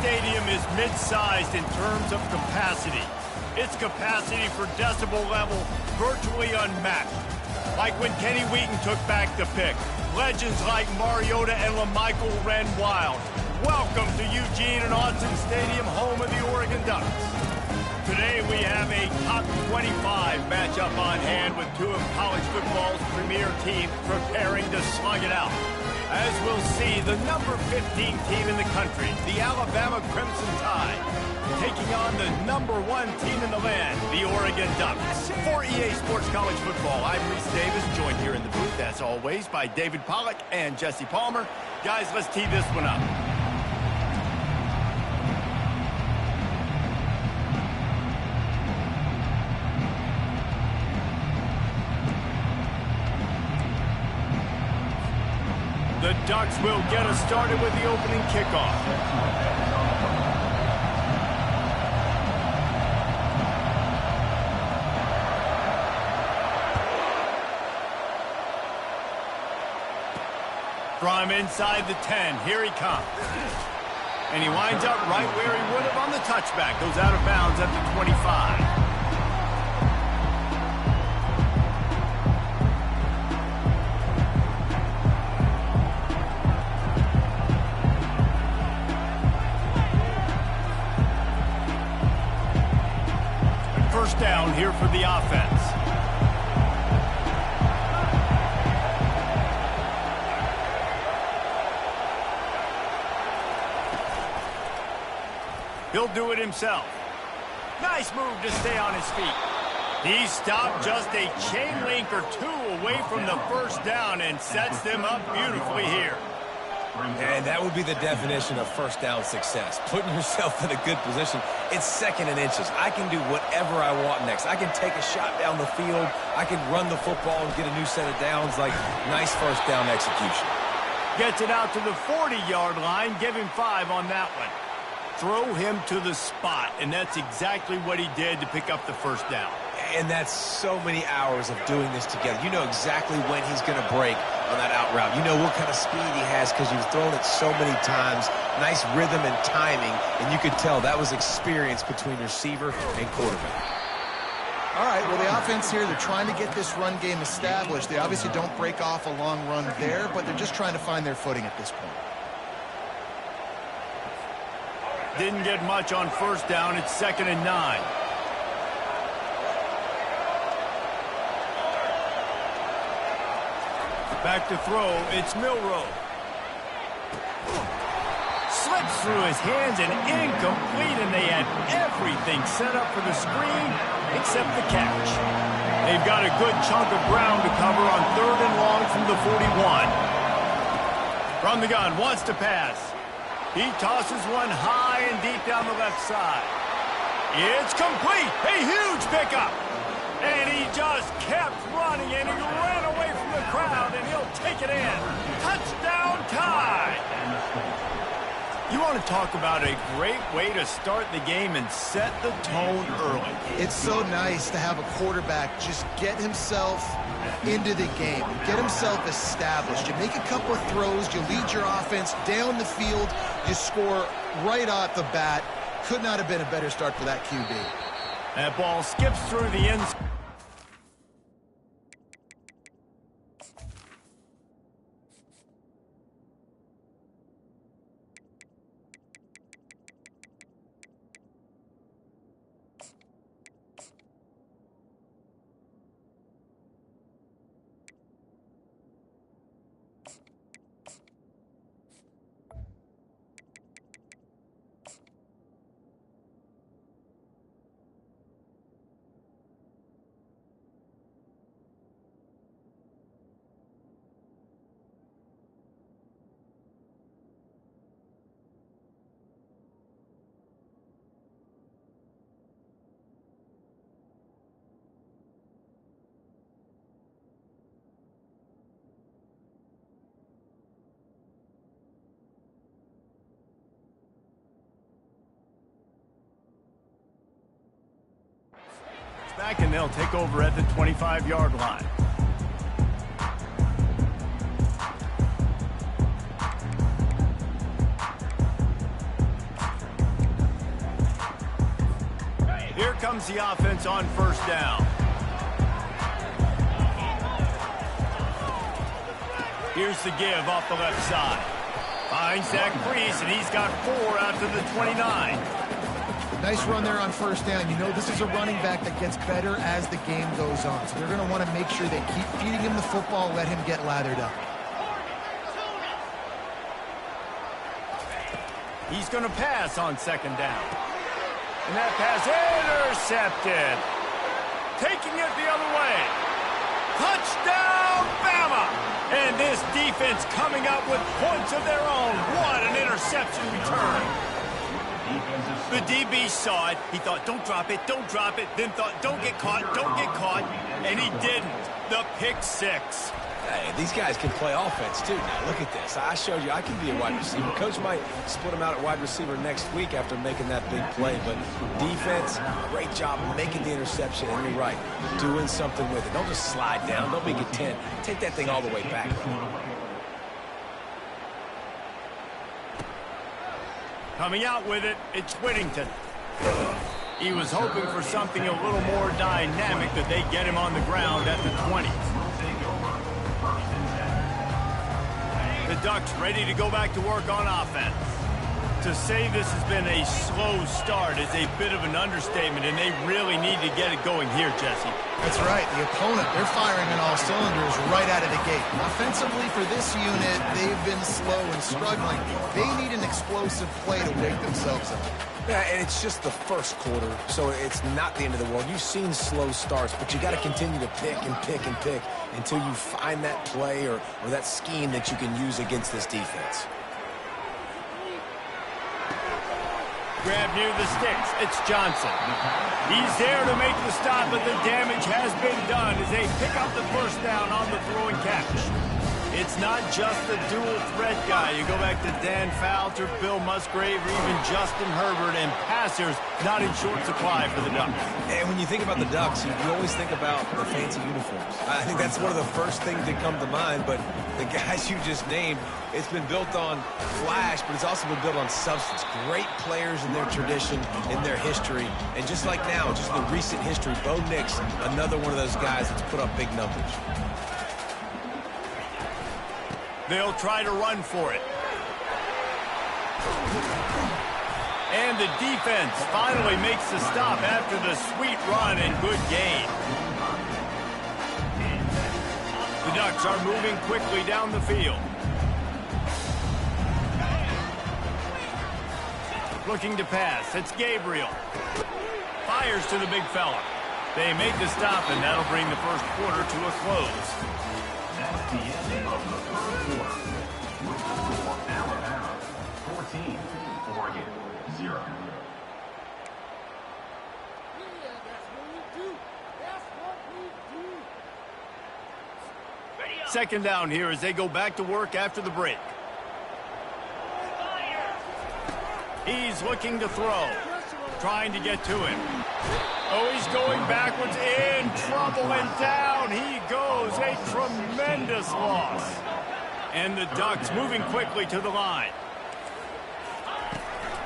stadium is mid-sized in terms of capacity. Its capacity for decibel level virtually unmatched. Like when Kenny Wheaton took back the pick. Legends like Mariota and LaMichael ran wild. Welcome to Eugene and Autzen Stadium, home of the Oregon Ducks. Today we have a top 25 matchup on hand with two of college football's premier teams preparing to slug it out. As we'll see, the number 15 team in the country, the Alabama Crimson Tide, taking on the number 1 team in the land, the Oregon Ducks. For EA Sports College Football, I'm Reese Davis, joined here in the booth, as always, by David Pollack and Jesse Palmer. Guys, let's tee this one up. The Ducks will get us started with the opening kickoff. From inside the 10, here he comes. And he winds up right where he would have on the touchback. Goes out of bounds at the 25. First down here for the offense. He'll do it himself. Nice move to stay on his feet. He stopped just a chain link or two away from the first down and sets them up beautifully here. And that would be the definition of first down success. Putting yourself in a good position. It's second and inches. I can do whatever I want next. I can take a shot down the field. I can run the football and get a new set of downs. Like, nice first down execution. Gets it out to the 40-yard line. Give him 5 on that one. Throw him to the spot, and that's exactly what he did to pick up the first down. And that's so many hours of doing this together. You know exactly when he's going to break on that out route. You know what kind of speed he has because you've thrown it so many times. Nice rhythm and timing, and you could tell that was experience between receiver and quarterback. All right, well, the offense here, they're trying to get this run game established. They obviously don't break off a long run there, but they're just trying to find their footing at this point. Didn't get much on first down. It's 2nd and 9. Back to throw, it's Milroe. Slips through his hands and incomplete, and they had everything set up for the screen except the catch. They've got a good chunk of ground to cover on 3rd and long from the 41. From the gun, wants to pass. He tosses one high and deep down the left side. It's complete, a huge pickup. And he just kept running, and he ran away from the crowd, and he'll take it in. Touchdown Tide! You want to talk about a great way to start the game and set the tone early. It's so nice to have a quarterback just get himself into the game, get himself established. You make a couple of throws, you lead your offense down the field, you score right off the bat. Could not have been a better start for that QB. That ball skips through the end. Back, and they'll take over at the 25-yard line. Here comes the offense on first down. Here's the give off the left side. Finds that crease, and he's got 4 out to the 29. Nice run there on first down. You know, this is a running back that gets better as the game goes on. So they're going to want to make sure they keep feeding him the football, let him get lathered up. He's going to pass on second down. And that pass intercepted. Taking it the other way. Touchdown, Bama! And this defense coming up with points of their own. What an interception return. The DB saw it. He thought, don't drop it, don't drop it. Then thought, don't get caught, don't get caught. And he didn't. The pick six. Hey, these guys can play offense, too. Now, look at this. I showed you I can be a wide receiver. Coach might split him out at wide receiver next week after making that big play. But defense, great job making the interception. And you're right, doing something with it. Don't just slide down. Don't make it 10. Take that thing all the way back. Coming out with it, it's Whittington. He was hoping for something a little more dynamic, that they get him on the ground at the 20. The Ducks ready to go back to work on offense. To say this has been a slow start is a bit of an understatement, and they really need to get it going here, Jesse. That's right. The opponent, they're firing on all cylinders right out of the gate. Offensively, for this unit, they've been slow and struggling. They need an explosive play to wake themselves up. Yeah, and it's just the first quarter, so it's not the end of the world. You've seen slow starts, but you got to continue to pick and pick and pick until you find that play or that scheme that you can use against this defense. Grab near the sticks. It's Johnson. He's there to make the stop, but the damage has been done as they pick up the first down on the throwing catch. It's not just the dual threat guy. You go back to Dan Fouts, Bill Musgrave, or even Justin Herbert, and passers not in short supply for the Ducks. And when you think about the Ducks, you always think about the fancy uniforms. I think that's one of the first things that come to mind, but the guys you just named, it's been built on flash, but it's also been built on substance. Great players in their tradition, in their history, and just like now, just in the recent history, Bo Nix, another one of those guys that's put up big numbers. They'll try to run for it. And the defense finally makes the stop after the sweet run and good gain. The Ducks are moving quickly down the field. Looking to pass. It's Gabriel. Fires to the big fella. They make the stop, and that'll bring the first quarter to a close. That's the end of the third quarter. For Alabama, 14, Oregon, 0. Second down here as they go back to work after the break. He's looking to throw, trying to get to him. Oh, he's going backwards, in trouble, and down he goes. A tremendous loss. And the Ducks moving quickly to the line.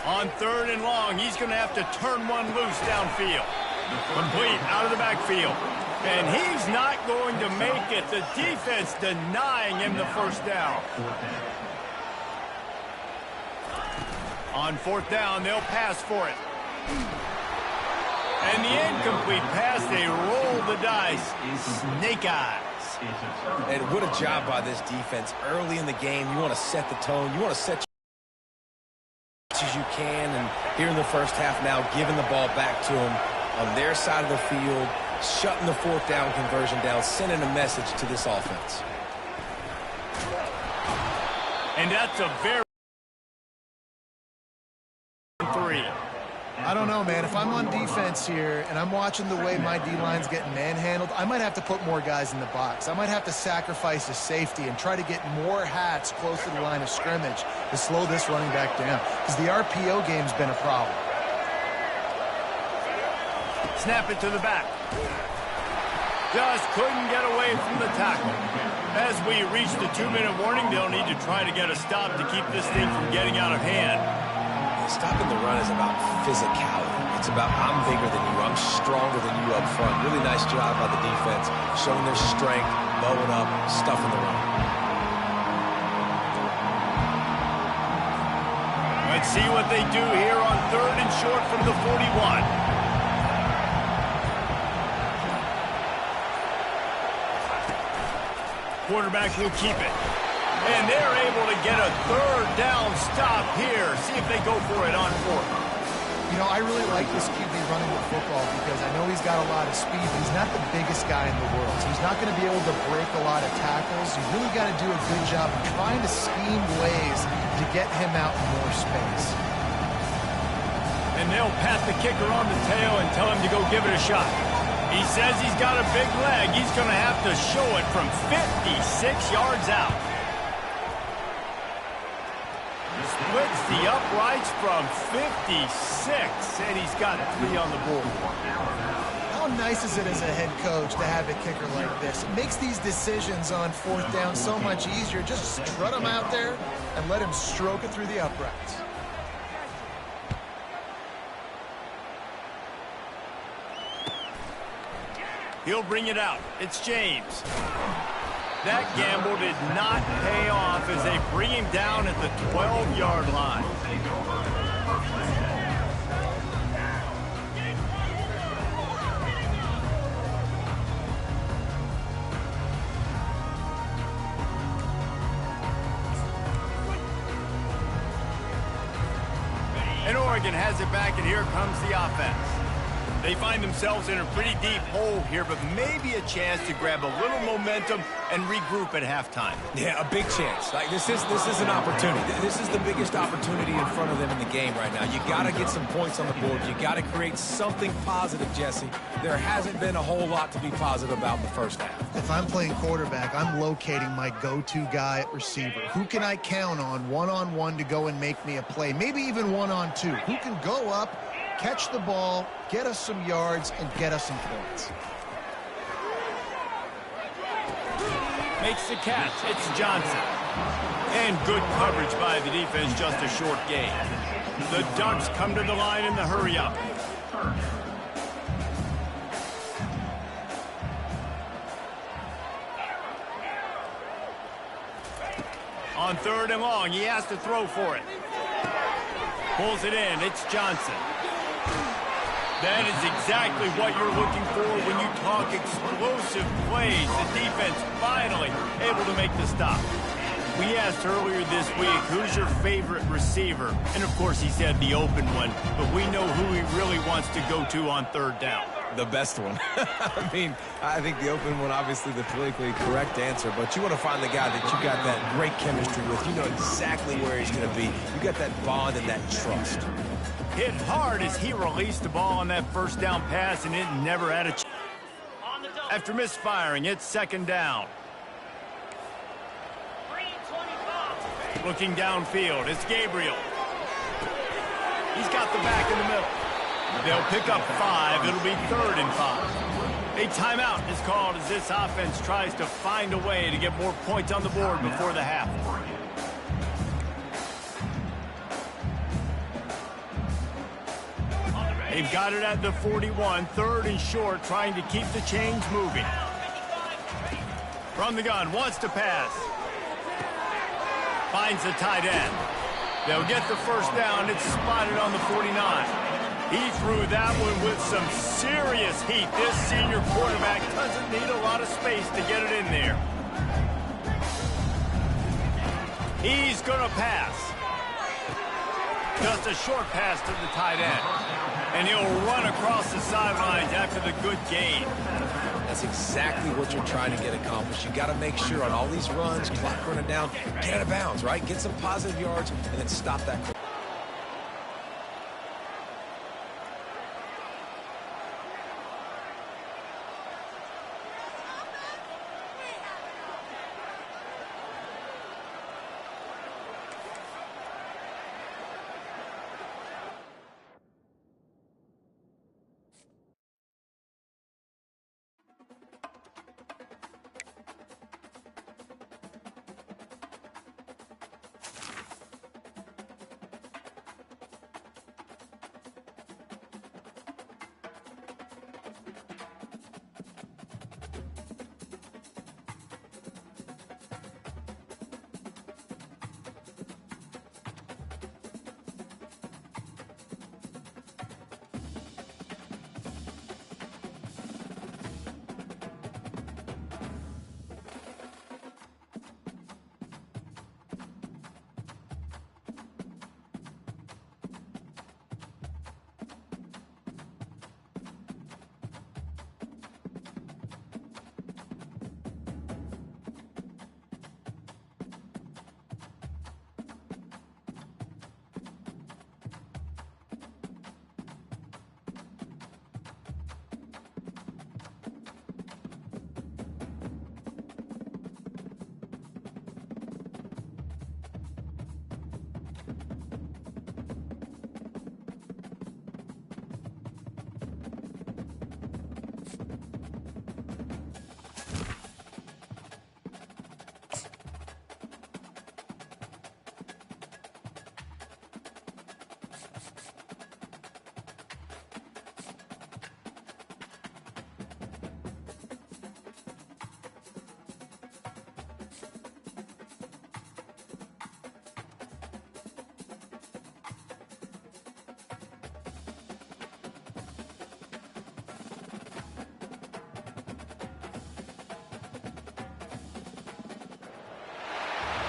On third and long, he's going to have to turn one loose downfield. Complete out of the backfield. And he's not going to make it. The defense denying him the first down. On fourth down, they'll pass for it. And the incomplete pass, they roll the dice. Snake eyes. And what a job by this defense. Early in the game, you want to set the tone. You want to set as you can. And here in the first half now, giving the ball back to them on their side of the field, shutting the fourth down conversion down, sending a message to this offense. And that's a very three. I don't know, man. If I'm on defense here and I'm watching the way my D-line's getting manhandled, I might have to put more guys in the box. I might have to sacrifice a safety and try to get more hats close to the line of scrimmage to slow this running back down, because the RPO game's been a problem. Snap it to the back. Just couldn't get away from the tackle. As we reach the 2-minute warning, they'll need to try to get a stop to keep this thing from getting out of hand. Stopping the run is about physicality. It's about I'm bigger than you, I'm stronger than you up front. Really nice job by the defense, showing their strength, bowing up, stuffing the run. Let's see what they do here on 3rd and short from the 41. Quarterback will keep it. And they're able to get a 3rd down stop here. See if they go for it on 4th. You know, I really like this QB running the football because I know he's got a lot of speed, but he's not the biggest guy in the world. So he's not going to be able to break a lot of tackles. You really got to do a good job of trying to scheme ways to get him out in more space. And they'll pat the kicker on the tail and tell him to go give it a shot. He says he's got a big leg. He's going to have to show it from 56 yards out. Splits the uprights from 56, and he's got 3 on the board. How nice is it as a head coach to have a kicker like this? It makes these decisions on 4th down so much easier. Just strut him out there and let him stroke it through the uprights. He'll bring it out. It's James. That gamble did not pay off as they bring him down at the 12-yard line. And Oregon has it back, and here comes the offense. They find themselves in a pretty deep hole here, but maybe a chance to grab a little momentum and regroup at halftime. Yeah, a big chance. Like this is an opportunity. This is the biggest opportunity in front of them in the game right now. You got to get some points on the board. You got to create something positive, Jesse. There hasn't been a whole lot to be positive about in the first half. If I'm playing quarterback, I'm locating my go-to guy at receiver. Who can I count on one-on-one to go and make me a play? Maybe even one-on-two. Who can go up, catch the ball, get us some yards, and get us some points. Makes the catch. It's Johnson. And good coverage by the defense, just a short gain. The Ducks come to the line in the hurry-up. On 3rd and long, he has to throw for it. Pulls it in. It's Johnson. That is exactly what you're looking for when you talk explosive plays. The defense finally able to make the stop. We asked earlier this week, who's your favorite receiver? And, of course, he said the open one, but we know who he really wants to go to on 3rd down. The best one. I mean, I think the open one, obviously the politically correct answer, but you want to find the guy that you got that great chemistry with. You know exactly where he's going to be. You got that bond and that trust. Hit hard as he released the ball on that 1st down pass, and it never had a chance. After misfiring, it's 2nd down. Looking downfield, it's Gabriel. He's got the back in the middle. They'll pick up 5. It'll be 3rd and 5. A timeout is called as this offense tries to find a way to get more points on the board before the half. They've got it at the 41, 3rd and short, trying to keep the chains moving. From the gun, wants to pass. Finds the tight end. They'll get the 1st down. It's spotted on the 49. He threw that one with some serious heat. This senior quarterback doesn't need a lot of space to get it in there. He's going to pass. Just a short pass to the tight end. And he'll run across the sidelines after the good gain. That's exactly what you're trying to get accomplished. You got to make sure on all these runs, clock running down, get out of bounds, right? Get some positive yards and then stop that.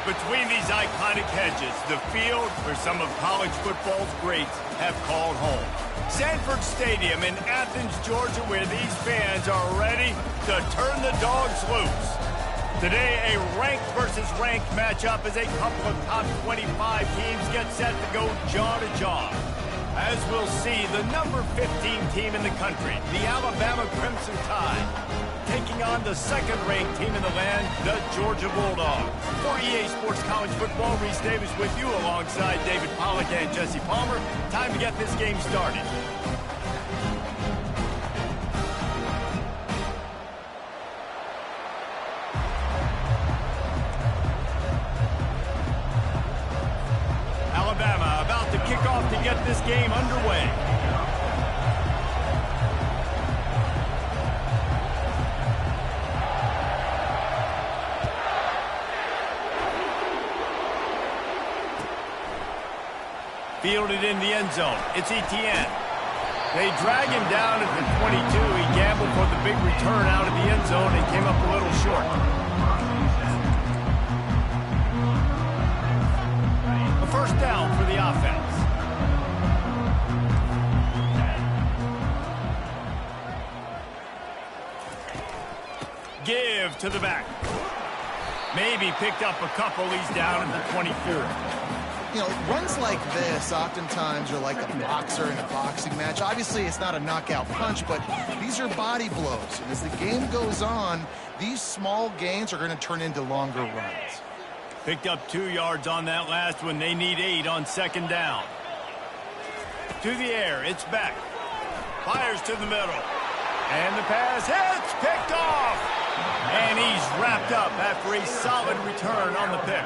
Between these iconic hedges, the field where some of college football's greats have called home. Sanford Stadium in Athens, Georgia, where these fans are ready to turn the dogs loose. Today, a ranked versus ranked matchup as a couple of top 25 teams get set to go jaw to jaw. As we'll see, the number 15 team in the country, the Alabama Crimson Tide, taking on the second-ranked team in the land, the Georgia Bulldogs. For EA Sports College Football, Reese Davis with you alongside David Pollack and Jesse Palmer. Time to get this game started. Alabama about to kick off to get this game underway. Fielded in the end zone. It's Etienne. They drag him down at the 22. He gambled for the big return out of the end zone and came up a little short. A first down for the offense. Give to the back. Maybe picked up a couple. He's down at the 24. You know, runs like this oftentimes are like a boxer in a boxing match. Obviously, it's not a knockout punch, but these are body blows. And as the game goes on, these small gains are going to turn into longer runs. Picked up 2 yards on that last one. They need 8 on second down. To the air, it's back. Fires to the middle. And the pass hits, picked off. And he's wrapped up after a solid return on the pick.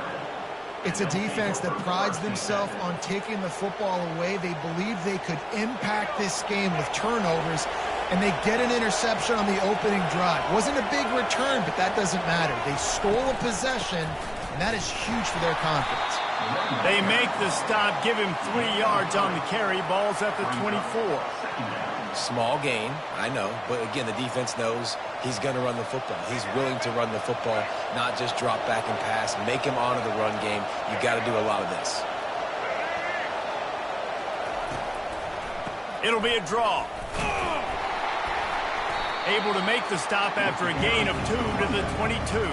It's a defense that prides themselves on taking the football away. They believe they could impact this game with turnovers, and they get an interception on the opening drive. Wasn't a big return, but that doesn't matter. They stole a possession, and that is huge for their confidence. They make the stop, give him 3 yards on the carry. Ball's at the 24. Small gain, I know, but again, the defense knows he's going to run the football. He's willing to run the football, not just drop back and pass, make him honor the run game. You got to do a lot of this. It'll be a draw. Able to make the stop after a gain of 2 to the 22.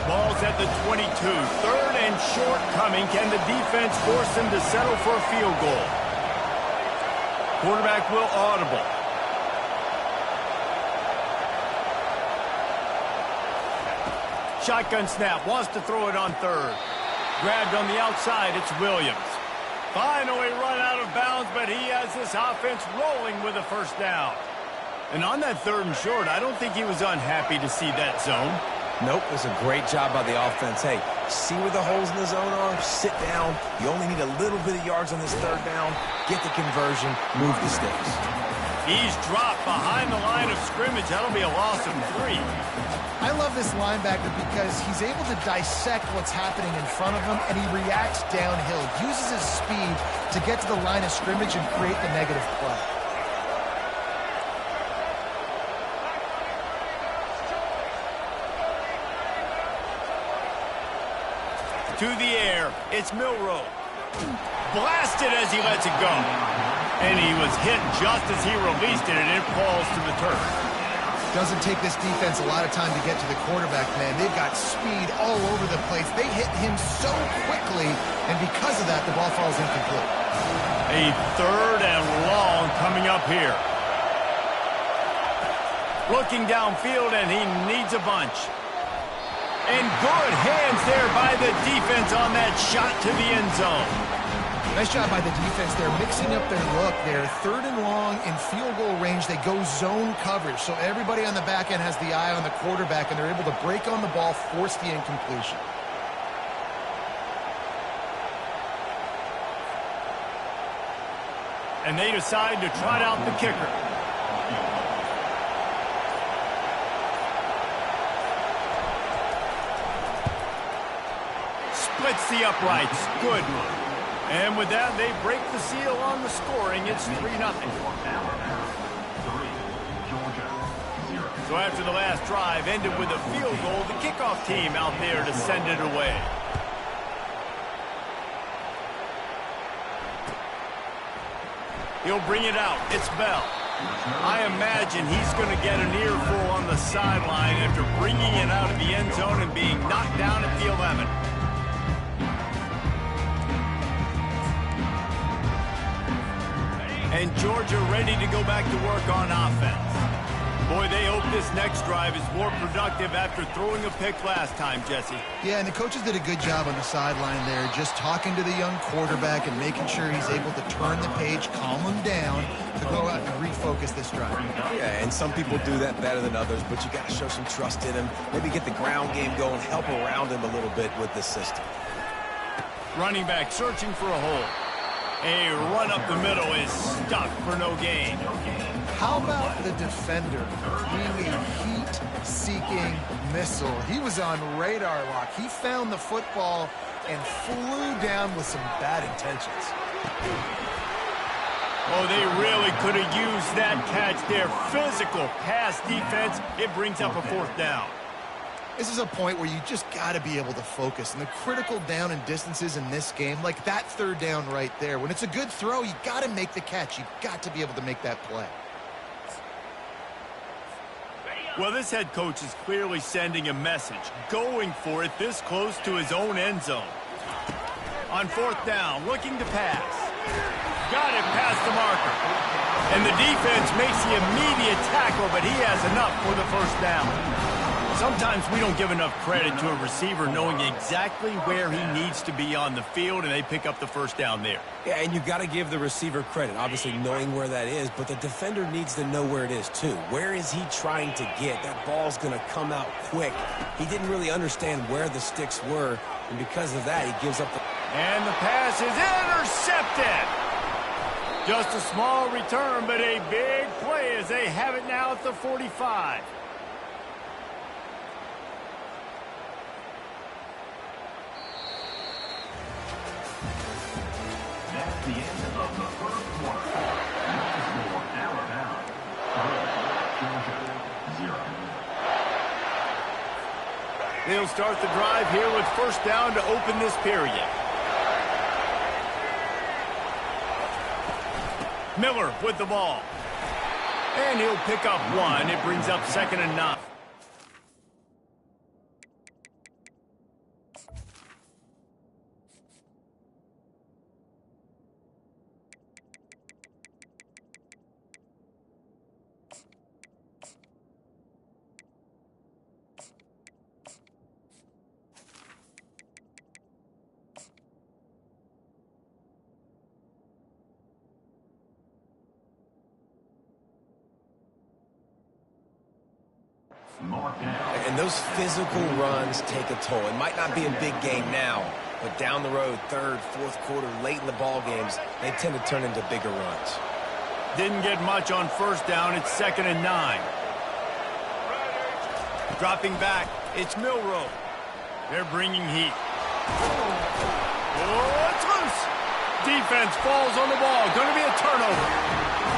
Ball's at the 22. Third and short coming. Can the defense force them to settle for a field goal? Quarterback will audible. Shotgun snap. Wants to throw it on third. Grabbed on the outside. It's Williams. Finally run out of bounds, but he has this offense rolling with a first down. And on that third and short, I don't think he was unhappy to see that zone. Nope, it was a great job by the offense. Hey, see where the holes in the zone are? Sit down. You only need a little bit of yards on this third down. Get the conversion. Move the sticks. He's dropped behind the line of scrimmage. That'll be a loss of 3. I love this linebacker because he's able to dissect what's happening in front of him, and he reacts downhill, uses his speed to get to the line of scrimmage and create the negative play. To the air, it's Milroe. Blasted as he lets it go. And he was hit just as he released it, and it falls to the turf. Doesn't take this defense a lot of time to get to the quarterback, man. They've got speed all over the place. They hit him so quickly, and because of that, the ball falls incomplete. A third and long coming up here. Looking downfield, and he needs a bunch. And good hands there by the defense on that shot to the end zone. Nice job by the defense. They're mixing up their look. They're 3rd and long in field goal range. They go zone coverage. So everybody on the back end has the eye on the quarterback, and they're able to break on the ball, force the incompletion. And they decide to trot out the kicker. Splits the uprights. Good. And with that, they break the seal on the scoring. It's 3-0. So after the last drive ended with a field goal, the kickoff team out there to send it away. He'll bring it out. It's Bell. I imagine he's going to get an earful on the sideline after bringing it out of the end zone and being knocked down at the 11. And Georgia ready to go back to work on offense. Boy, they hope this next drive is more productive after throwing a pick last time, Jesse. Yeah, and the coaches did a good job on the sideline there, just talking to the young quarterback and making sure he's able to turn the page, calm him down, to go out and refocus this drive. Yeah, and some people do that better than others, but you got to show some trust in him. Maybe get the ground game going, help around him a little bit with this system. Running back searching for a hole. A run up the middle is stuck for no gain. How about the defender being a heat-seeking missile? He was on radar lock. He found the football and flew down with some bad intentions. Oh, they really could have used that catch there. Physical pass defense. It brings up a 4th down. This is a point where you just got to be able to focus. And the critical down and distances in this game, like that 3rd down right there, when it's a good throw, you got to make the catch. You got to be able to make that play. Well, this head coach is clearly sending a message, going for it this close to his own end zone. On 4th down, looking to pass. Got it past the marker. And the defense makes the immediate tackle, but he has enough for the 1st down. Sometimes we don't give enough credit to a receiver knowing exactly where he needs to be on the field, and they pick up the 1st down there. Yeah, and you got to give the receiver credit, obviously knowing where that is, but the defender needs to know where it is too. Where is he trying to get? That ball's going to come out quick. He didn't really understand where the sticks were, and because of that, he gives up the... And the pass is intercepted. Just a small return, but a big play as they have it now at the 45. That's the end of the 1st quarter. Now score Alabama 3, Georgia 0. They'll start the drive here with 1st down to open this period. Miller with the ball. And he'll pick up 1. It brings up 2nd and 9. And those physical runs take a toll. It might not be a big game now, but down the road, 3rd, 4th quarter, late in the ball games, they tend to turn into bigger runs. Didn't get much on 1st down. It's 2nd and 9. Dropping back, it's Milroe. They're bringing heat. Oh, it's loose. Defense falls on the ball. Going to be a turnover.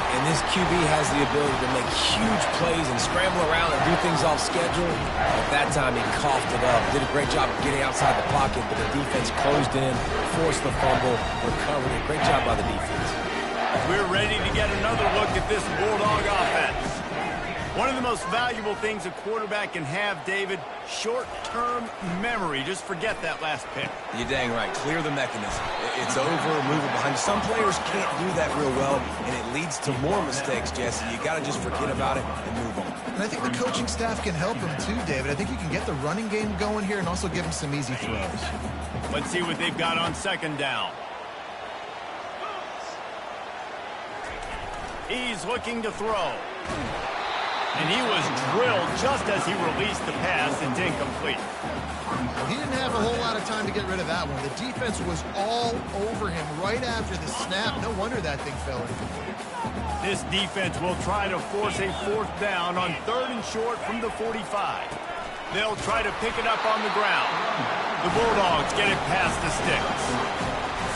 And this QB has the ability to make huge plays and scramble around and do things off schedule. At that time, he coughed it up. Did a great job of getting outside the pocket, but the defense closed in, forced the fumble, recovered it. Great job by the defense. We're ready to get another look at this Bulldog offense. One of the most valuable things a quarterback can have, David, short-term memory. Just forget that last pick. You're dang right. Clear the mechanism. It's over, move it behind you. Some players can't do that real well, and it leads to more mistakes, Jesse. You got to just forget about it and move on. And I think the coaching staff can help him too, David. I think you can get the running game going here and also give him some easy throws. Let's see what they've got on 2nd down. He's looking to throw. And he was drilled just as he released the pass. It's incomplete. Well, he didn't have a whole lot of time to get rid of that one. The defense was all over him right after the snap. No wonder that thing fell incomplete. This defense will try to force a 4th down on 3rd and short from the 45. They'll try to pick it up on the ground. The Bulldogs get it past the sticks.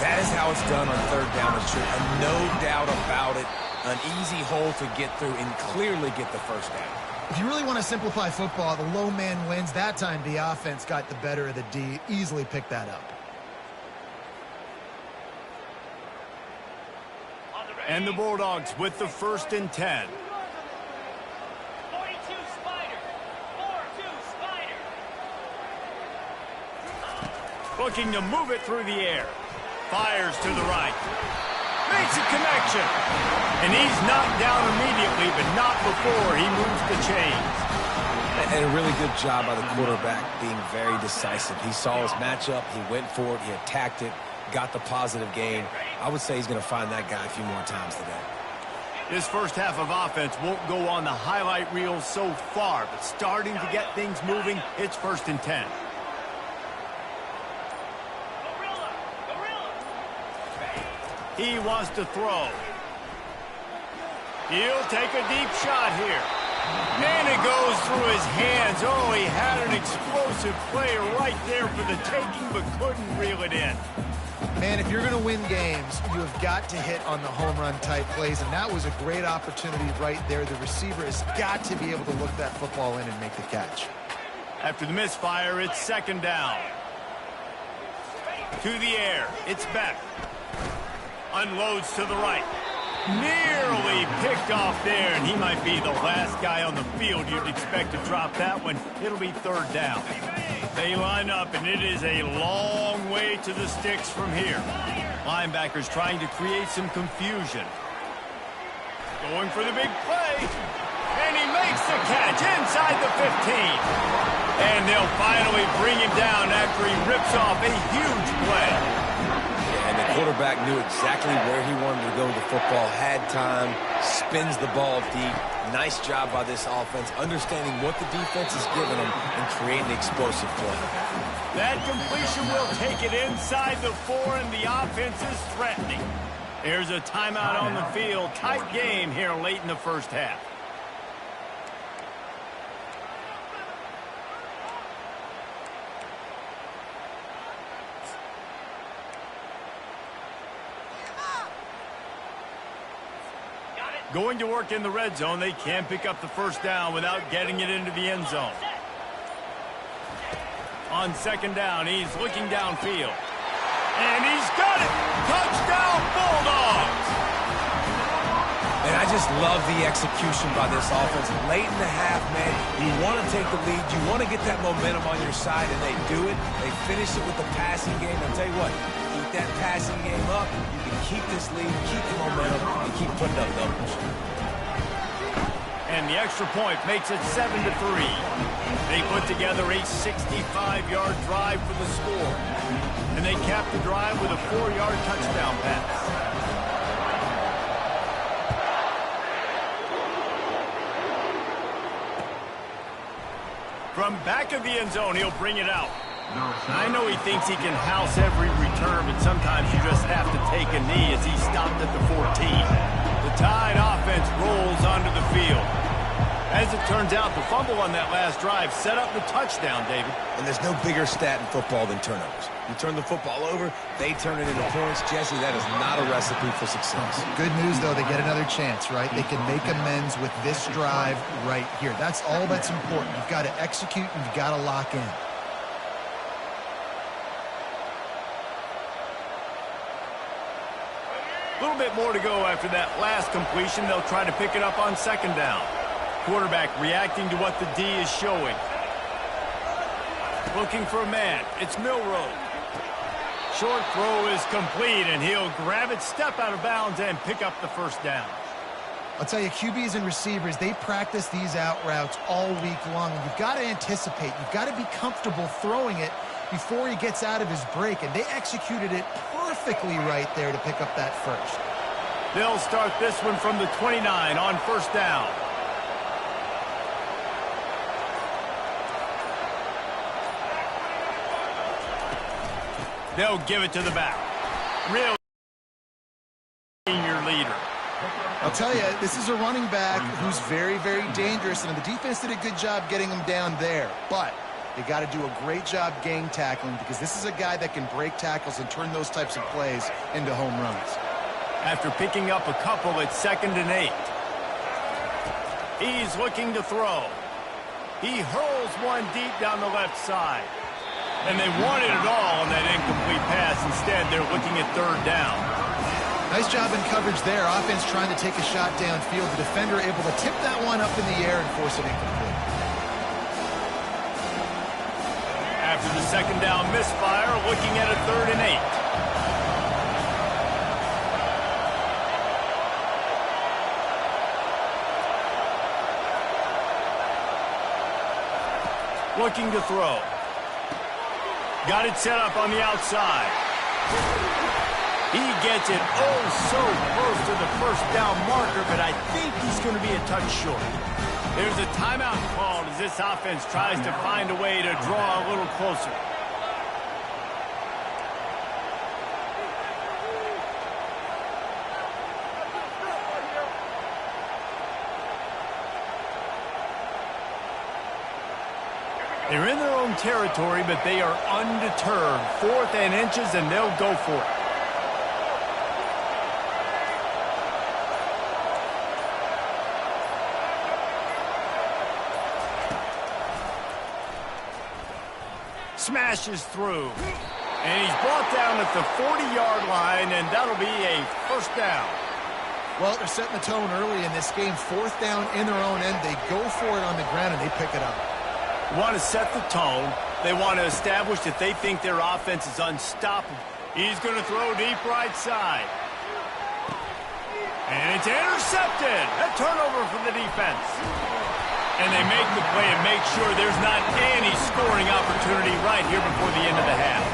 That is how it's done on 3rd down and short. And no doubt about it, an easy hole to get through and clearly get the 1st down. If you really want to simplify football, the low man wins. That time the offense got the better of the D. Easily picked that up. And the Bulldogs with the 1st and 10. 42 Spider. 4-2 Spider. Looking to move it through the air. Fires to the right. Makes a connection. And he's knocked down immediately, but not before he moves the chains. And a really good job by the quarterback being very decisive. He saw his matchup. He went for it. He attacked it. Got the positive gain. I would say he's going to find that guy a few more times today. This first half of offense won't go on the highlight reel so far, but starting to get things moving, it's 1st and 10. He wants to throw. He'll take a deep shot here. And it goes through his hands. Oh, he had an explosive play right there for the taking, but couldn't reel it in. Man, if you're going to win games, you have got to hit on the home run type plays, and that was a great opportunity right there. The receiver has got to be able to look that football in and make the catch. After the misfire, it's 2nd down. To the air, it's Beck. Unloads to the right. Nearly picked off there, and he might be the last guy on the field you'd expect to drop that one. It'll be 3rd down. They line up, and it is a long way to the sticks from here. Linebackers trying to create some confusion. Going for the big play. And he makes the catch inside the 15. And they'll finally bring him down after he rips off a huge play. And the quarterback knew exactly where he wanted to go with the football, had time, spins the ball deep. Nice job by this offense, understanding what the defense is giving them and creating an explosive play. That completion will take it inside the 4, and the offense is threatening. There's a timeout on the field. Tight game here late in the first half. Going to work in the red zone. They can't pick up the 1st down without getting it into the end zone. On 2nd down, he's looking downfield. And he's got it! Touchdown, Bulldogs! And I just love the execution by this offense. Late in the half, man, you want to take the lead. You want to get that momentum on your side, and they do it. They finish it with the passing game. I'll tell you what, keep that passing game up. You can keep this lead, keep the momentum, and keep putting up numbers. And the extra point makes it 7-3. They put together a 65-yard drive for the score. And they cap the drive with a 4-yard touchdown pass. From back of the end zone, he'll bring it out. I know he thinks he can house every return, but sometimes you just have to take a knee as he stopped at the 14. The Tide offense rolls onto the field. As it turns out, the fumble on that last drive set up the touchdown, David. And there's no bigger stat in football than turnovers. You turn the football over, they turn it into points. Jesse, that is not a recipe for success. Good news, though, they get another chance, right? They can make amends with this drive right here. That's all that's important. You've got to execute and you've got to lock in. A little bit more to go after that last completion. They'll try to pick it up on 2nd down. Quarterback reacting to what the D is showing. Looking for a man. It's Milroe. Short throw is complete, and he'll grab it, step out of bounds, and pick up the 1st down. I'll tell you, QBs and receivers, they practice these out routes all week long, and you've got to anticipate. You've got to be comfortable throwing it before he gets out of his break, and they executed it perfectly right there to pick up that 1st. They'll start this one from the 29 on first down. They'll give it to the back. Really your leader. I'll tell you, this is a running back who's very, very dangerous, and the defense did a good job getting him down there. But they got to do a great job game tackling, because this is a guy that can break tackles and turn those types of plays into home runs. After picking up a couple at 2nd and 8. He's looking to throw. He hurls one deep down the left side. And they wanted it all on that incomplete pass. Instead, they're looking at 3rd down. Nice job in coverage there. Offense trying to take a shot downfield. The defender able to tip that one up in the air and force it incomplete. After the 2nd down misfire, looking at a 3rd and 8. Looking to throw. Got it set up on the outside. He gets it so close to the first down marker, but I think he's going to be a touch short. There's a timeout called as this offense tries to find a way to draw a little closer. They're in their own territory, but they are undeterred. 4th and inches, and they'll go for it. Smashes through. And he's brought down at the 40-yard line, and that'll be a first down. Well, they're setting the tone early in this game. 4th down in their own end. They go for it on the ground, and they pick it up. Want to set the tone. They want to establish that they think their offense is unstoppable. He's going to throw deep right side. And it's intercepted. A turnover for the defense. And they make the play and make sure there's not any scoring opportunity right here before the end of the half.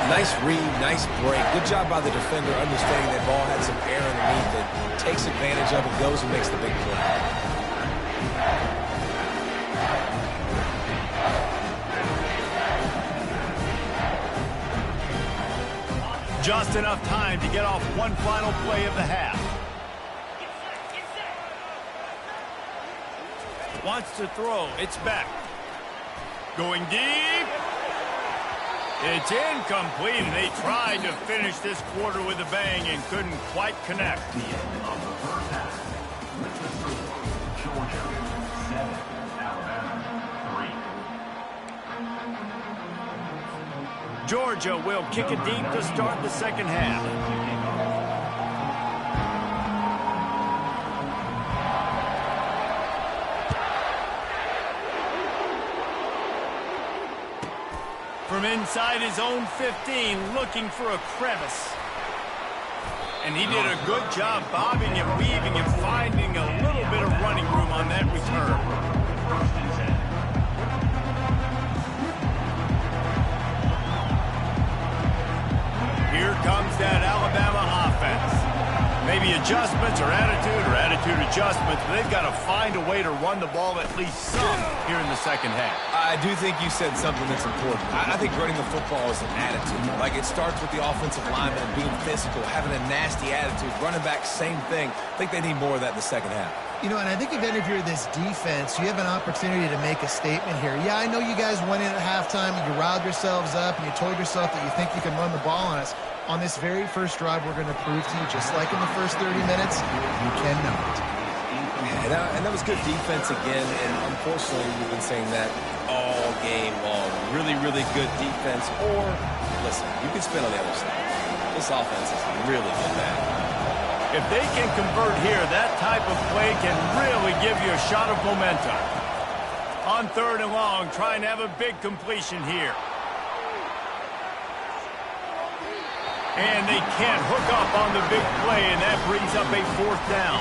Nice read, nice break. Good job by the defender understanding that ball had some air underneath it. Takes advantage of it, goes and makes the big play. Just enough time to get off one final play of the half. Wants to throw. It's back. Going deep. It's incomplete, and they tried to finish this quarter with a bang and couldn't quite connect. The end of the first half. Georgia 7, Alabama 3. Georgia will kick it deep to start the second half. From inside his own 15, looking for a crevice. And he did a good job bobbing and weaving and finding a little bit of running room on that return. First and 10. Here comes that Alabama offense. Maybe adjustments or attitude adjustments, but they've got to find a way to run the ball at least some here in the second half. I do think you said something that's important. I think running the football is an attitude. Like, it starts with the offensive lineman being physical, having a nasty attitude. Running back, same thing. I think they need more of that in the second half. You know, and I think if you're this defense, you have an opportunity to make a statement here. Yeah, I know you guys went in at halftime and you riled yourselves up and you told yourself that you think you can run the ball on us. On this very first drive, we're going to prove to you, just like in the first 30 minutes, you cannot. And that was good defense again, and unfortunately, we've been saying that all game long. Really, really good defense. Or, listen, you can spin on the other side. This offense is really good, man. If they can convert here, that type of play can really give you a shot of momentum. On 3rd and long, trying to have a big completion here. And they can't hook up on the big play, and that brings up a 4th down.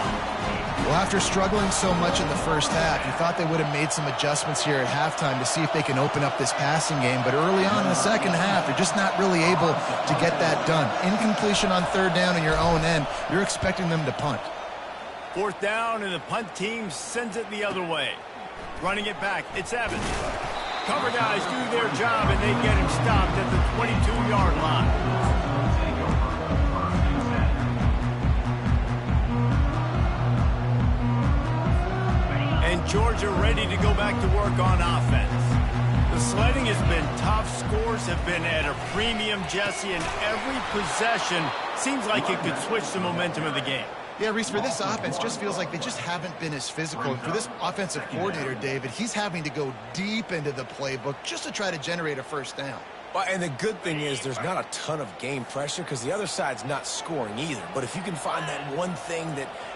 Well, after struggling so much in the first half, you thought they would have made some adjustments here at halftime to see if they can open up this passing game. But early on in the second half, they're just not really able to get that done. Incompletion on third down in your own end, you're expecting them to punt. Fourth down, and the punt team sends it the other way. Running it back, it's Evans. Cover guys do their job, and they get him stopped at the 22-yard line. And Georgia ready to go back to work on offense. The sledding has been tough. Scores have been at a premium, Jesse, and every possession seems like it could switch the momentum of the game. Yeah, Reese, for this offense, just feels like they just haven't been as physical. And for this offensive coordinator, David, he's having to go deep into the playbook just to try to generate a first down. Well, and the good thing is there's not a ton of game pressure because the other side's not scoring either. But if you can find that one thing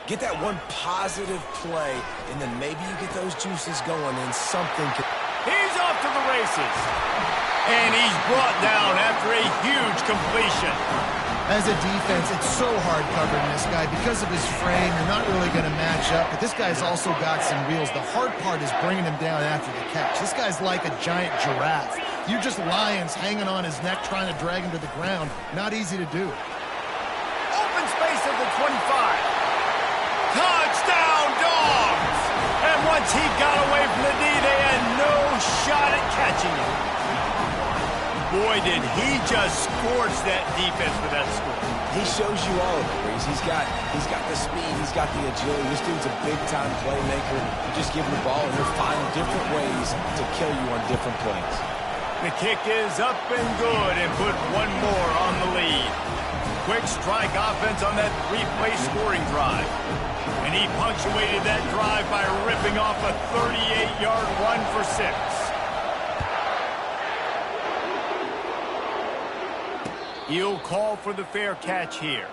get that one positive play, and then maybe you get those juices going and something can... He's off to the races. And he's brought down after a huge completion. As a defense, it's so hard covering this guy. Because of his frame, you're not really going to match up. But this guy's also got some wheels. The hard part is bringing him down after the catch. This guy's like a giant giraffe. You're just lions hanging on his neck trying to drag him to the ground. Not easy to do. Open space at the 25. Touchdown, Dogs! And once he got away from the knee, they had no shot at catching him. Boy, did he just scorch that defense with that score. He shows you all of it, Reese. He's got the speed, he's got the agility. This dude's a big-time playmaker. You just give him the ball, and he'll find different ways to kill you on different plays. The kick is up and good, and put one more on the lead. Quick strike offense on that three-play scoring drive. And he punctuated that drive by ripping off a 38-yard run for 6. He'll call for the fair catch here.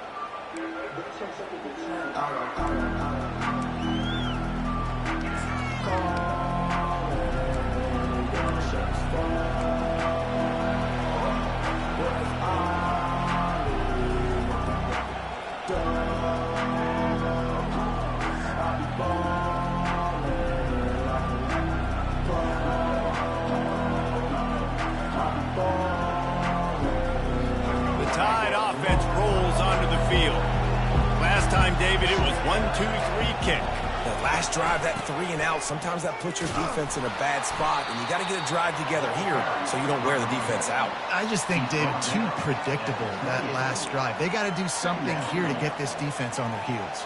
David, it was 1-2-3 kick. The last drive, that 3 and out, sometimes that puts your defense in a bad spot, and you got to get a drive together here so you don't wear the defense out. I just think, David, too predictable, that last drive. They got to do something here to get this defense on their heels.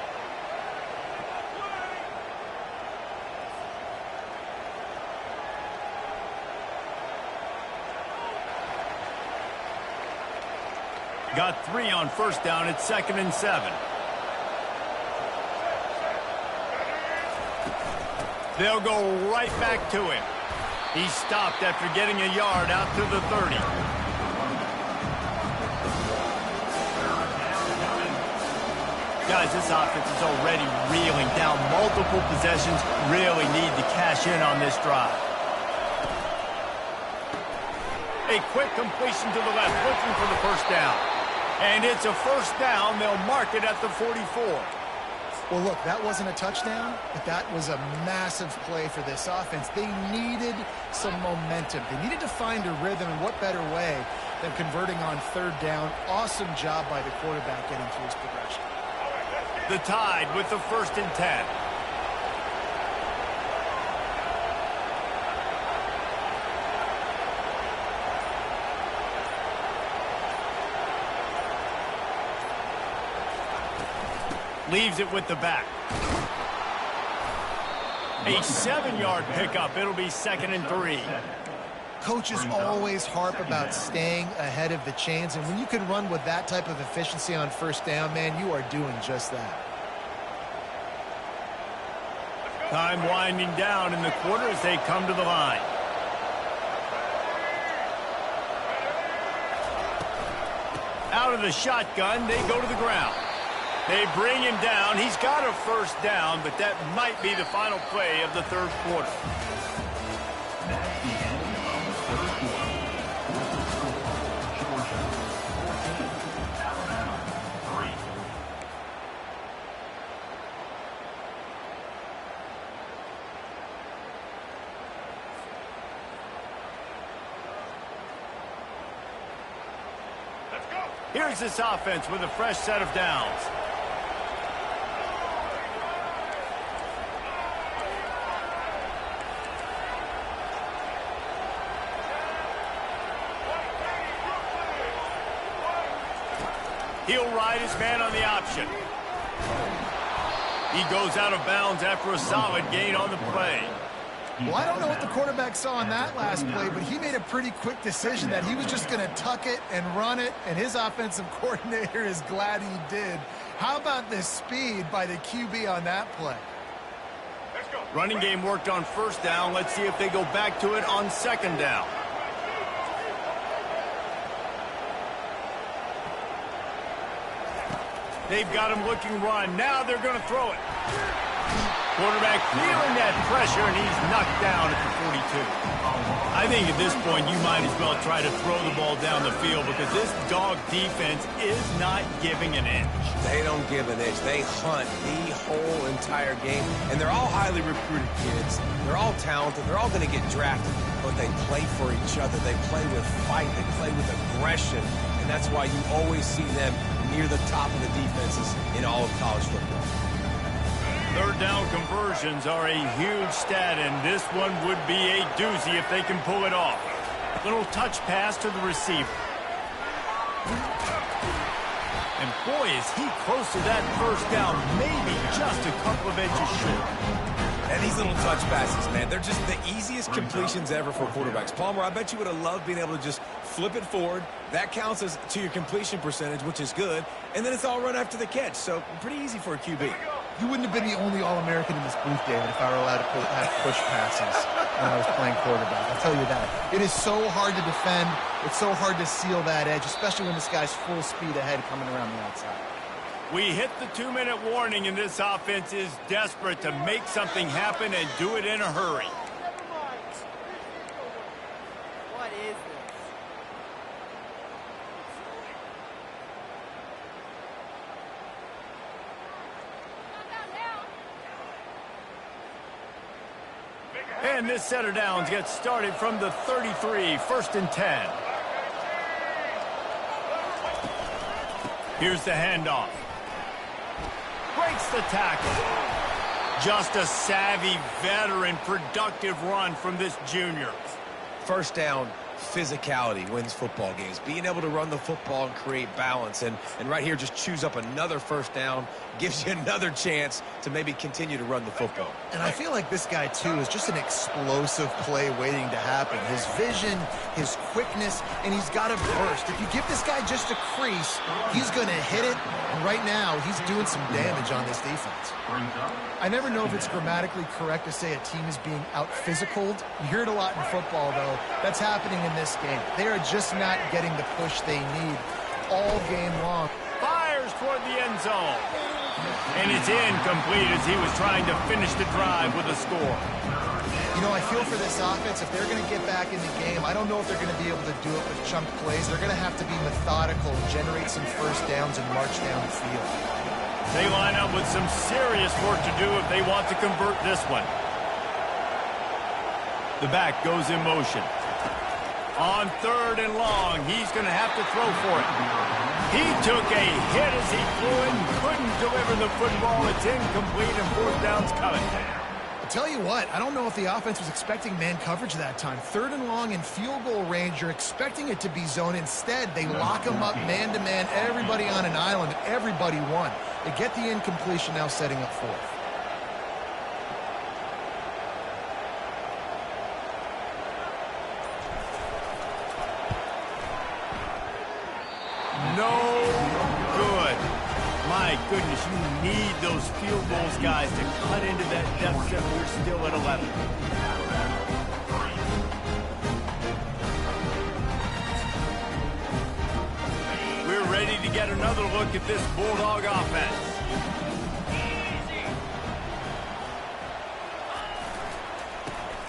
Got 3 on first down. It's 2nd and 7. They'll go right back to him. He stopped after getting a yard out to the 30. Guys, this offense is already reeling down. Multiple possessions, really need to cash in on this drive. A quick completion to the left, looking for the first down. And it's a first down. They'll mark it at the 44. Well, look, that wasn't a touchdown, but that was a massive play for this offense. They needed some momentum. They needed to find a rhythm, and what better way than converting on third down. Awesome job by the quarterback getting through his progression. The Tide with the 1st and 10. Leaves it with the back. A 7-yard pickup. It'll be 2nd and 3. Coaches always harp about staying ahead of the chains, and when you can run with that type of efficiency on first down, man, you are doing just that. Time winding down in the quarter as they come to the line. Out of the shotgun, they go to the ground. They bring him down. He's got a first down, but that might be the final play of the third quarter. That's the end of the third quarter. Georgia 14, Alabama 3. Here's this offense with a fresh set of downs. He'll ride his man on the option. He goes out of bounds after a solid gain on the play. Well, I don't know what the quarterback saw on that last play, but he made a pretty quick decision that he was just going to tuck it and run it, and his offensive coordinator is glad he did. How about the speed by the QB on that play? Running game worked on first down. Let's see if they go back to it on second down. They've got him looking run. Now they're going to throw it. Quarterback feeling that pressure, and he's knocked down at the 42. I think at this point you might as well try to throw the ball down the field because this dog defense is not giving an inch. They don't give an inch. They hunt the whole entire game, and they're all highly recruited kids. They're all talented. They're all going to get drafted, but they play for each other. They play with fight. They play with aggression, and that's why you always see them near the top of the defenses in all of college football. Third down conversions are a huge stat, and this one would be a doozy if they can pull it off. Little touch pass to the receiver. And boy, is he close to that first down, maybe just a couple of inches short. And these little touch passes, man, they're just the easiest completions ever for quarterbacks. Palmer, I bet you would have loved being able to just flip it forward. That counts as to your completion percentage, which is good. And then it's all run after the catch, so pretty easy for a QB. You wouldn't have been the only All-American in this booth, David, if I were allowed to have push passes when I was playing quarterback. I'll tell you that. It is so hard to defend. It's so hard to seal that edge, especially when this guy's full speed ahead coming around the outside. We hit the 2-minute warning, and this offense is desperate to make something happen and do it in a hurry. What is this? And this set of downs gets started from the 33, 1st and 10. Here's the handoff. Breaks the tackle. Just a savvy, veteran, productive run from this junior. First down, physicality wins football games. Being able to run the football and create balance. And right here, just choose up another first down, gives you another chance to maybe continue to run the football. And I feel like this guy, too, is just an explosive play waiting to happen. His vision, his quickness, and he's got a burst. If you give this guy just a crease, he's going to hit it. And right now, he's doing some damage on this defense. I never know if it's grammatically correct to say a team is being out-physicaled. You hear it a lot in football, though. That's happening in this game. They are just not getting the push they need all game long. Fires toward the end zone. And it's incomplete as he was trying to finish the drive with a score. You know, I feel for this offense, if they're going to get back in the game, I don't know if they're going to be able to do it with chunk plays. They're going to have to be methodical and generate some first downs and march down the field. They line up with some serious work to do if they want to convert this one. The back goes in motion. On 3rd and long, he's going to have to throw for it. He took a hit as he flew in, couldn't deliver the football. It's incomplete, and 4th down's coming. I'll tell you what, I don't know if the offense was expecting man coverage that time. 3rd and long in field goal range, you're expecting it to be zone. Instead, they lock him up man-to-man, everybody on an island, everybody won. They get the incompletion, now setting up 4th. No good. My goodness, you need those field goals, guys, to cut into that deficit. We're still at 11. We're ready to get another look at this Bulldog offense.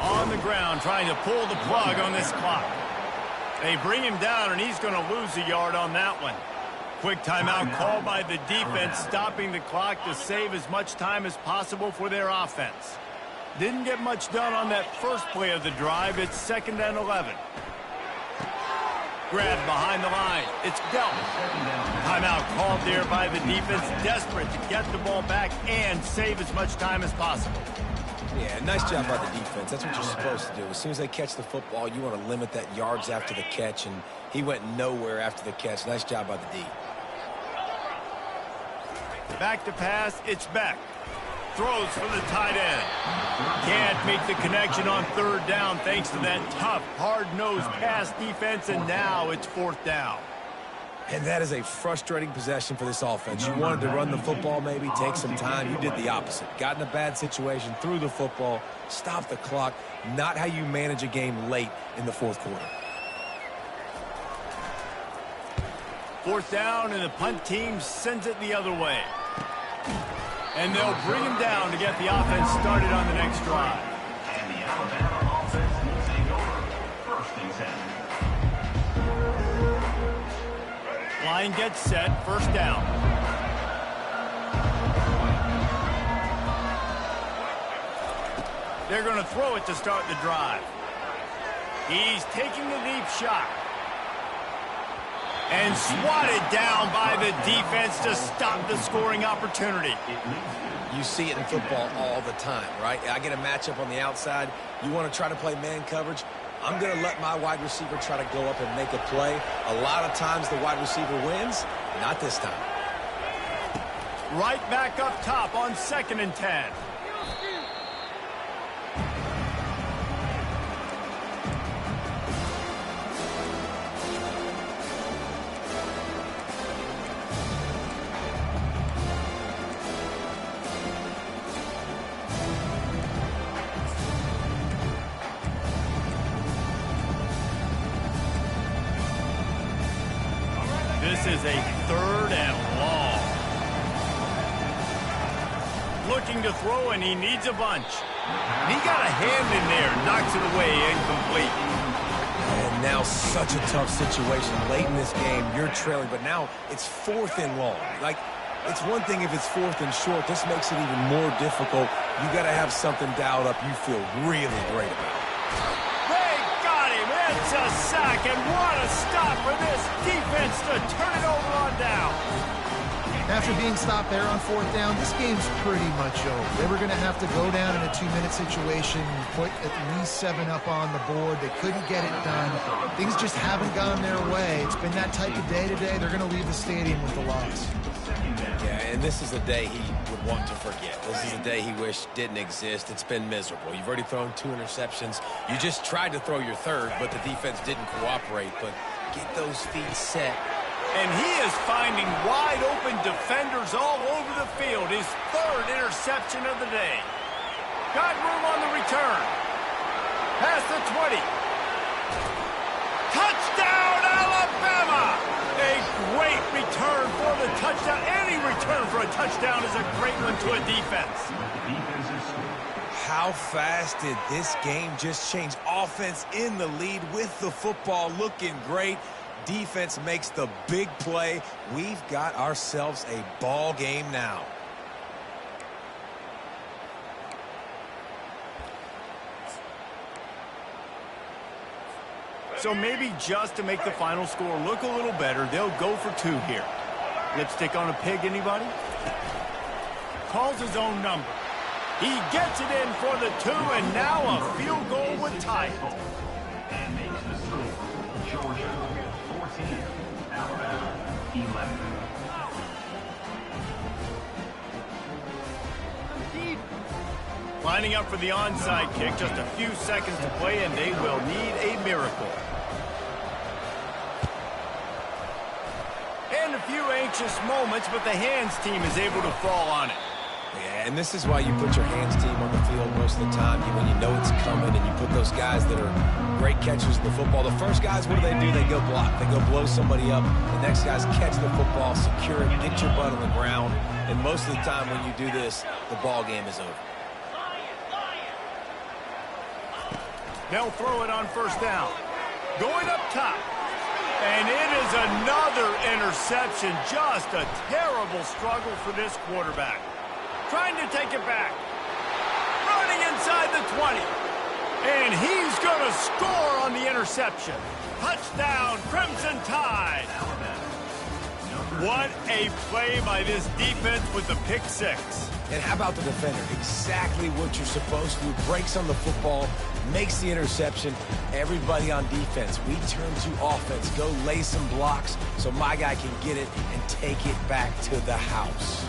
On the ground, trying to pull the plug on this clock. They bring him down, and he's going to lose a yard on that one. Quick timeout called by the defense, stopping the clock to save as much time as possible for their offense. Didn't get much done on that first play of the drive. It's 2nd and 11. Grabbed behind the line. It's dealt. Timeout called there by the defense, desperate to get the ball back and save as much time as possible. Yeah, nice job by the defense. That's what you're supposed to do. As soon as they catch the football, you want to limit that yards after the catch, and he went nowhere after the catch. Nice job by the D. Back to pass, it's back. Throws for the tight end. Can't make the connection on third down thanks to that tough, hard-nosed pass defense, and now it's fourth down. And that is a frustrating possession for this offense. You wanted to run the football, maybe take some time. You did the opposite. Got in a bad situation, threw the football, stopped the clock. Not how you manage a game late in the fourth quarter. Fourth down, and the punt team sends it the other way. And they'll bring him down to get the offense started on the next drive. And the Alabama offense will take over. First and 10. Line gets set, first down. They're going to throw it to start the drive. He's taking a deep shot. And swatted down by the defense to stop the scoring opportunity. You see it in football all the time, right? I get a matchup on the outside. You want to try to play man coverage. I'm going to let my wide receiver try to go up and make a play. A lot of times the wide receiver wins. Not this time. Right back up top on 2nd and 10. This is a 3rd and long. Looking to throw, and he needs a bunch. And he got a hand in there, knocks it away, incomplete. And now such a tough situation. Late in this game, you're trailing, but now it's 4th and long. Like, it's one thing if it's 4th and short. This makes it even more difficult. You got to have something dialed up you feel really great about. It's a sack, and what a stop for this defense to turn it over on down. After being stopped there on 4th down, this game's pretty much over. They were going to have to go down in a 2-minute situation, put at least 7 up on the board. They couldn't get it done. Things just haven't gone their way. It's been that type of day today. They're going to leave the stadium with the loss. Yeah, and this is the day he would want to forget. This is the day he wished didn't exist. It's been miserable. You've already thrown 2 interceptions. You just tried to throw your 3rd, but the defense didn't cooperate. But get those feet set. And he is finding wide-open defenders all over the field. His 3rd interception of the day. Got room on the return. Past the 20. Touchdown, Alabama! A great return for the touchdown. Any return for a touchdown is a great one to a defense. How fast did this game just change? Offense in the lead with the football, looking great. Defense makes the big play. We've got ourselves a ball game now. So maybe just to make the final score look a little better, they'll go for 2 here. Lipstick on a pig, anybody? Calls his own number. He gets it in for the 2, and now a field goal would tie it. And makes the score. Georgia 14, Alabama 11. Lining up for the onside kick, just a few seconds to play, and they will need a miracle. And a few anxious moments, but the hands team is able to fall on it. Yeah, and this is why you put your hands team on the field most of the time when you know it's coming, and you put those guys that are great catchers in the football. The first guys, what do? They go block. They go blow somebody up. The next guys catch the football, secure it, get your butt on the ground. And most of the time when you do this, the ball game is over. They'll throw it on first down. Going up top. And it is another interception. Just a terrible struggle for this quarterback. Trying to take it back. Running inside the 20. And he's going to score on the interception. Touchdown, Crimson Tide. What a play by this defense with the pick six. And how about the defender? Exactly what you're supposed to do. Breaks on the football, makes the interception. Everybody on defense, we turn to offense. Go lay some blocks so my guy can get it and take it back to the house.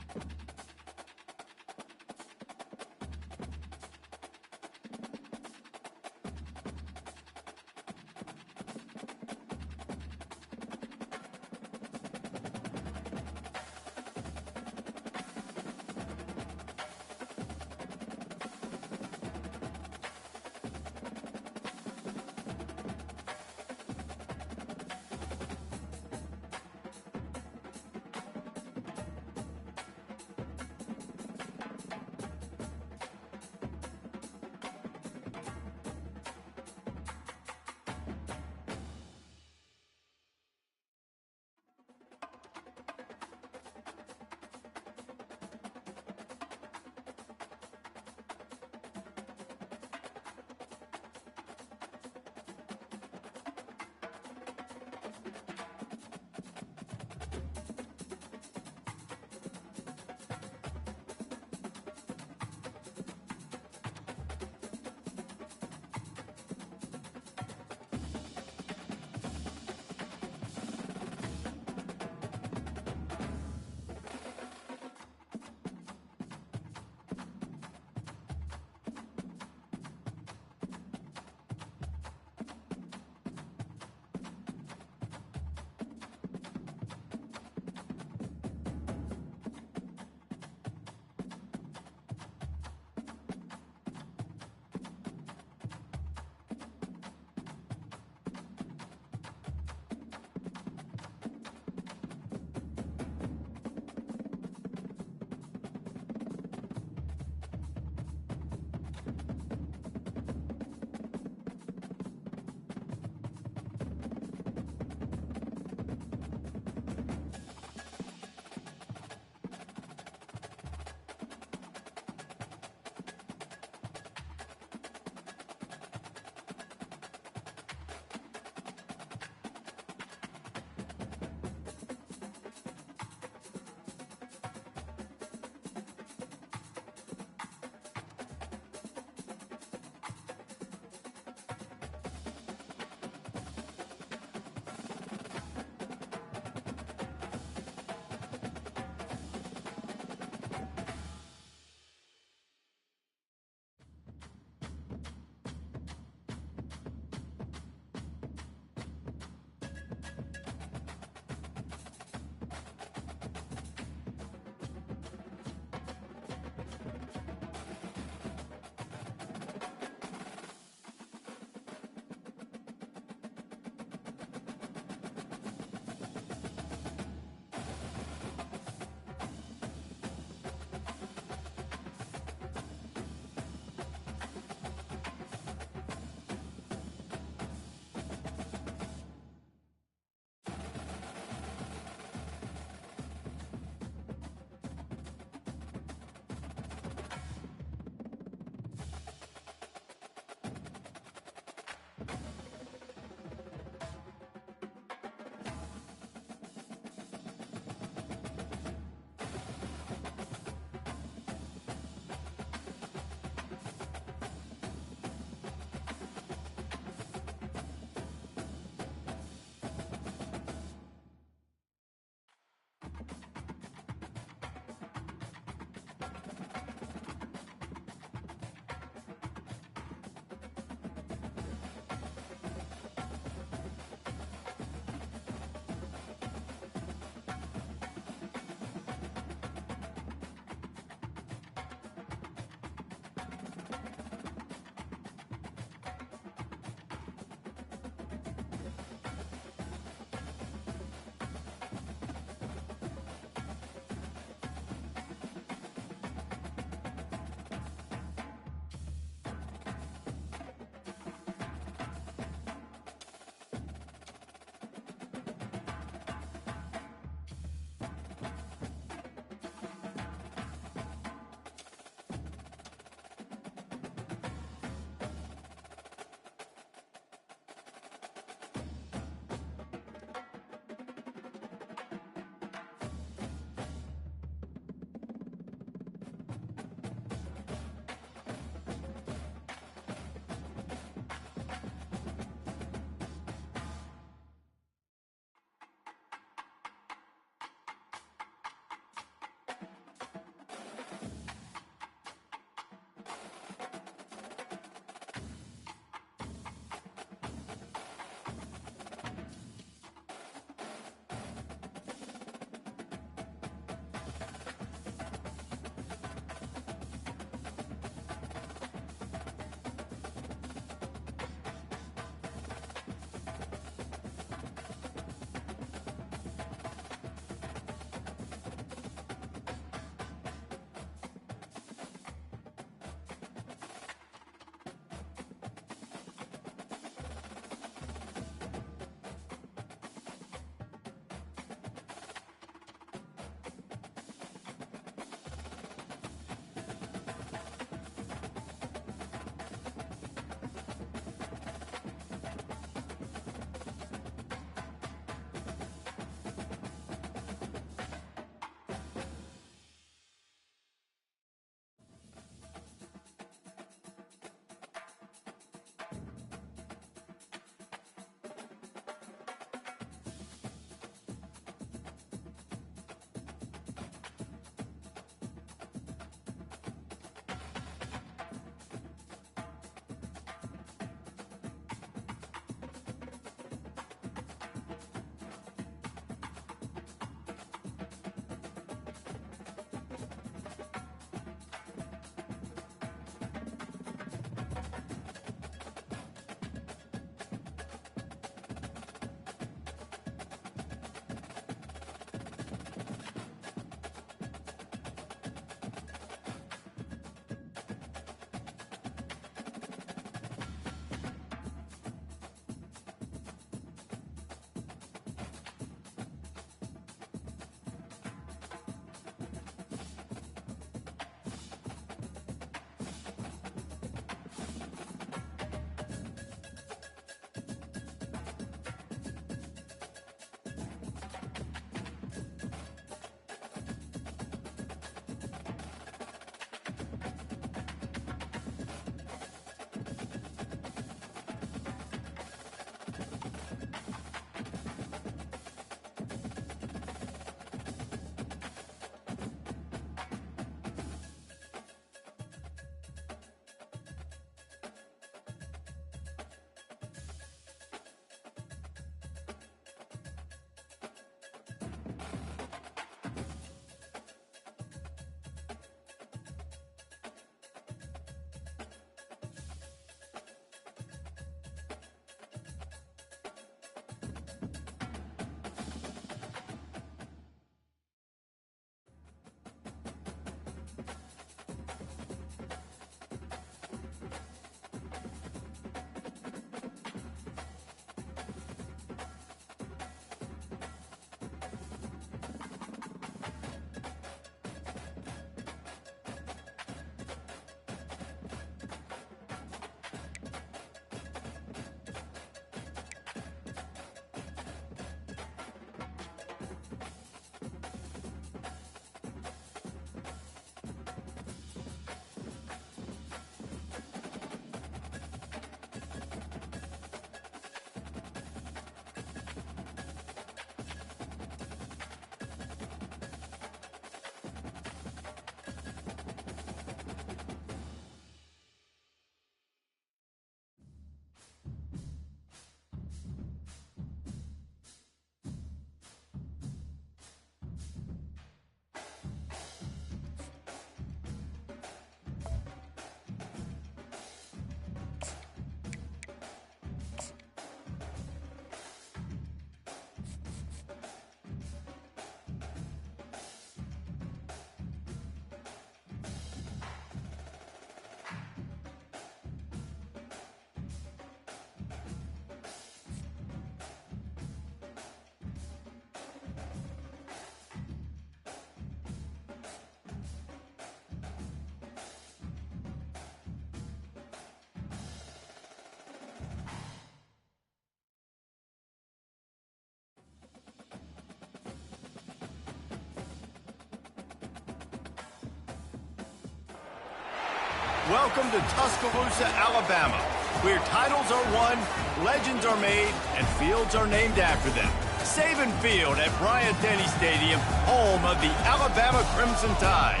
Welcome to Tuscaloosa, Alabama, where titles are won, legends are made, and fields are named after them. Saban Field at Bryant-Denny Stadium, home of the Alabama Crimson Tide.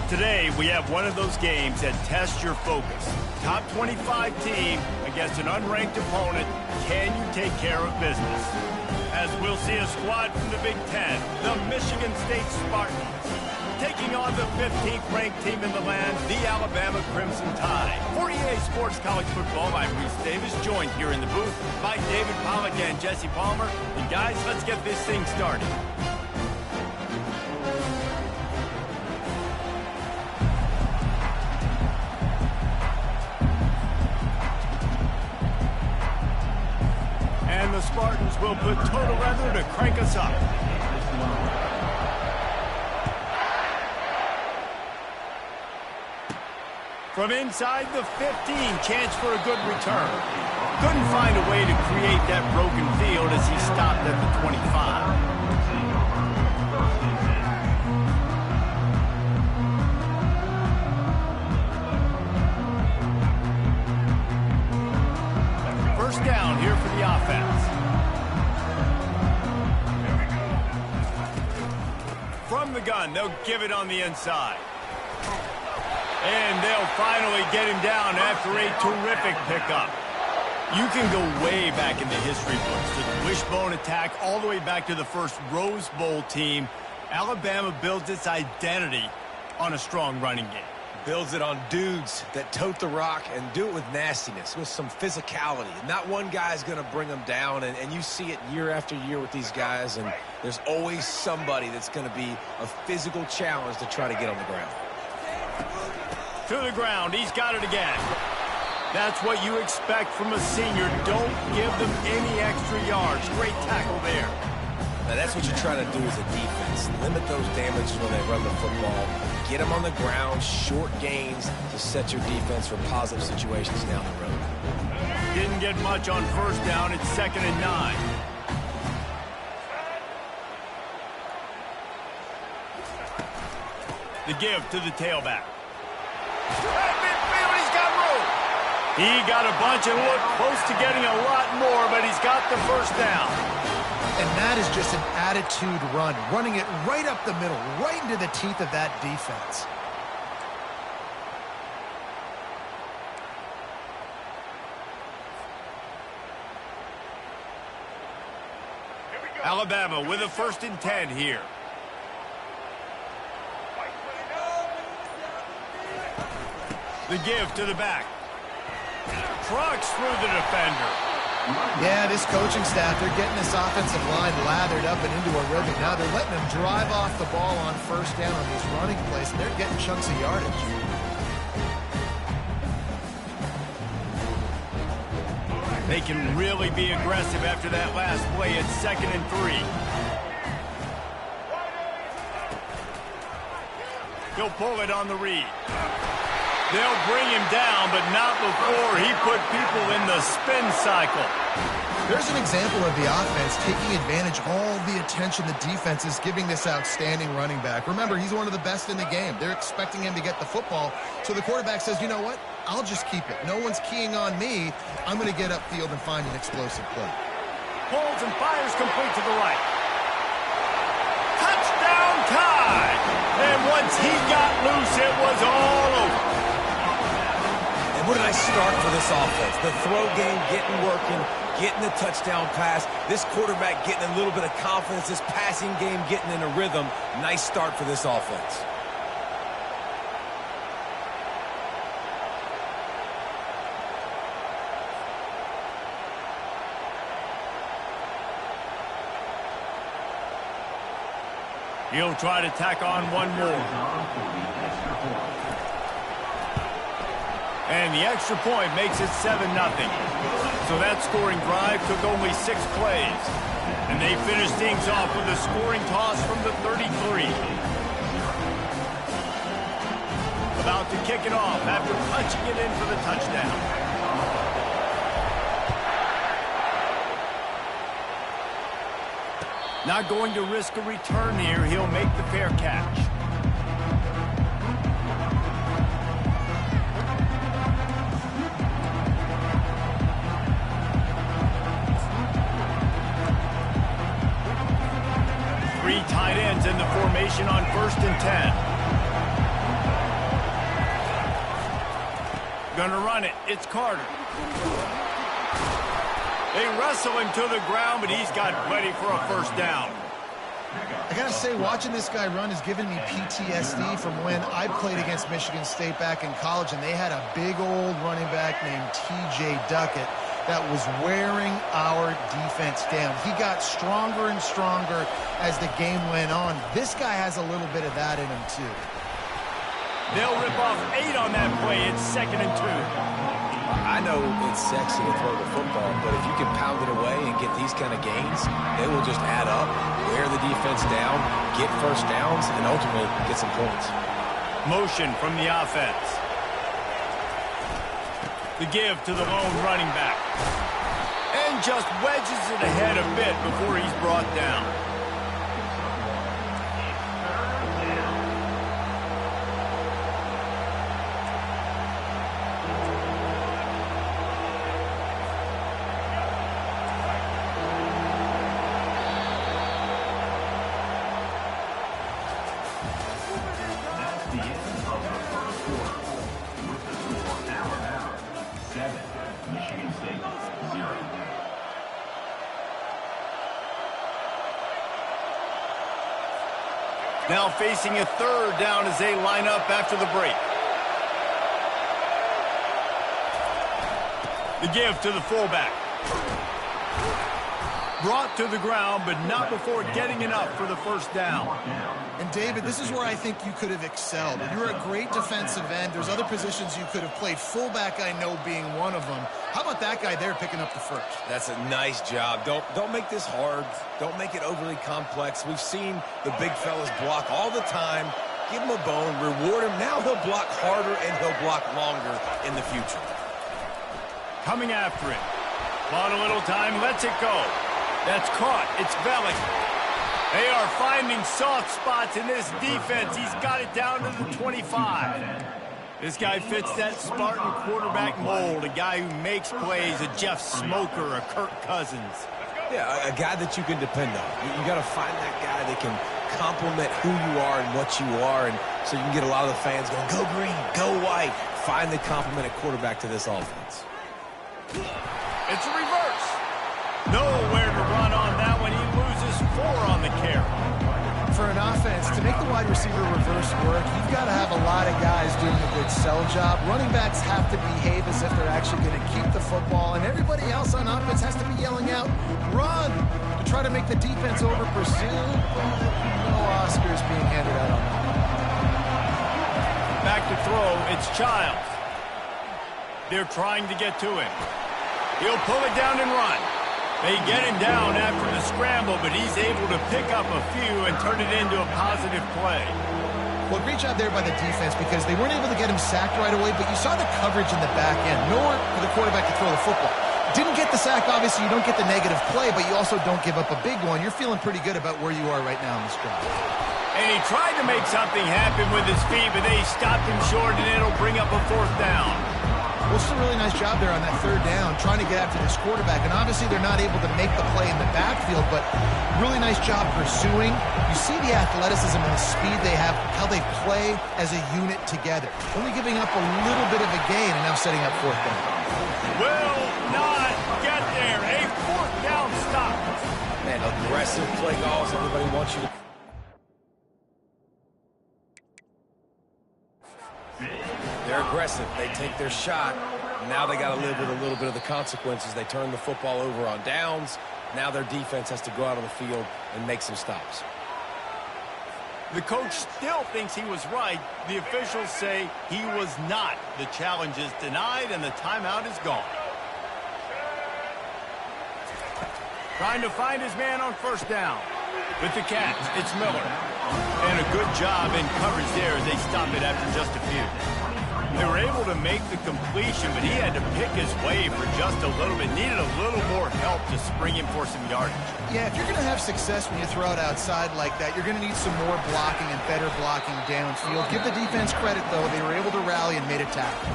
Today, we have one of those games that tests your focus. Top 25 team against an unranked opponent. Can you take care of business? As we'll see a squad from the Big Ten, the Michigan State Spartans, taking on the 15th ranked team in the land, the Alabama Crimson Tide. For EA Sports College Football, I'm Reese Davis, joined here in the booth by David Pollack and Jesse Palmer. And guys, let's get this thing started. And the Spartans will put total leather to crank us up. From inside the 15, chance for a good return. Couldn't find a way to create that broken field as he stopped at the 25. First down here for the offense. From the gun, they'll give it on the inside. And they'll finally get him down after a terrific pickup. You can go way back in the history books to the wishbone attack all the way back to the first Rose Bowl team. Alabama builds its identity on a strong running game. Builds it on dudes that tote the rock and do it with nastiness, with some physicality. Not one guy's going to bring them down, and you see it year after year with these guys, and there's always somebody that's going to be a physical challenge to try to get on the ground. To the ground, he's got it again. That's what you expect from a senior. Don't give them any extra yards. Great tackle there. Now that's what you're trying to do as a defense. Limit those damages when they run the football. Get them on the ground, short gains to set your defense for positive situations down the road. Didn't get much on first down. It's 2nd and 9. The give to the tailback. Midfield, he's got room. He got a bunch and looked close to getting a lot more, but he's got the first down. And that is just an attitude run, running it right up the middle, right into the teeth of that defense. Alabama with a 1st and 10 here. The give to the back. Trucks through the defender. Yeah, this coaching staff, they're getting this offensive line lathered up and into a rhythm. Now they're letting them drive off the ball on first down on these running plays, and they're getting chunks of yardage. They can really be aggressive after that last play. It's 2nd and 3. He'll pull it on the read. They'll bring him down, but not before he put people in the spin cycle. There's an example of the offense taking advantage of all the attention the defense is giving this outstanding running back. Remember, he's one of the best in the game. They're expecting him to get the football, so the quarterback says, you know what? I'll just keep it. No one's keying on me. I'm going to get upfield and find an explosive play. Pulls and fires complete to the right. Touchdown Tide! And once he got loose, it was all over. What did I start for this offense? The throw game getting working, getting the touchdown pass. This quarterback getting a little bit of confidence. This passing game getting in a rhythm. Nice start for this offense. He'll try to tack on one more. And the extra point makes it 7-0. So that scoring drive took only 6 plays. And they finished things off with a scoring toss from the 33. About to kick it off after punching it in for the touchdown. Not going to risk a return here. He'll make the fair catch. tight ends in the formation on 1st and 10. Gonna run it. It's Carter. They wrestle him to the ground, but he's got plenty for a first down. I gotta say, watching this guy run has given me PTSD from when I played against Michigan State back in college, and they had a big old running back named T.J. Duckett that was wearing our defense down. He got stronger and stronger as the game went on. This guy has a little bit of that in him, too. They'll rip off 8 on that play. It's 2nd and 2. I know it's sexy to throw the football, but if you can pound it away and get these kind of gains, they will just add up, wear the defense down, get first downs, and ultimately get some points. Motion from the offense. The give to the lone running back. And just wedges it ahead a bit before he's brought down. Now facing a 3rd down as they line up after the break. The give to the fullback. Brought to the ground, but not before getting enough for the first down. And, David, this is where I think you could have excelled. You're a great defensive end. There's other positions you could have played. Fullback, I know, being one of them. How about that guy there picking up the first? That's a nice job. Don't make this hard. Don't make it overly complex. We've seen the big fellas block all the time. Give him a bone, reward him. Now he'll block harder and he'll block longer in the future. Coming after it. Bought a little time, lets it go. That's caught. It's Bellick. They are finding soft spots in this defense. He's got it down to the 25. This guy fits that Spartan quarterback mold, a guy who makes plays, a Jeff Smoker, a Kirk Cousins. Yeah, a guy that you can depend on. You got to find that guy that can complement who you are and what you are, and so you can get a lot of the fans going, go green, go white. Find the complement at quarterback to this offense. It's a reverse. Nowhere to run on that one. He loses 4 on the carry. For an offense, to make the wide receiver reverse work, you've got to have a lot of guys doing a good sell job. Running backs have to behave as if they're actually going to keep the football, and everybody else on offense has to be yelling out, run, to try to make the defense over pursue. No Oscars being handed out on that. Back to throw, it's Childs. They're trying to get to him. He'll pull it down and run. They get him down after the scramble, but he's able to pick up a few and turn it into a positive play. Well, great job there by the defense because they weren't able to get him sacked right away, but you saw the coverage in the back end. Nowhere for the quarterback to throw the football. Didn't get the sack, obviously you don't get the negative play, but you also don't give up a big one. You're feeling pretty good about where you are right now in this drive. And he tried to make something happen with his feet, but they stopped him short, and it'll bring up a 4th down. Well, it's a really nice job there on that 3rd down, trying to get after this quarterback. And obviously they're not able to make the play in the backfield, but really nice job pursuing. You see the athleticism and the speed they have, how they play as a unit together. Only giving up a little bit of a gain and now setting up 4th down. Will not get there. A 4th down stop. Man, aggressive play calls. Everybody wants you to... They're aggressive. They take their shot. Now they got to live with a little bit of the consequences. They turn the football over on downs. Now their defense has to go out on the field and make some stops. The coach still thinks he was right. The officials say he was not. The challenge is denied, and the timeout is gone. Trying to find his man on 1st down. With the catch, it's Miller. And a good job in coverage there as they stop it after just a few. They were able to make the completion, but he had to pick his way for just a little bit. Needed a little more help to spring him for some yardage. Yeah, if you're going to have success when you throw it outside like that, you're going to need some more blocking and better blocking downfield. Give the defense credit, though. They were able to rally and made a tackle.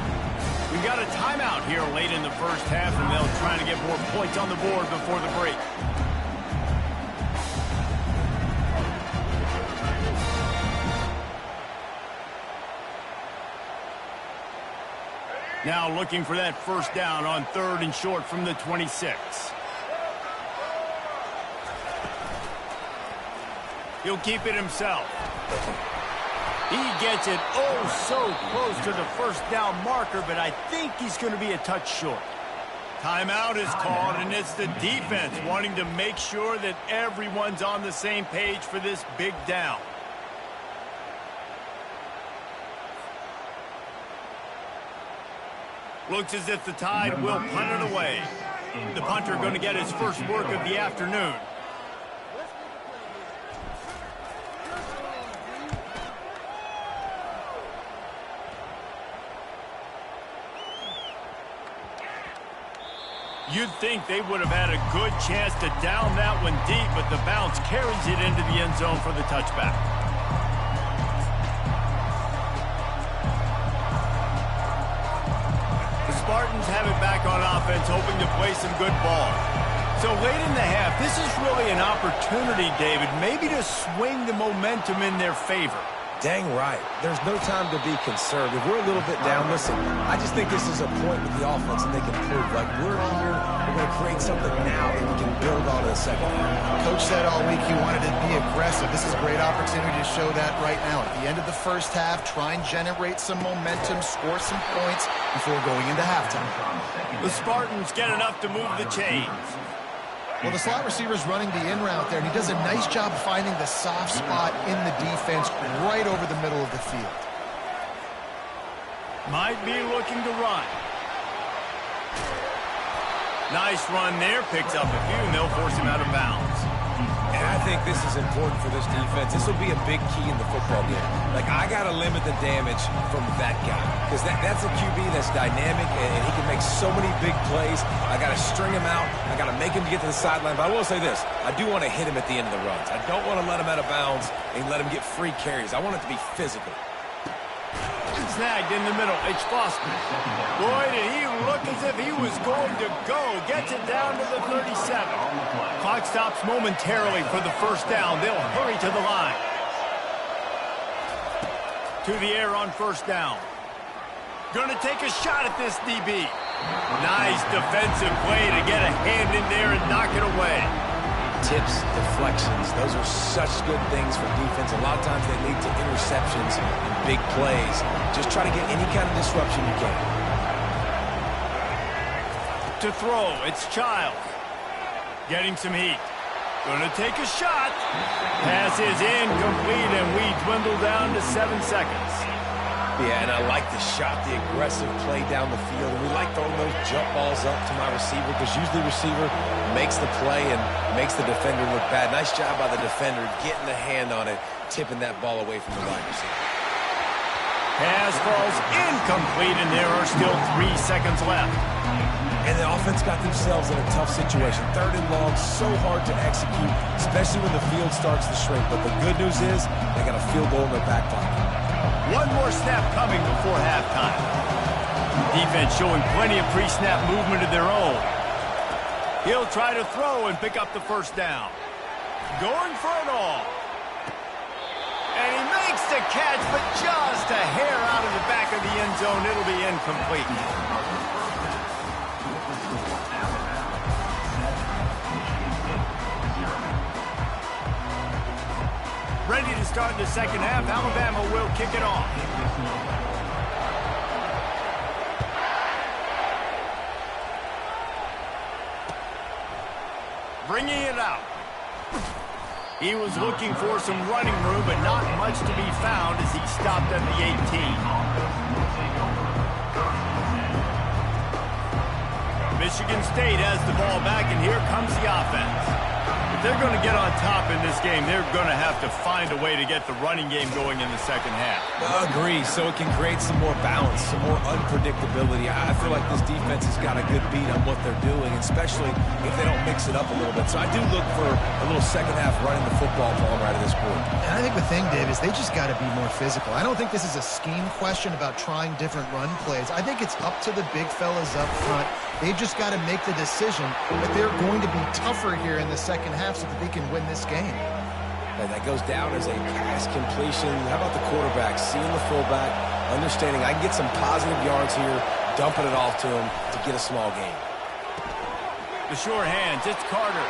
We've got a timeout here late in the first half, and they'll try to get more points on the board before the break. Now looking for that first down on 3rd and short from the 26. He'll keep it himself. He gets it oh so close to the first down marker, but I think he's going to be a touch short. Timeout is called, and it's the defense wanting to make sure that everyone's on the same page for this big down. Looks as if the Tide will punt it away. The punter going to get his first work of the afternoon. You'd think they would have had a good chance to down that one deep, but the bounce carries it into the end zone for the touchback. The Spartans have it back on offense, hoping to play some good ball. So late in the half, this is really an opportunity, David, maybe to swing the momentum in their favor. Dang right. There's no time to be concerned. If we're a little bit down, listen, I just think this is a point with the offense that they can prove. Like, we're here, we're going to create something now that we can build on in the second half. Coach said all week he wanted to be aggressive. This is a great opportunity to show that right now. At the end of the first half, try and generate some momentum, score some points before going into halftime. The Spartans get enough to move the chains. Well, the slot receiver's running the in route there, and he does a nice job finding the soft spot in the defense right over the middle of the field. Might be looking to run. Nice run there, picks up a few, and they'll force him out of bounds. And I think this is important for this defense. This will be a big key in the football game. Like, I got to limit the damage from that guy. Because that's a QB that's dynamic, and he can make so many big plays. I got to string him out. I got to make him get to the sideline. But I will say this. I do want to hit him at the end of the runs. I don't want to let him out of bounds and let him get free carries. I want it to be physical. Snagged in the middle. It's Foster. Boy, did he look as if he was going to go. Gets it down to the 37. Clock stops momentarily for the first down. They'll hurry to the line. To the air on first down. Going to take a shot at this DB. Nice defensive play to get a hand in there and knock it away. Tips, deflections, those are such good things for defense. A lot of times they lead to interceptions and big plays. Just try to get any kind of disruption you can. To throw, it's Child. Getting some heat. Gonna take a shot. Pass is incomplete, and we dwindle down to 7 seconds. Yeah, and I like the shot, the aggressive play down the field. And we like throwing those jump balls up to my receiver because usually the receiver makes the play and makes the defender look bad. Nice job by the defender getting the hand on it, tipping that ball away from the wide receiver. Pass falls incomplete, and there are still 3 seconds left. And the offense got themselves in a tough situation. 3rd and long, so hard to execute, especially when the field starts to shrink. But the good news is they got a field goal in their back pocket. One more snap coming before halftime. Defense showing plenty of pre-snap movement of their own. He'll try to throw and pick up the first down. Going for it all. And he makes the catch, but just a hair out of the back of the end zone. It'll be incomplete. Ready to start the second half. Alabama will kick it off. Bringing it out. He was looking for some running room, but not much to be found as he stopped at the 18. Michigan State has the ball back, and here comes the offense. If they're going to get on top in this game, they're going to have to find a way to get the running game going in the second half. Agree, so it can create some more balance, some more unpredictability. I feel like this defense has got a good beat on what they're doing, especially if they don't mix it up a little bit. So I do look for a little second half running the football ball right at this point. And I think the thing, Dave, is they just got to be more physical. I don't think this is a scheme question about trying different run plays. I think it's up to the big fellas up front. They've just got to make the decision that they're going to be tougher here in the second half so that they can win this game. And that goes down as a pass completion. How about the quarterback seeing the fullback, understanding I can get some positive yards here, dumping it off to him to get a small gain. The sure hands, it's Carter.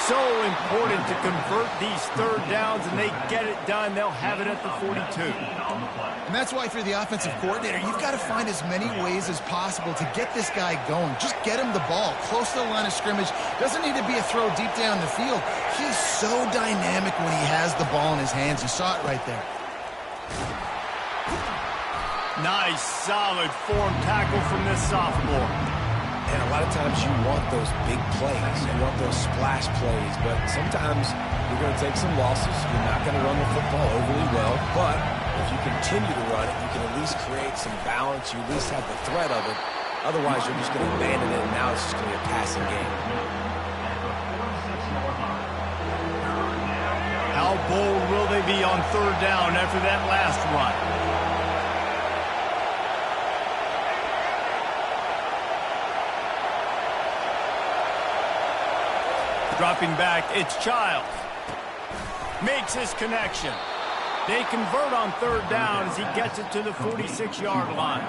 So important to convert these third downs, and they get it done. They'll have it at the 42. And that's why if you're the offensive coordinator, you've got to find as many ways as possible to get this guy going. Just get him the ball close to the line of scrimmage. Doesn't need to be a throw deep down the field. He's so dynamic when he has the ball in his hands. You saw it right there. Nice, solid form tackle from this sophomore. And a lot of times you want those big plays. You want those splash plays. But sometimes you're going to take some losses. You're not going to run the football overly well. But if you continue to run it, you can at least create some balance. You at least have the threat of it. Otherwise, you're just going to abandon it, and now it's just going to be a passing game. How bold will they be on third down after that last run? Dropping back, it's Childs. Makes his connection. They convert on third down as he gets it to the 46-yard line.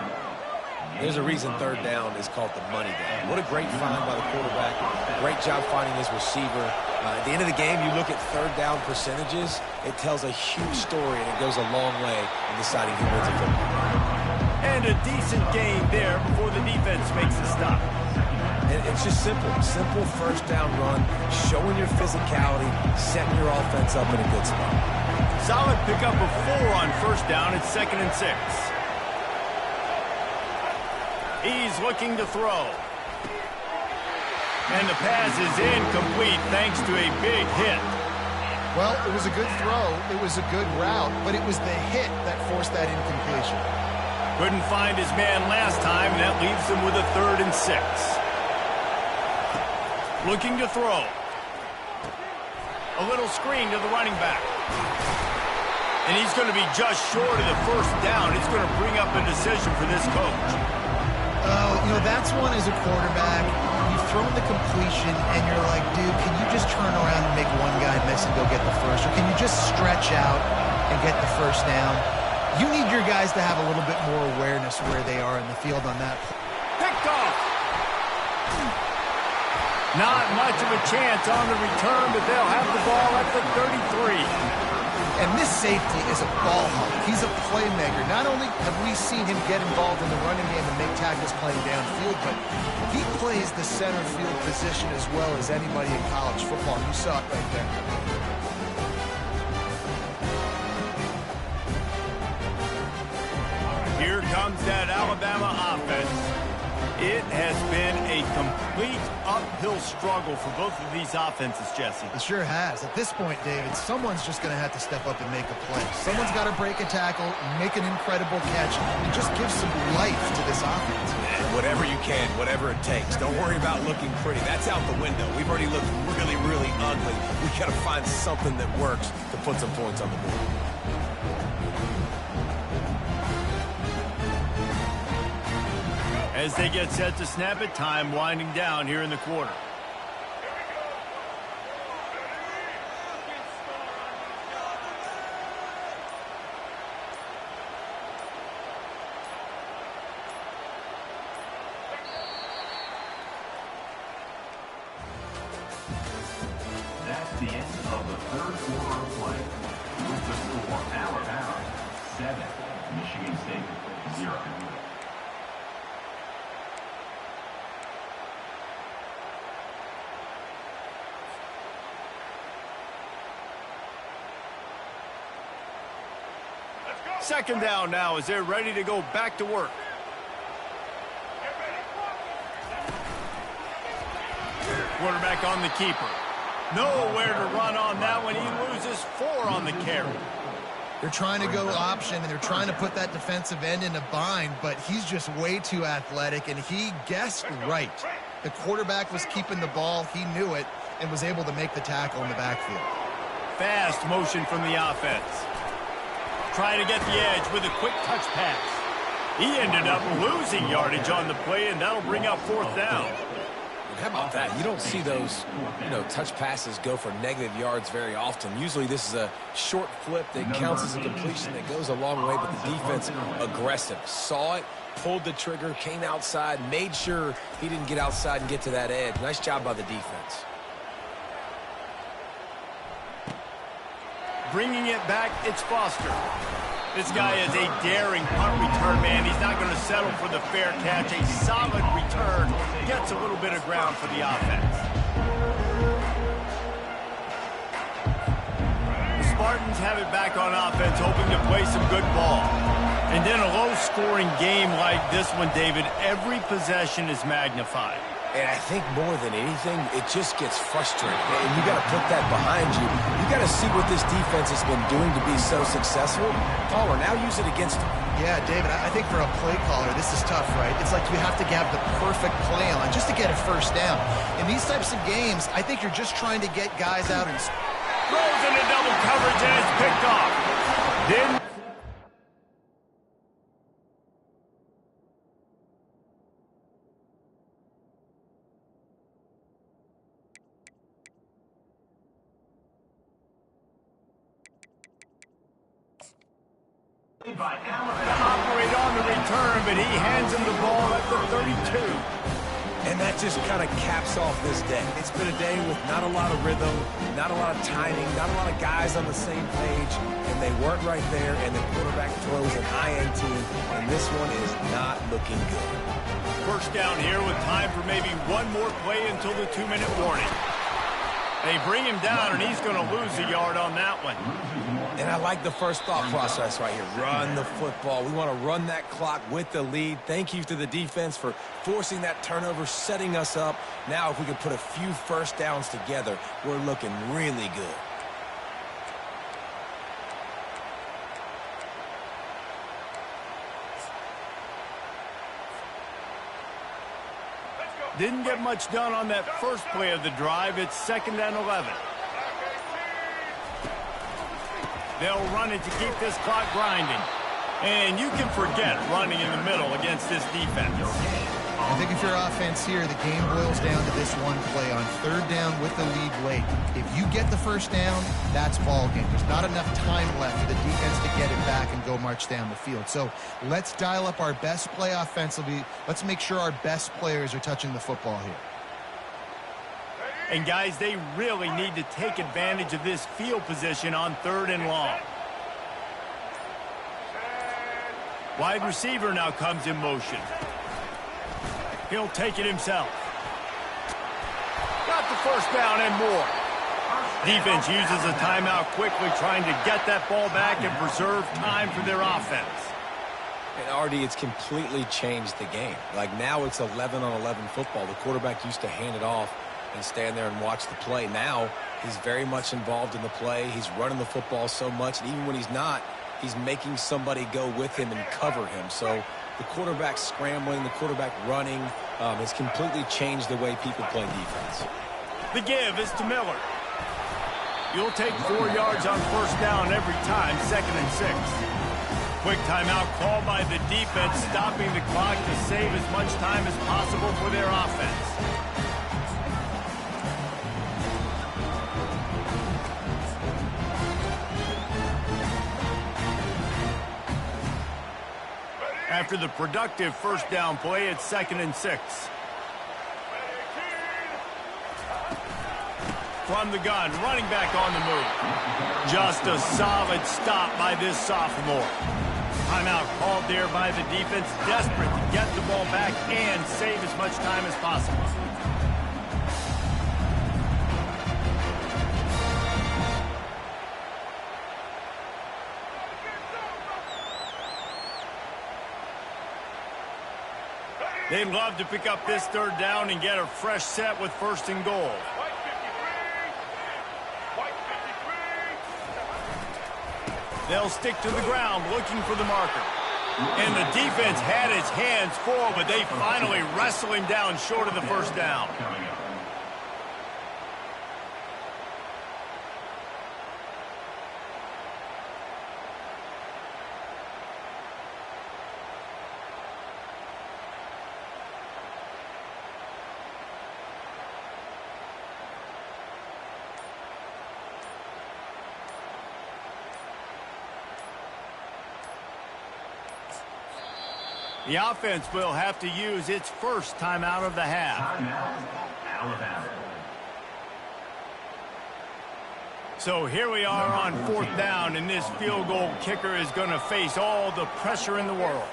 There's a reason third down is called the money down. What a great find by the quarterback. Great job finding his receiver. At the end of the game, you look at third down percentages. It tells a huge story, and it goes a long way in deciding who wins a football. And a decent gain there before the defense makes a stop. It's just simple first down run, showing your physicality, setting your offense up in a good spot. Solid pickup of 4 on first down. It's 2nd and 6. He's looking to throw. And the pass is incomplete thanks to a big hit. Well, it was a good throw. It was a good route, but it was the hit that forced that incompletion. Couldn't find his man last time, and that leaves him with a 3rd and 6. Looking to throw. A little screen to the running back. And he's going to be just short of the first down. It's going to bring up a decision for this coach. That's one as a quarterback. You've thrown the completion, and you're like, dude, can you just turn around and make one guy miss and go get the first? Or can you just stretch out and get the first down? You need your guys to have a little bit more awareness where they are in the field on that. Picked off. Not much of a chance on the return, but they'll have the ball at the 33. And this safety is a ball hawk. He's a playmaker. Not only have we seen him get involved in the running game and make tackles playing downfield, but he plays the center field position as well as anybody in college football. You saw it right there. Here comes that Alabama offense. It has been a complete uphill struggle for both of these offenses, Jesse. It sure has. At this point, David, someone's just going to have to step up and make a play. Someone's got to break a tackle, make an incredible catch, and just give some life to this offense. And whatever you can, whatever it takes. Don't worry about looking pretty. That's out the window. We've already looked really, really ugly. We got to find something that works to put some points on the board. As they get set to snap it, time winding down here in the quarter. That's the end of the third quarter of play. With the score, Alabama 7, Michigan State 0. Second down now as they're ready to go back to work. Quarterback on the keeper. Nowhere to run on that one. He loses 4 on the carry. They're trying to go option, and they're trying to put that defensive end in a bind, but he's just way too athletic, and he guessed right. The quarterback was keeping the ball. He knew it and was able to make the tackle in the backfield. Fast motion from the offense. Trying to get the edge with a quick touch pass. He ended up losing yardage on the play, and that'll bring up 4th down. How about that? You don't see those, touch passes go for negative yards very often. Usually this is a short flip that counts as a completion that goes a long way, but the defense aggressive. Saw it, pulled the trigger, came outside, made sure he didn't get outside and get to that edge. Nice job by the defense. Bringing it back, it's Foster. This guy is a daring punt return man. He's not going to settle for the fair catch. A solid return gets a little bit of ground for the offense. The Spartans have it back on offense, hoping to play some good ball. And then a low-scoring game like this one, David, every possession is magnified. And I think more than anything, it just gets frustrating. And you got to put that behind you. You got to see what this defense has been doing to be so successful. Caller, now use it against them. Yeah, David, I think for a play caller, this is tough, right? It's like you have to have the perfect play on just to get a first down. In these types of games, I think you're just trying to get guys out and throws into double coverage and it's picked off. Then by Allen. to operate on the return, but he hands him the ball at the 32. And that just kind of caps off this day. It's been a day with not a lot of rhythm, not a lot of timing, not a lot of guys on the same page, and they weren't right there, and the quarterback throws an INT, and this one is not looking good. First down here with time for maybe one more play until the 2-minute warning. They bring him down, and he's going to lose a yard on that one. And I like the first thought process right here. Run the football. We want to run that clock with the lead. Thank you to the defense for forcing that turnover, setting us up. Now if we can put a few first downs together, we're looking really good. Didn't get much done on that first play of the drive. It's 2nd and 11. They'll run it to keep this clock grinding. And you can forget running in the middle against this defense. I think if you're offense here, the game boils down to this one play on 3rd down with the lead late. If you get the first down, that's ball game. There's not enough time left for the defense to get it back and go march down the field. So let's dial up our best play offensively. Let's make sure our best players are touching the football here. And guys, they really need to take advantage of this field position on 3rd and long. Wide receiver now comes in motion. He'll take it himself. Got the first down and more. Defense uses a timeout quickly, trying to get that ball back and preserve time for their offense. And Artie, it's completely changed the game. Like now it's 11-on-11 football. The quarterback used to hand it off and stand there and watch the play. Now he's very much involved in the play. He's running the football so much, and even when he's not, he's making somebody go with him and cover him. So the quarterback scrambling, the quarterback running has completely changed the way people play defense. The give is to Miller. You'll take 4 yards on first down every time, 2nd and 6. Quick timeout called by the defense, stopping the clock to save as much time as possible for their offense. After the productive first down play, it's 2nd and 6. From the gun, running back on the move. Just a solid stop by this sophomore. Timeout called there by the defense, desperate to get the ball back and save as much time as possible. They'd love to pick up this 3rd down and get a fresh set with 1st and goal. They'll stick to the ground looking for the marker. And the defense had his hands full, but they finally wrestle him down short of the first down. The offense will have to use its first timeout of the half. Timeout, Alabama. So here we are on 4th down, and this field goal kicker is going to face all the pressure in the world.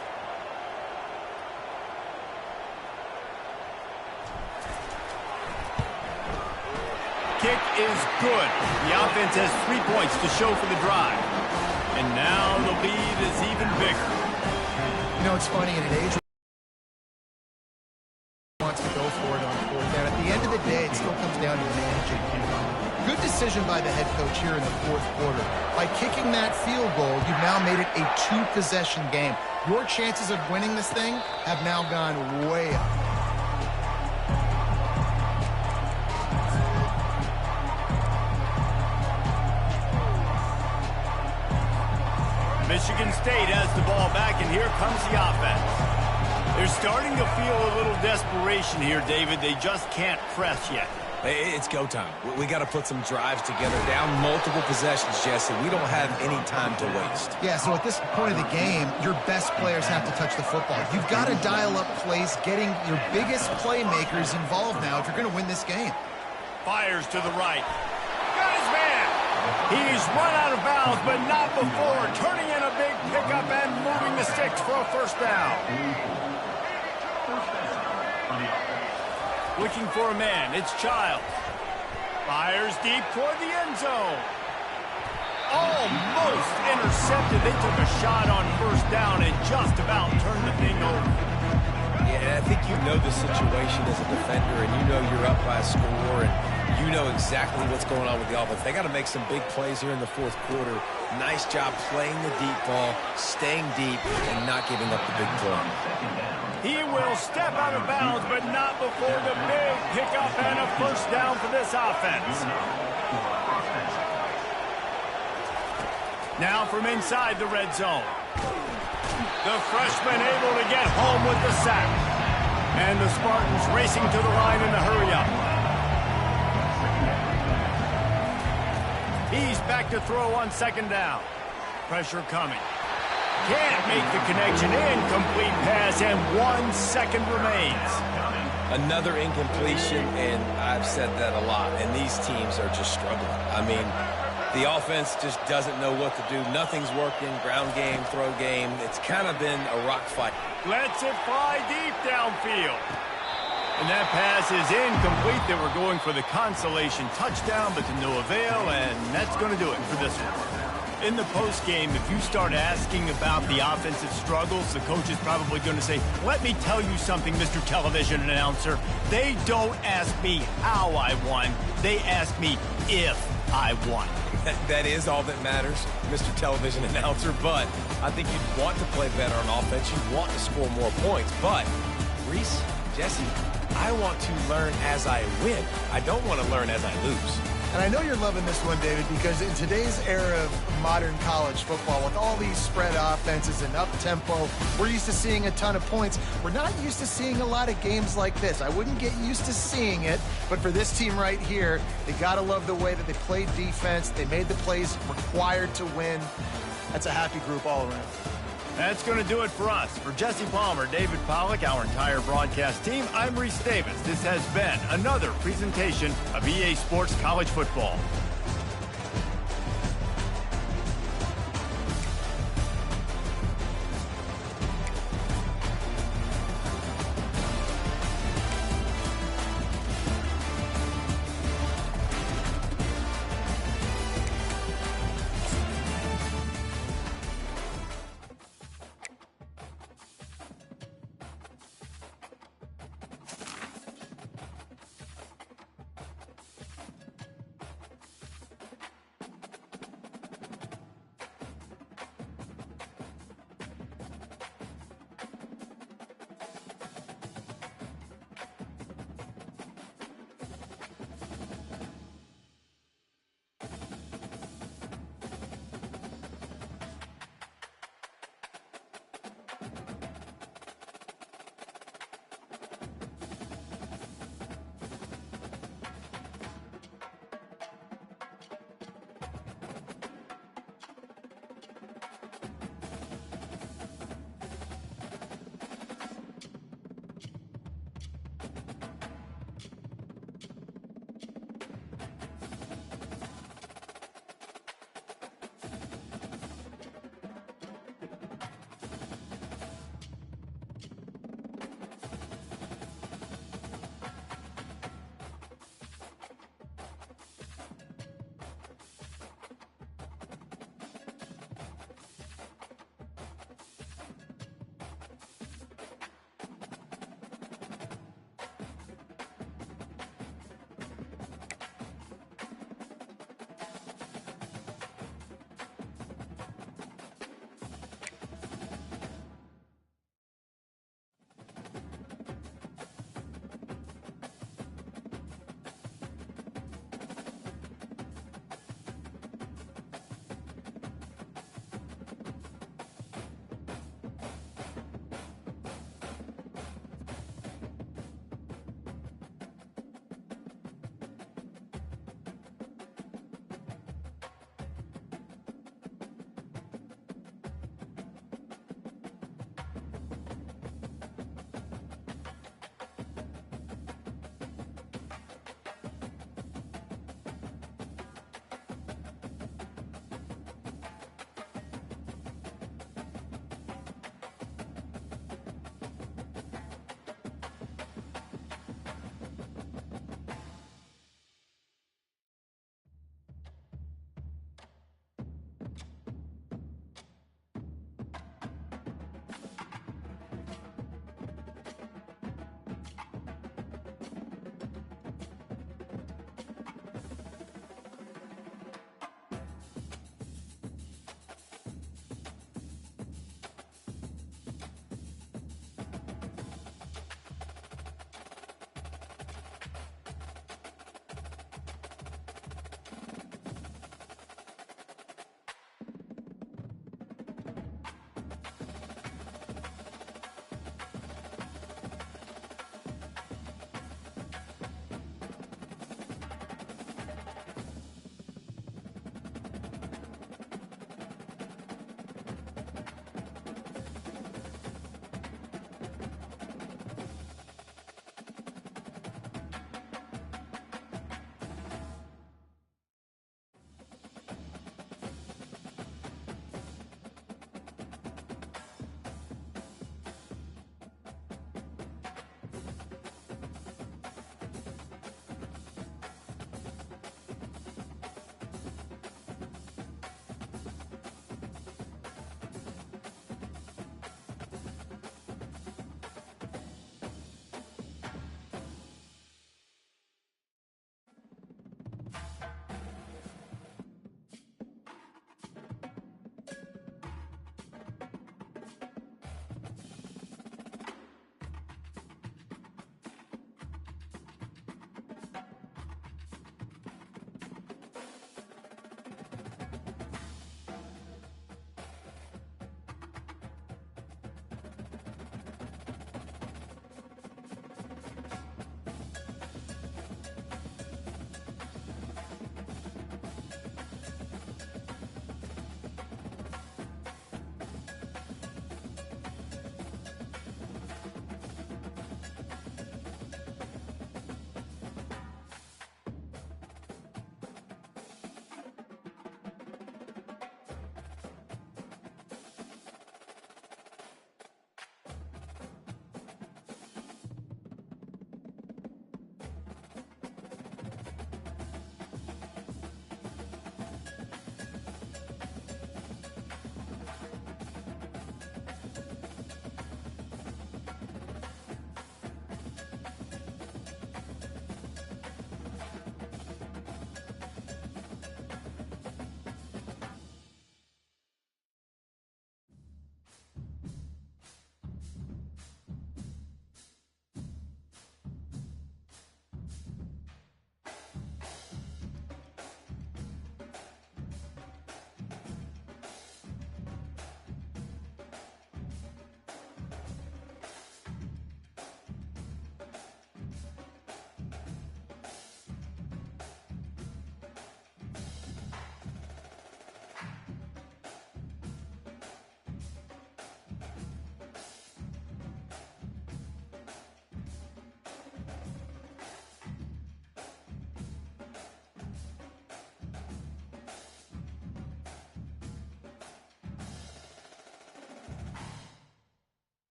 Kick is good. The offense has 3 points to show for the drive. And now the lead is even bigger. You know, it's funny, in an age wants to go for it on 4th down. At the end of the day, it still comes down to managing. Good decision by the head coach here in the 4th quarter. By kicking that field goal, you've now made it a 2-possession game. Your chances of winning this thing have now gone way up. Michigan State has the ball back, and here comes the offense. They're starting to feel a little desperation here, David. They just can't press yet. It's go time. We got to put some drives together, down multiple possessions, Jesse. We don't have any time to waste. Yeah, so at this point of the game, your best players have to touch the football. You've got to dial up plays, getting your biggest playmakers involved now if you're going to win this game. Fires to the right. Got his man. He's run out of bounds, but not before turning in a big pickup and moving the sticks for a first down. Looking for a man. It's Childs. Fires deep toward the end zone. Almost intercepted. They took a shot on first down and just about turned the thing over. Yeah, I think you know the situation as a defender, and you know you're up by a score, and you know exactly what's going on with the offense. They got to make some big plays here in the 4th quarter. Nice job playing the deep ball, staying deep, and not giving up the big play. He will step out of bounds, but not before the big pickup and a first down for this offense. Now from inside the red zone. The freshman able to get home with the sack. And the Spartans racing to the line in the hurry-up. He's back to throw on 2nd down. Pressure coming. Can't make the connection. Incomplete pass, and 1 second remains. Another incompletion, and I've said that a lot, and these teams are just struggling. I mean, the offense just doesn't know what to do. Nothing's working. Ground game, throw game. It's kind of been a rock fight. Lets it fly deep downfield. And that pass is incomplete. They were going for the consolation touchdown, but to no avail, and that's going to do it for this one. In the postgame, if you start asking about the offensive struggles, the coach is probably going to say, let me tell you something, Mr. Television Announcer. They don't ask me how I won. They ask me if I won. That is all that matters, Mr. Television Announcer, but I think you'd want to play better on offense. You'd want to score more points, but Reese, Jesse, I want to learn as I win. I don't want to learn as I lose. And I know you're loving this one, David, because in today's era of modern college football, with all these spread offenses and up-tempo, we're used to seeing a ton of points. We're not used to seeing a lot of games like this. I wouldn't get used to seeing it, but for this team right here, they got to love the way that they played defense. They made the plays required to win. That's a happy group all around. That's going to do it for us. For Jesse Palmer, David Pollack, our entire broadcast team, I'm Reese Davis. This has been another presentation of EA Sports College Football.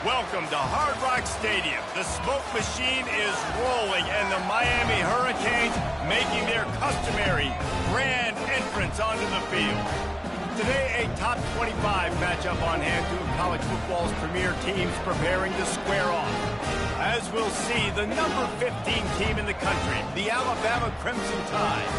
Welcome to Hard Rock Stadium. The smoke machine is rolling, and the Miami Hurricanes making their customary grand entrance onto the field. Today, a top 25 matchup on hand, two of college football's premier teams preparing to square off. As we'll see, the number 15 team in the country, the Alabama Crimson Tide,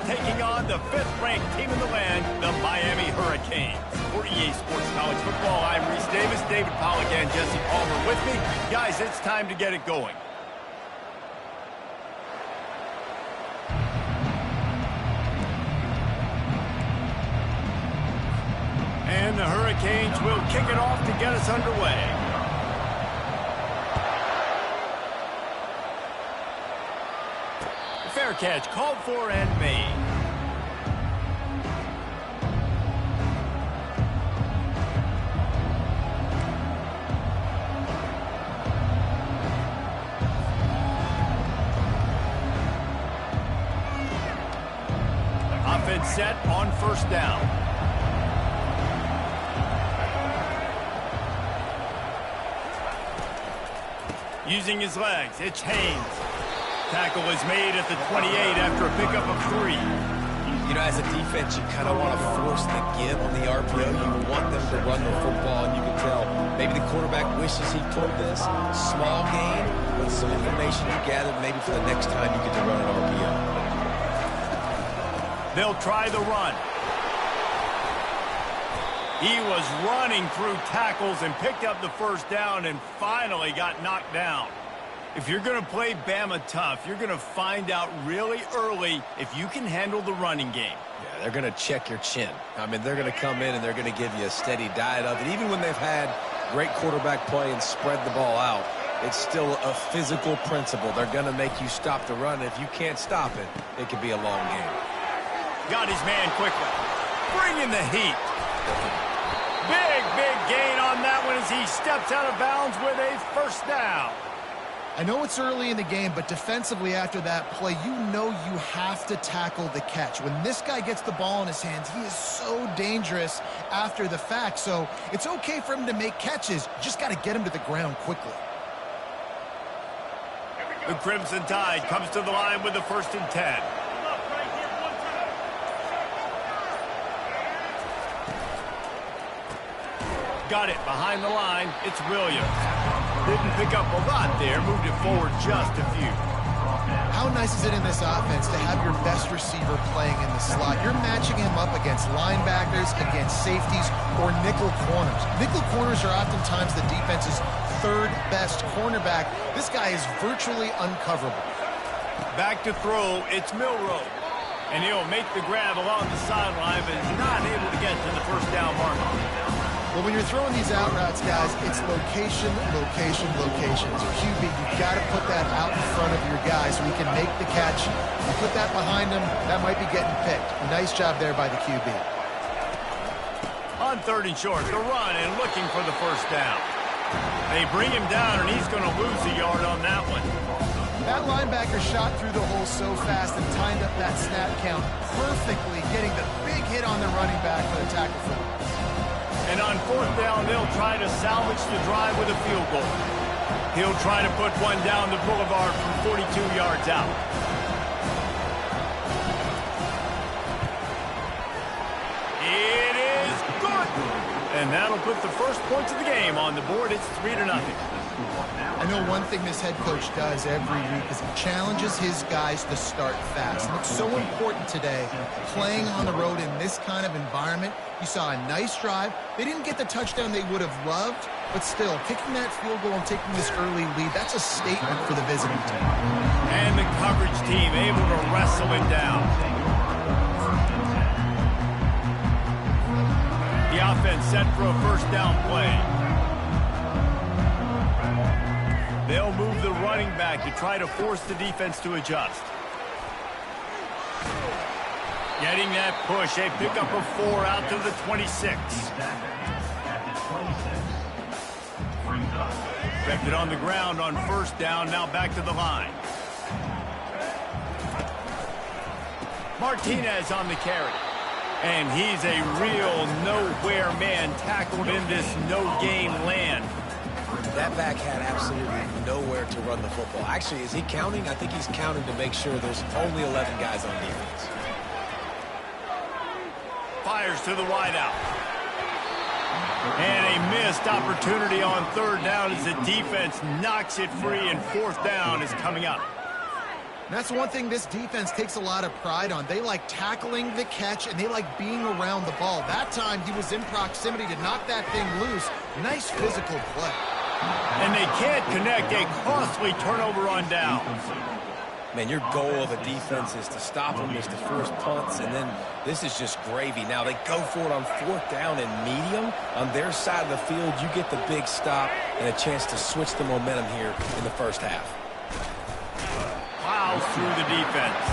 taking on the 5th-ranked team in the land, the Miami Hurricanes. For EA Sports College Football, I'm Reese Davis, David Pollack, and Jesse Palmer with me. Guys, it's time to get it going. And the Hurricanes will kick it off to get us underway. Fair catch called for and made. Offense set on first down. Using his legs, it's Haynes. Tackle is made at the 28 after a pickup of 3. You know, as a defense, you kind of want to force the give on the RPO. You want them to run the football, and you can tell maybe the quarterback wishes he took this. Small gain, but some information you gathered maybe for the next time you get to run an RPO. They'll try the run. He was running through tackles and picked up the first down and finally got knocked down. If you're going to play Bama tough, you're going to find out really early if you can handle the running game. Yeah, they're going to check your chin. I mean, they're going to come in and they're going to give you a steady diet of it. Even when they've had great quarterback play and spread the ball out, it's still a physical principle. They're going to make you stop the run. If you can't stop it, it could be a long game. Got his man quickly. Bringing the heat. Big gain on that one as he steps out of bounds with a first down. I know it's early in the game, but defensively after that play, you know you have to tackle the catch. When this guy gets the ball in his hands, he is so dangerous after the fact. So it's okay for him to make catches. You just got to get him to the ground quickly. The Crimson Tide comes to the line with the 1st and 10. Got it behind the line. It's Williams. Didn't pick up a lot there. Moved it forward just a few. How nice is it in this offense to have your best receiver playing in the slot? You're matching him up against linebackers, against safeties, or nickel corners. Nickel corners are oftentimes the defense's 3rd best cornerback. This guy is virtually uncoverable. Back to throw. It's Milroe. And he'll make the grab along the sideline, but is not able to get to the first down marker. Well, when you're throwing these out routes, guys, it's location, location, location. As a QB, you've got to put that out in front of your guy so he can make the catch. You put that behind him, that might be getting picked. Nice job there by the QB. On 3rd and short, the run and looking for the first down. They bring him down, and he's going to lose a yard on that one. That linebacker shot through the hole so fast and timed up that snap count perfectly, getting the big hit on the running back for the tackle for loss. And on 4th down, they'll try to salvage the drive with a field goal. He'll try to put one down the boulevard from 42 yards out. It is good. And that'll put the first points of the game on the board. It's 3-0. I know one thing this head coach does every week is he challenges his guys to start fast. And it's so important today, playing on the road in this kind of environment. You saw a nice drive. They didn't get the touchdown they would have loved, but still, kicking that field goal and taking this early lead, that's a statement for the visiting team. And the coverage team able to wrestle it down. The offense set for a first down play. They'll move the running back to try to force the defense to adjust. Getting that push, a pickup of 4 out to the 26. Kept it on the ground on first down, now back to the line. Martinez on the carry. And he's a real nowhere man tackled in this no-game land. That back had absolutely nowhere to run the football. Actually, is he counting? I think he's counting to make sure there's only 11 guys on defense. Fires to the wideout. And a missed opportunity on third down as the defense knocks it free, and fourth down is coming up. That's one thing this defense takes a lot of pride on. They like tackling the catch, and they like being around the ball. That time, he was in proximity to knock that thing loose. Nice physical play. And they can't connect a costly turnover on down. Man, your goal of a defense is to stop them, is to force punts, and then this is just gravy. Now, they go for it on fourth down and medium. On their side of the field, you get the big stop and a chance to switch the momentum here in the first half. Plows through the defense.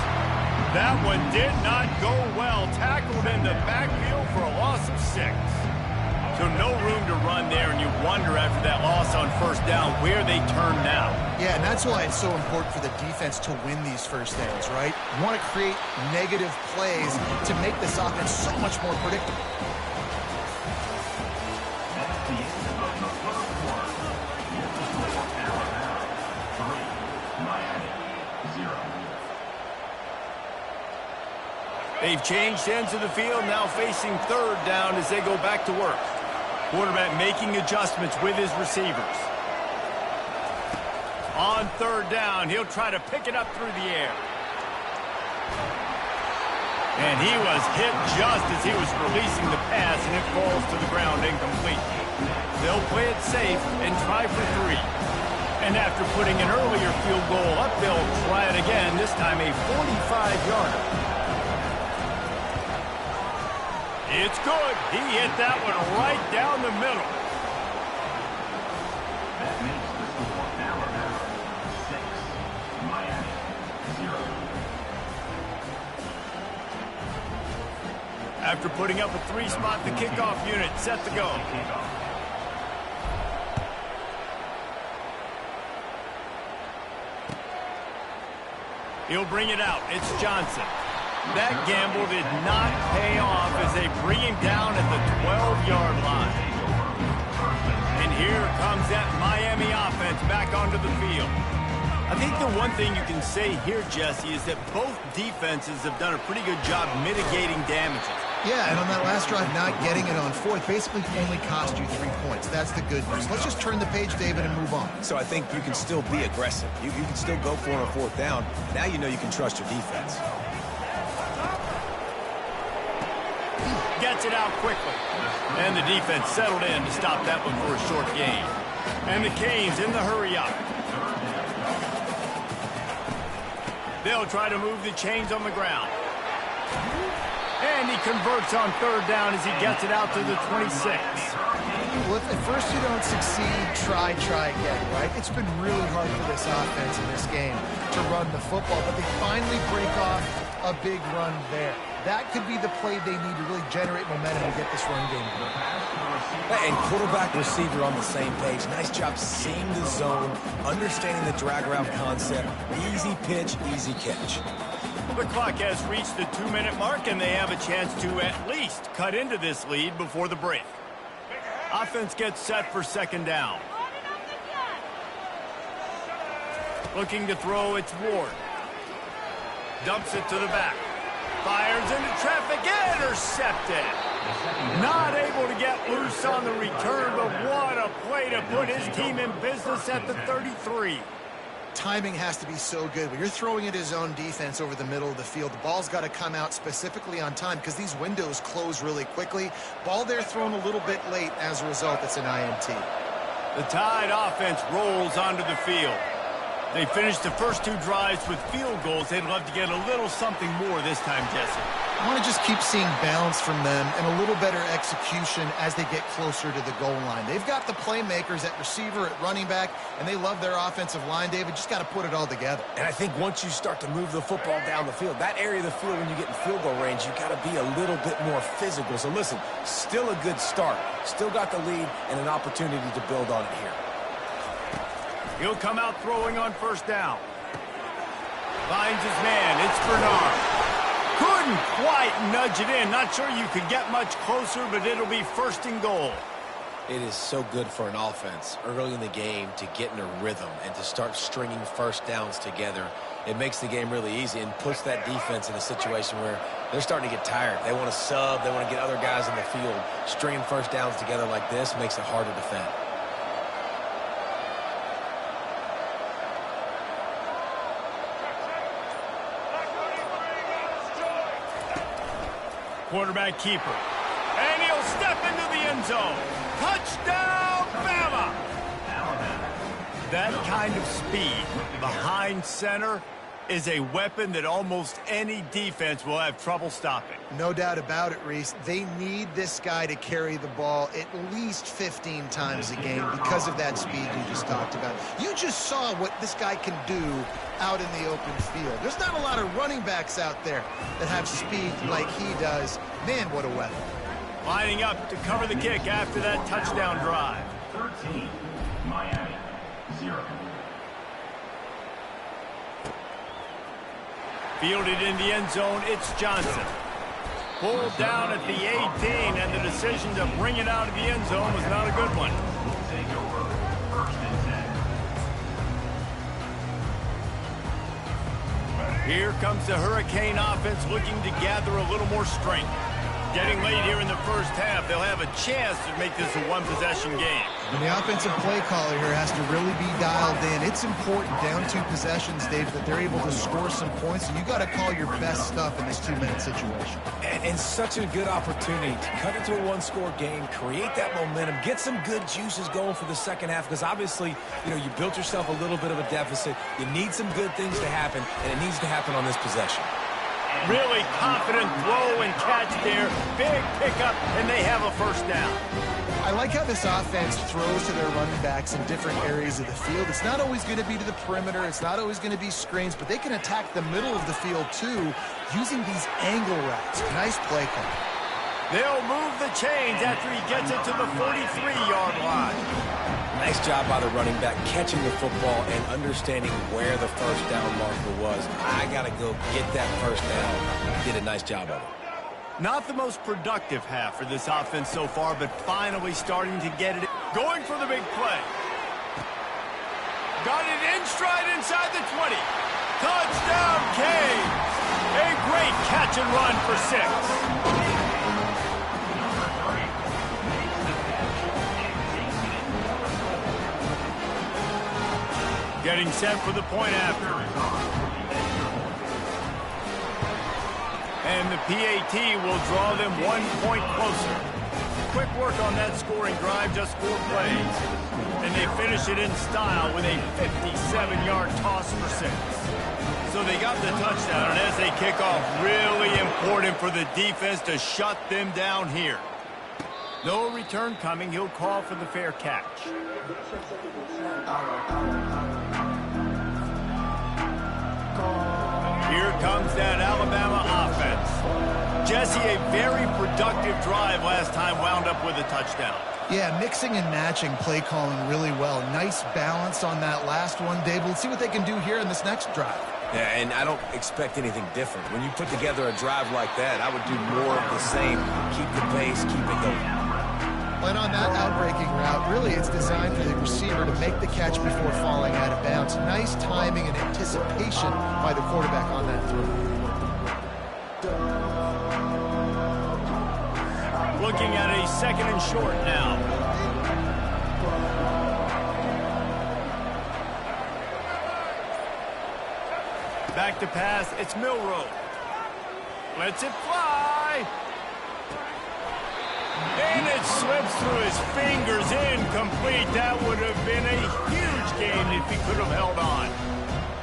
That one did not go well. Tackled in the backfield for a loss of 6. So no room to run there, and you wonder after that loss on first down where they turn now. Yeah, and that's why it's so important for the defense to win these first downs, right? You want to create negative plays to make this offense so much more predictable. That's the end of the first quarter. Here's the score. Alabama 3, Miami 0. They've changed ends of the field, now facing third down as they go back to work. Quarterback making adjustments with his receivers. On third down, he'll try to pick it up through the air. And he was hit just as he was releasing the pass, and it falls to the ground incomplete. They'll play it safe and try for 3. And after putting an earlier field goal up, they'll try it again, this time a 45-yarder. It's good. He hit that one right down the middle. That makes the score Alabama 6, Miami 0. After putting up a 3-spot, the kickoff unit set to go. He'll bring it out. It's Johnson. That gamble did not pay off as they bring him down at the 12-yard line. And here comes that Miami offense back onto the field. I think the one thing you can say here, Jesse, is that both defenses have done a pretty good job mitigating damages. Yeah, and on that last drive, not getting it on fourth basically only cost you 3 points. That's the good news. Let's just turn the page, David, and move on. So I think you can still be aggressive. You can still go for it on fourth down. Now you know you can trust your defense. Gets it out quickly. And the defense settled in to stop that one for a short gain. And the Canes in the hurry up. They'll try to move the chains on the ground. And he converts on third down as he gets it out to the 26. Well, if at first you don't succeed, try again, right? It's been really hard for this offense in this game to run the football, but they finally break off a big run there. That could be the play they need to really generate momentum to get this run game going. And quarterback receiver on the same page. Nice job seeing the zone, understanding the drag route concept. Easy pitch, easy catch. The clock has reached the 2-minute mark, and they have a chance to at least cut into this lead before the break. Offense gets set for second down. Looking to throw, it's Ward. Dumps it to the back. Fires into traffic, intercepted. Not able to get loose on the return, but what a play to put his team in business at the 33. Timing has to be so good. When you're throwing at his own defense over the middle of the field, the ball's got to come out specifically on time because these windows close really quickly. Ball there thrown a little bit late. As a result, it's an INT. The Tide offense rolls onto the field. They finished the first 2 drives with field goals. They'd love to get a little something more this time, Jesse. I want to just keep seeing balance from them and a little better execution as they get closer to the goal line. They've got the playmakers at receiver, at running back, and they love their offensive line, David. Just got to put it all together. And I think once you start to move the football down the field, that area of the field when you get in field goal range, you got to be a little bit more physical. So listen, still a good start. Still got the lead and an opportunity to build on it here. He'll come out throwing on first down. Finds his man. It's Bernard. Couldn't quite nudge it in. Not sure you could get much closer, but it'll be first and goal. It is so good for an offense early in the game to get in a rhythm and to start stringing first downs together. It makes the game really easy and puts that defense in a situation where they're starting to get tired. They want to sub. They want to get other guys in the field. Stringing first downs together like this makes it hard to defend. Quarterback keeper. And he'll step into the end zone. Touchdown, Bama! That kind of speed behind center is a weapon that almost any defense will have trouble stopping. No doubt about it, Reese. They need this guy to carry the ball at least 15 times a game because of that speed you just talked about. You just saw what this guy can do out in the open field. There's not a lot of running backs out there that have speed like he does. Man, what a weapon. Lining up to cover the kick after that touchdown drive. 13, Miami, 0. Fielded in the end zone, it's Johnson. Pulled down at the 18, and the decision to bring it out of the end zone was not a good one. We'll take over 1st and 10. Here comes the Hurricane offense looking to gather a little more strength. Getting late here in the first half, they'll have a chance to make this a one-possession game. And the offensive play caller here has to really be dialed in. It's important down 2 possessions, Dave, that they're able to score some points. And you got to call your best stuff in this 2-minute situation. And such a good opportunity to cut into a one-score game, create that momentum, get some good juices going for the second half. Because obviously, you built yourself a little bit of a deficit. You need some good things to happen, and it needs to happen on this possession. Really confident throw and catch there. Big pickup, and they have a first down. I like how this offense throws to their running backs in different areas of the field. It's not always going to be to the perimeter. It's not always going to be screens, but they can attack the middle of the field, too, using these angle routes. Nice play call. They'll move the chains after he gets it to the 43-yard line. Nice job by the running back catching the football and understanding where the first down marker was. I got to go get that first down. Did a nice job of it. Not the most productive half for this offense so far, but finally starting to get it. Going for the big play. Got it in stride inside the 20. Touchdown, Canes. A great catch and run for 6. Getting set for the point after. And the PAT will draw them 1 point closer. Quick work on that scoring drive, just 4 plays. And they finish it in style with a 57-yard toss for 6. So they got the touchdown, and as they kick off, really important for the defense to shut them down here. No return coming. He'll call for the fair catch. Here comes that Alabama offense. Jesse, a very productive drive last time, wound up with a touchdown. Yeah, mixing and matching play calling really well. Nice balance on that last one, Dave. Let's see what they can do here in this next drive. Yeah, and I don't expect anything different. When you put together a drive like that, I would do more of the same. Keep the pace, keep it going. And on that outbreaking route, really it's designed for the receiver to make the catch before falling out of bounds. Nice timing and anticipation by the quarterback on that throw. Looking at a 2nd and short now. Back to pass, it's Milroe. Lets it fly. And it slips through his fingers, incomplete. That would have been a huge game if he could have held on.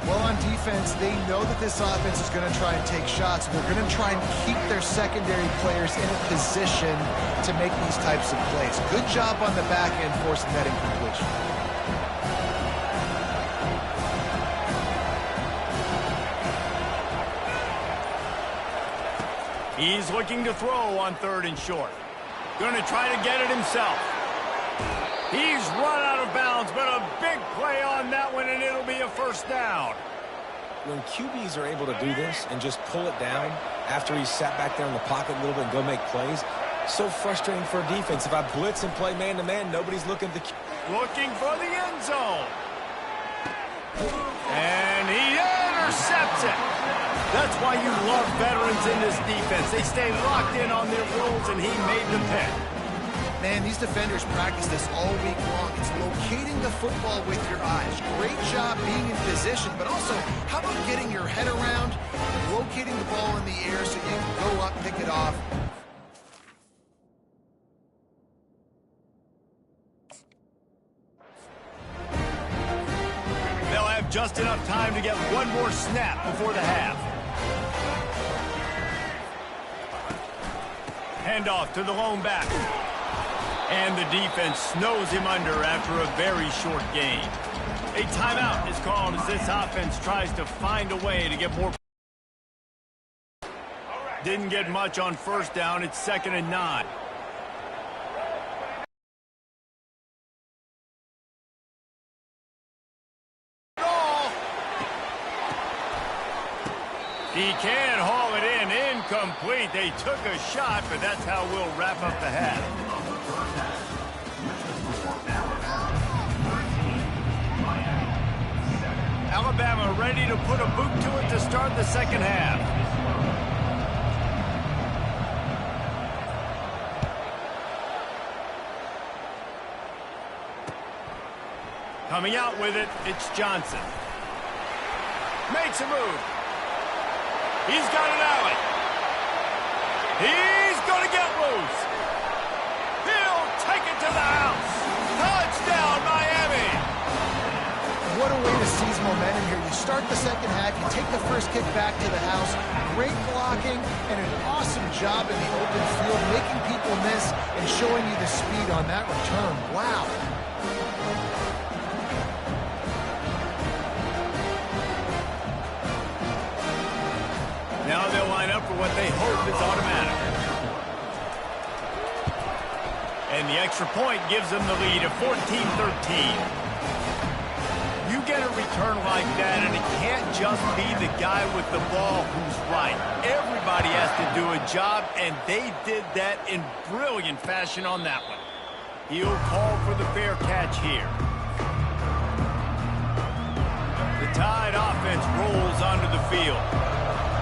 Well, on defense, they know that this offense is going to try and take shots. They're going to try and keep their secondary players in a position to make these types of plays. Good job on the back end forcing that incompletion. He's looking to throw on 3rd and short. Going to try to get it himself. He's run out of bounds, but a big play on that one, and it'll be a first down. When QBs are able to do this and just pull it down after he's sat back there in the pocket a little bit and go make plays, So frustrating for a defense. If I blitz and play man-to-man, nobody's looking at the... Looking for the end zone. And he intercepts it. That's why you love veterans in this defense. They stay locked in on their roles, and he made the pick. Man, these defenders practice this all week long. It's locating the football with your eyes. Great job being in position, but also, how about getting your head around, locating the ball in the air so you can go up, pick it off. They'll have just enough time to get one more snap before the half. Handoff to the lone back. And the defense snows him under after a very short gain. A timeout is called as this offense tries to find a way to get more. Didn't get much on first down. It's 2nd and 9. He can haul it in. Incomplete. They took a shot, but that's how we'll wrap up the half. Alabama ready to put a boot to it to start the second half. Coming out with it, it's Johnson. Makes a move. He's got an alley. He's going to get loose. He'll take it to the house. Touchdown, Miami. What a way to seize momentum here. You start the second half, you take the first kick back to the house. Great blocking and an awesome job in the open field, making people miss and showing you the speed on that return. Wow. Now they'll line up for what they hope is automatic. And the extra point gives them the lead of 14-13. You get a return like that, and it can't just be the guy with the ball who's right. Everybody has to do a job, and they did that in brilliant fashion on that one. He'll call for the fair catch here. The Tide offense rolls onto the field.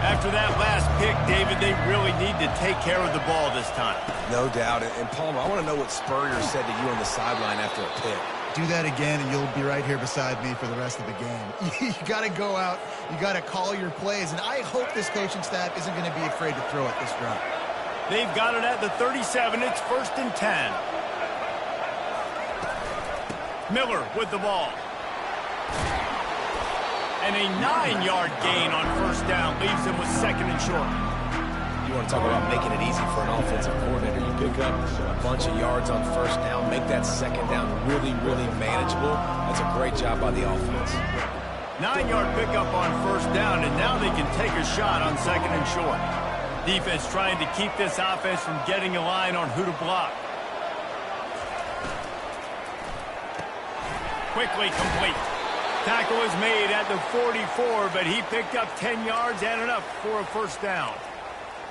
After that last pick, David, they really need to take care of the ball this time. No doubt. And Palmer, I want to know what Spurrier said to you on the sideline after a pick. Do that again, and you'll be right here beside me for the rest of the game. You got to go out. You got to call your plays, and I hope this coaching staff isn't going to be afraid to throw it this drive. They've got it at the 37. It's 1st and 10. Miller with the ball. And a 9-yard gain on first down leaves him with 2nd and short. You want to talk about making it easy for an offensive coordinator. You pick up a bunch of yards on first down, make that second down really, really manageable. That's a great job by the offense. 9-yard pickup on first down, and now they can take a shot on 2nd and short. Defense trying to keep this offense from getting a line on who to block. Quickly complete. Tackle is made at the 44, but he picked up 10 yards and enough for a first down.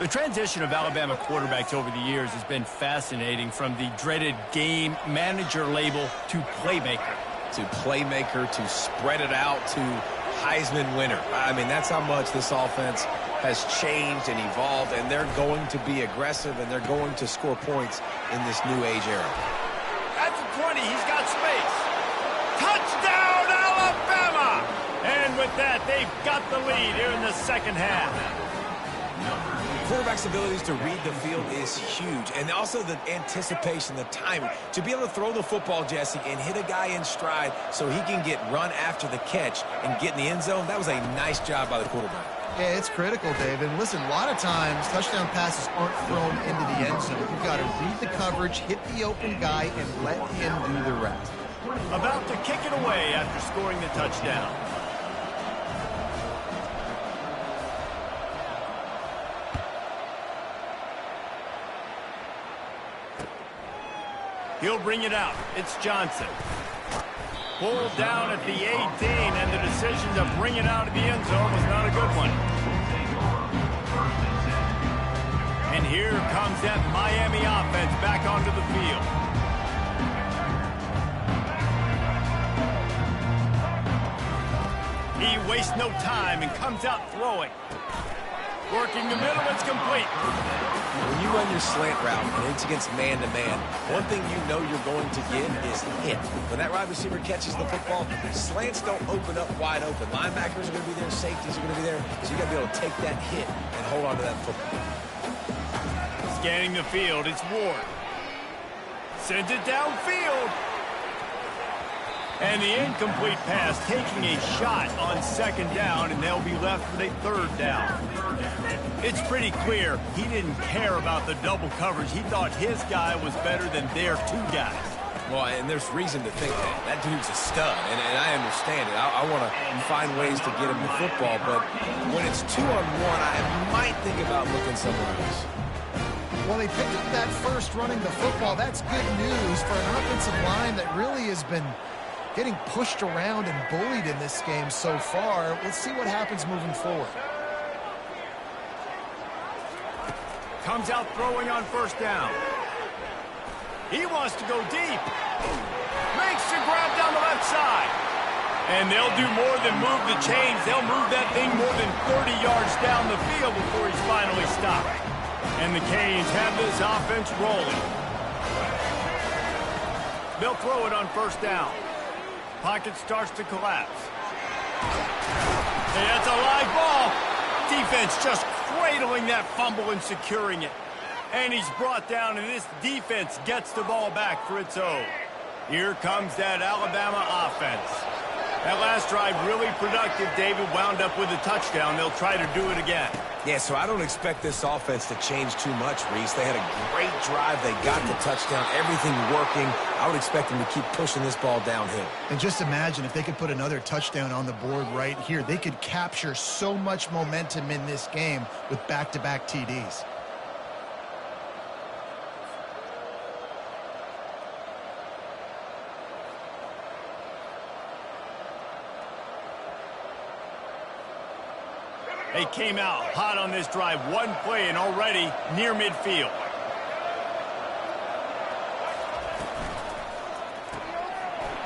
The transition of Alabama quarterbacks over the years has been fascinating, from the dreaded game manager label to playmaker. To playmaker, to spread it out, to Heisman winner. I mean, that's how much this offense has changed and evolved, and they're going to be aggressive, and they're going to score points in this new age era. At the 20, he's got space. Touchdown, Alabama! And with that, they've got the lead here in the second half. Quarterback's abilities to read the field is huge, and also the anticipation, the timing. To be able to throw the football, Jesse, and hit a guy in stride so he can get run after the catch and get in the end zone, that was a nice job by the quarterback. Yeah, it's critical, David. Listen, a lot of times touchdown passes aren't thrown into the end zone. You've got to read the coverage, hit the open guy, and let him do the rest. About to kick it away after scoring the touchdown. He'll bring it out. It's Johnson. Pulled down at the 18, and the decision to bring it out of the end zone was not a good one. And here comes brings that Miami offense back onto the field. He wastes no time and comes out throwing. Working the middle, it's complete. When you run your slant route and it's against man-to-man, one thing you know you're going to get is hit. When that wide receiver catches the football, slants don't open up wide open. Linebackers are going to be there, safeties are going to be there, so you got to be able to take that hit and hold on to that football. Scanning the field, it's Ward. Sends it downfield. And the incomplete pass taking a shot on second down, and they'll be left with a third down. It's pretty clear he didn't care about the double coverage. He thought his guy was better than their two guys. Well, and there's reason to think that. That dude's a stud, and I understand it. I want to find ways to get him the football, but when it's 2-on-1, I might think about looking somewhere else. Well, they picked up that first running the football. That's good news for an offensive line that really has been getting pushed around and bullied in this game so far. Let's see what happens moving forward. Comes out throwing on first down. He wants to go deep. Makes the grab down the left side. And they'll do more than move the chains. They'll move that thing more than 30 yards down the field before he's finally stopped. And the Canes have this offense rolling. They'll throw it on first down. Pocket starts to collapse. Hey, that's a live ball. Defense just cradling that fumble and securing it. And he's brought down, and this defense gets the ball back for its own. Here comes that Alabama offense. That last drive really productive. David wound up with a touchdown. They'll try to do it again. Yeah, so I don't expect this offense to change too much, Reese. They had a great drive. They got the touchdown. Everything working. I would expect them to keep pushing this ball downhill. And just imagine if they could put another touchdown on the board right here. They could capture so much momentum in this game with back-to-back TDs. They came out hot on this drive. One play and already near midfield.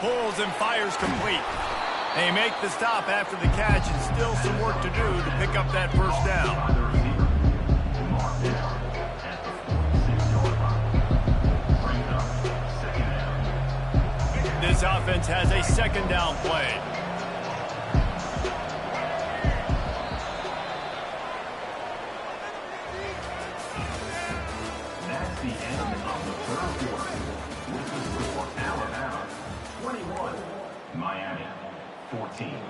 Pulls and fires complete. They make the stop after the catch, and still some work to do to pick up that first down. This offense has a second down play. That's the end of the third quarter. With the score, Alabama 21, Miami 14.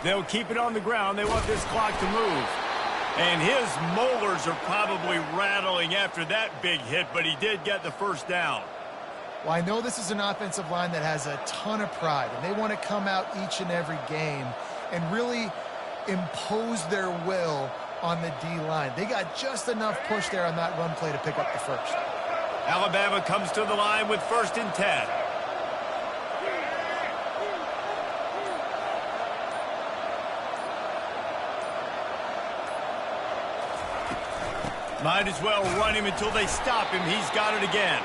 They'll keep it on the ground. They want this clock to move. And his molars are probably rattling after that big hit, but he did get the first down. Well, I know this is an offensive line that has a ton of pride, and they want to come out each and every game and really impose their will on the D-line. They got just enough push there on that run play to pick up the first. Alabama comes to the line with 1st and 10. Might as well run him until they stop him. He's got it again.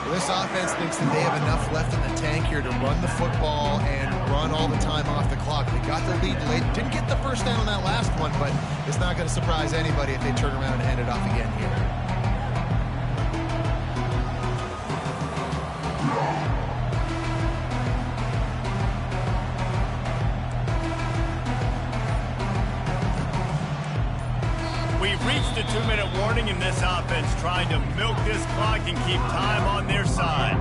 Well, this offense thinks that they have enough left in the tank here to run the football and run all the time off the clock. They got the lead late. Didn't get the first down on that last one, but it's not going to surprise anybody if they turn around and hand it off again here. We've reached a 2-minute warning, in this offense trying to milk this clock and keep time on their side.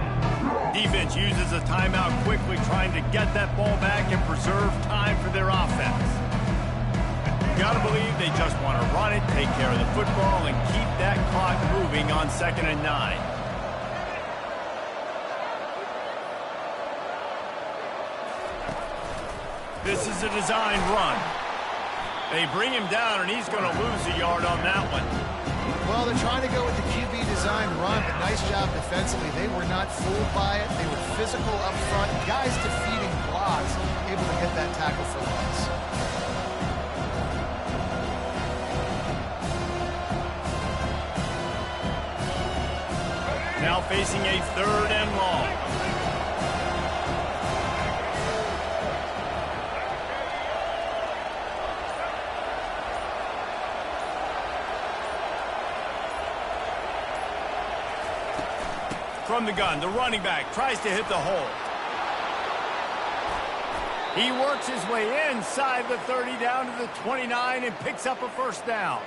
Defense uses a timeout quickly, trying to get that ball back and preserve time for their offense. Gotta believe they just want to run it, take care of the football, and keep that clock moving on 2nd and 9. This is a designed run. They bring him down, and he's going to lose a yard on that one. Well, they're trying to go with the QB design run, but nice job defensively. They were not fooled by it. They were physical up front. Guys defeating blocks, able to hit that tackle for loss. Now facing a 3rd and long. From the gun, the running back tries to hit the hole. He works his way inside the 30 down to the 29 and picks up a 1st down.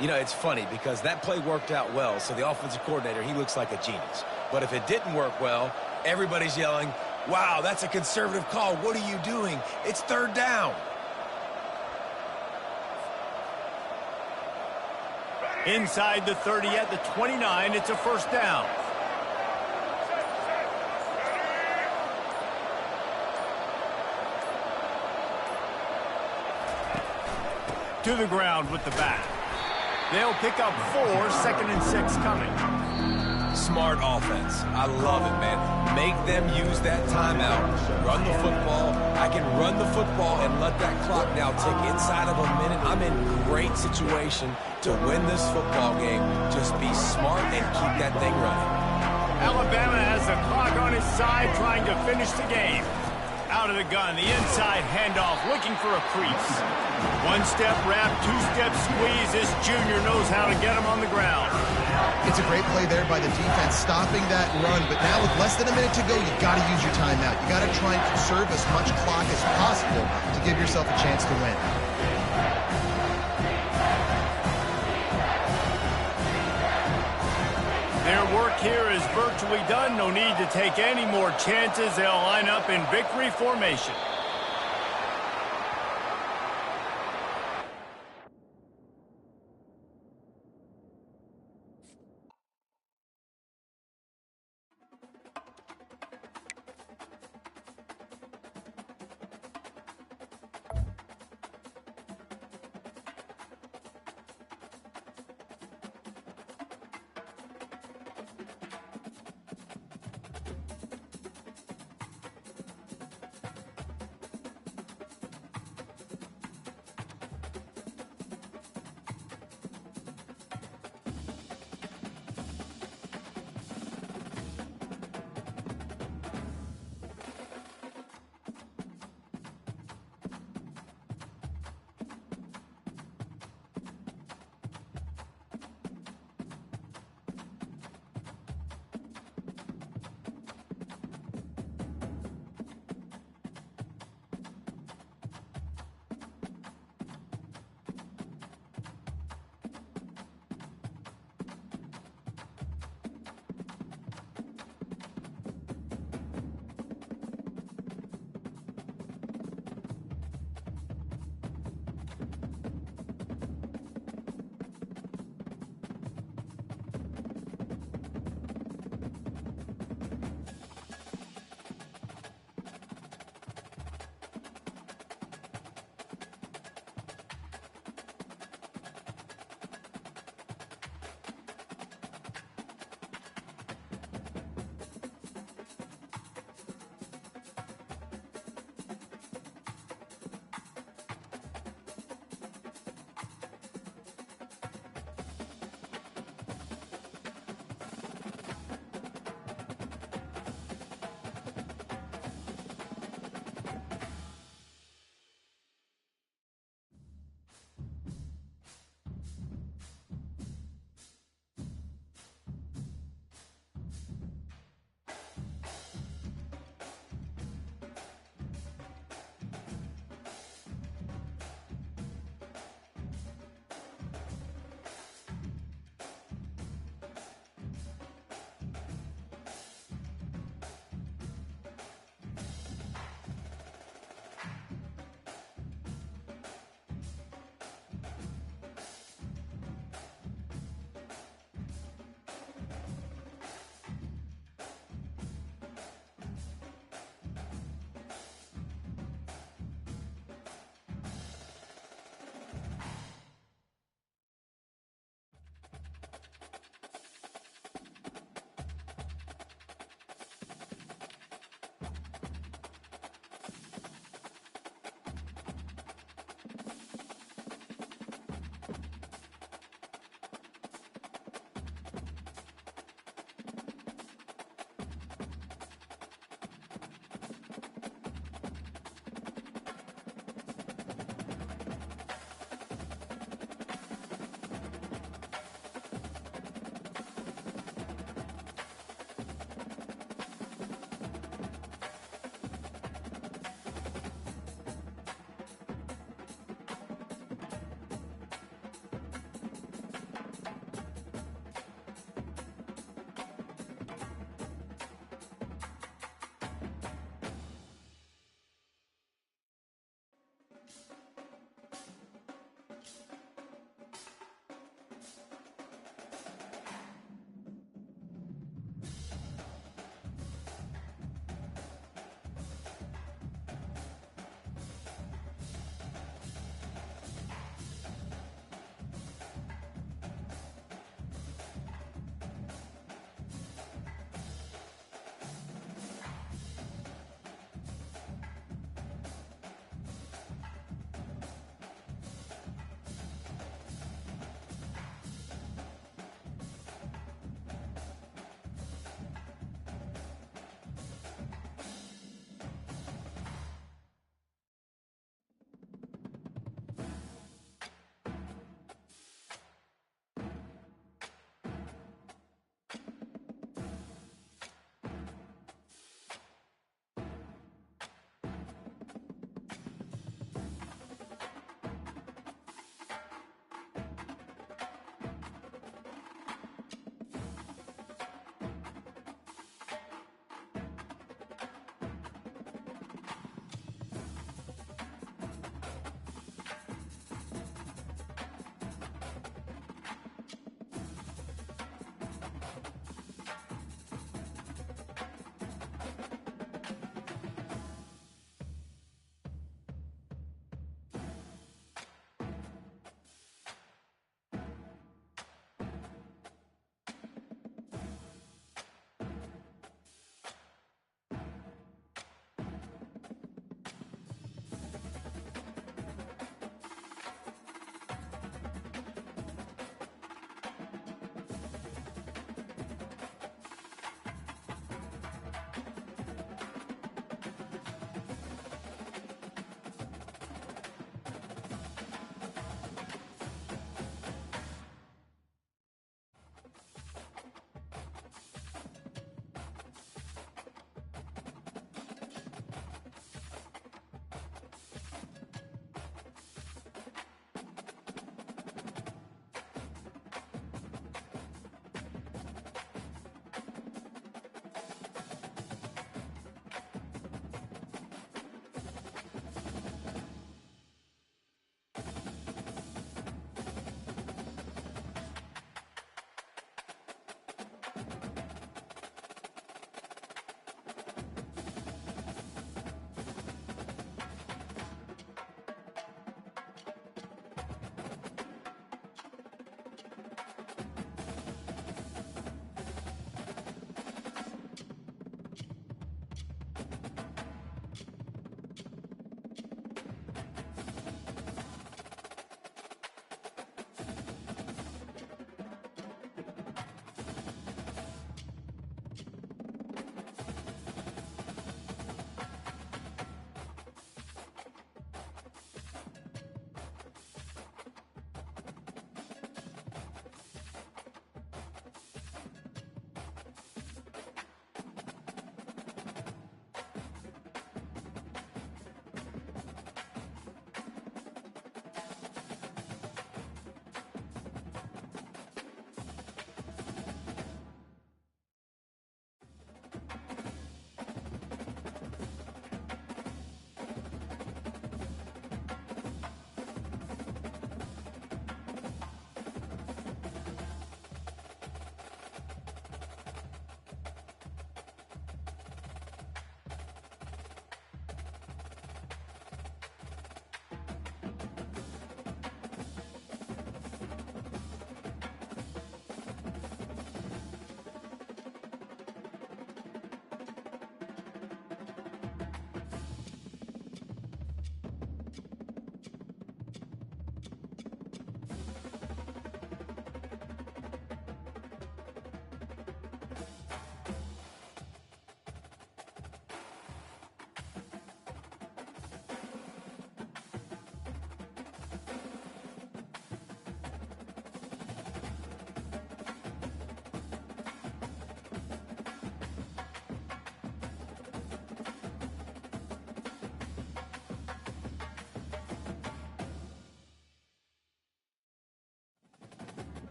You know, it's funny because that play worked out well, so the offensive coordinator, he looks like a genius. But if it didn't work well, everybody's yelling, wow, that's a conservative call. What are you doing? It's 3rd down. Inside the 30 at the 29, it's a 1st down. To the ground with the back. They'll pick up 4, 2nd and 6 coming. Smart offense. I love it, man. Make them use that timeout. Run the football. I can run the football and let that clock now tick inside of a minute. I'm in great situation to win this football game. Just be smart and keep that thing running. Alabama has the clock on his side trying to finish the game. Out of the gun, the inside handoff, looking for a crease. 1-step wrap, 2-step squeeze. This junior knows how to get him on the ground. It's a great play there by the defense, stopping that run. But now with less than a minute to go, you got to use your timeout. You got to try and conserve as much clock as possible to give yourself a chance to win. Their work here is virtually done. No need to take any more chances. They'll line up in victory formation.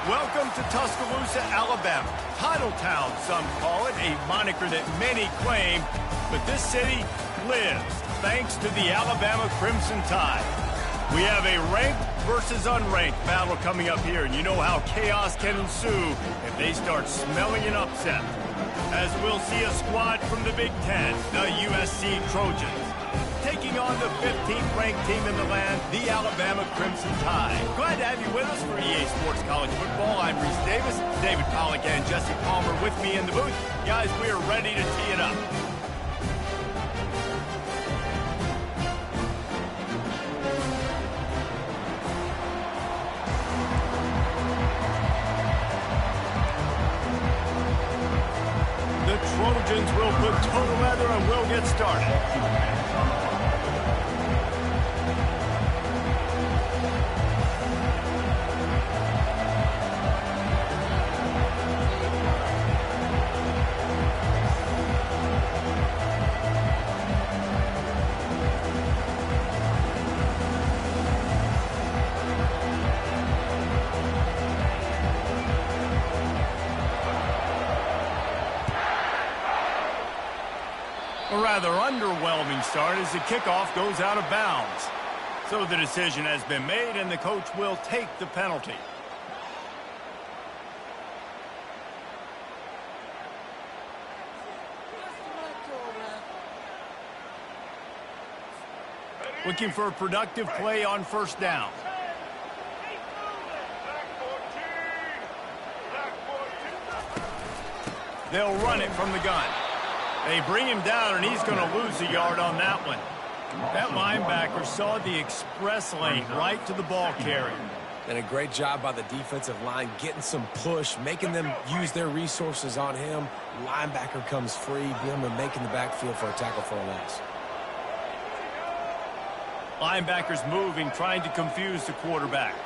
Welcome to Tuscaloosa, Alabama. Title Town, some call it, a moniker that many claim, but this city lives thanks to the Alabama Crimson Tide. We have a ranked versus unranked battle coming up here, and you know how chaos can ensue if they start smelling an upset. As we'll see a squad from the Big Ten, the USC Trojans, taking on the 15th ranked team in the land, the Alabama Crimson Tide. Glad to have you with us for EA Sports College Football. I'm Reese Davis, David Pollack and Jesse Palmer with me in the booth. Guys, we are ready to tee it up. The Trojans will put total leather and we'll get started. A rather underwhelming start as the kickoff goes out of bounds. So the decision has been made and the coach will take the penalty. Looking for a productive play on first down. They'll run it from the gun. They bring him down, and he's going to lose a yard on that one. That linebacker saw the express lane right to the ball carrier. And a great job by the defensive line getting some push, making them use their resources on him. Linebacker comes free, Boomer making the backfield for a tackle for a loss. Linebackers moving, trying to confuse the quarterback.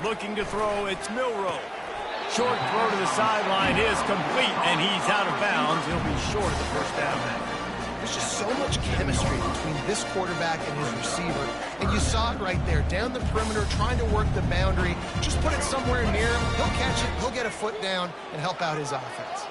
Looking to throw, it's Milroe. Short throw to the sideline is complete, and he's out of bounds. He'll be short of the first down. There's just so much chemistry between this quarterback and his receiver. And you saw it right there, down the perimeter, trying to work the boundary. Just put it somewhere near him. He'll catch it, he'll get a foot down, and help out his offense.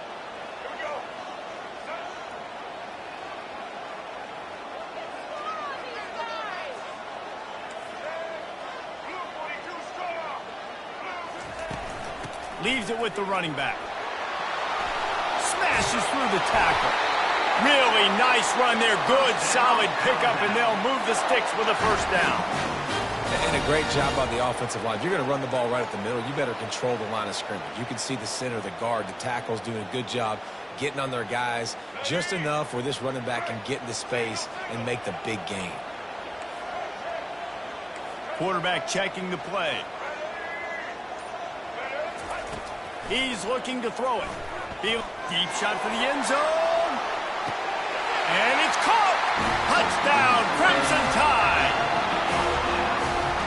Leaves it with the running back. Smashes through the tackle. Really nice run there. Good, solid pickup, and they'll move the sticks with a first down. And a great job by the offensive line. If you're going to run the ball right at the middle, you better control the line of scrimmage. You can see the center, the guard, the tackles doing a good job getting on their guys just enough where this running back can get into space and make the big gain. Quarterback checking the play. He's looking to throw it. Deep shot for the end zone. And it's caught. Touchdown, Crimson Tide.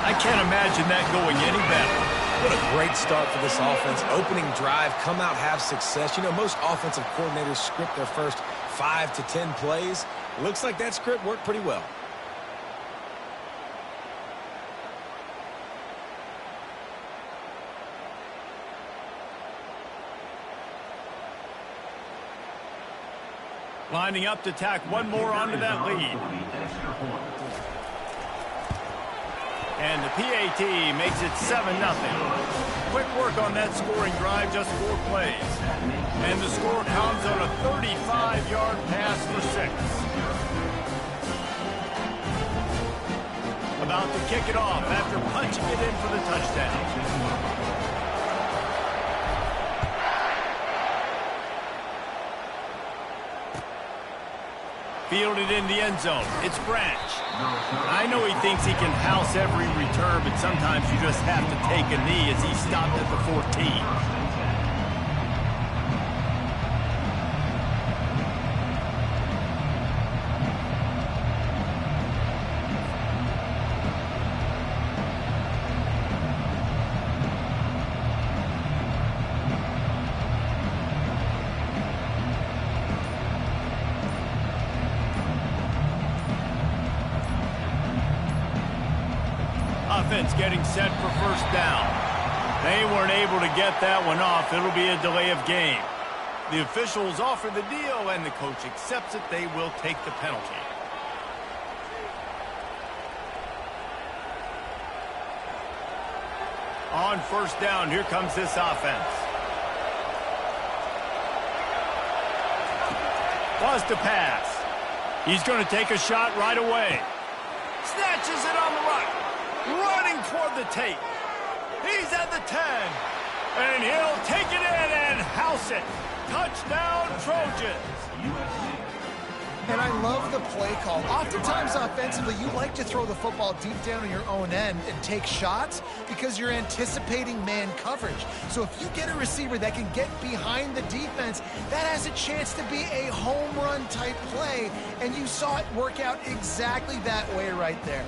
I can't imagine that going any better. What a great start for this offense. Opening drive, come out, have success. You know, most offensive coordinators script their first 5 to 10 plays. Looks like that script worked pretty well. Lining up to tack one more onto that lead. And the PAT makes it 7-0. Quick work on that scoring drive, just 4 plays. And the score comes on a 35-yard pass for 6. About to kick it off after punching it in for the touchdown. Fielded in the end zone. It's Branch. I know he thinks he can house every return, but sometimes you just have to take a knee as he stopped at the 14. Offense getting set for first down. They weren't able to get that one off. It'll be a delay of game. The officials offer the deal, and the coach accepts it. They will take the penalty. On first down, here comes this offense. Wants to pass. He's going to take a shot right away. Snatches it on the run. Running toward the tape. He's at the 10. And he'll take it in and house it. Touchdown, Trojans. And I love the play call. Oftentimes offensively, you like to throw the football deep down in your own end and take shots because you're anticipating man coverage. So if you get a receiver that can get behind the defense, that has a chance to be a home run type play. And you saw it work out exactly that way right there.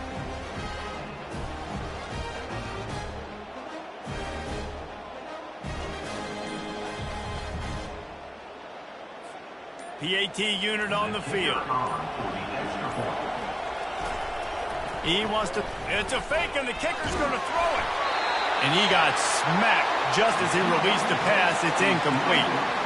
PAT unit on the field. He wants to... It's a fake, and the kicker's going to throw it. And he got smacked just as he released the pass. It's incomplete.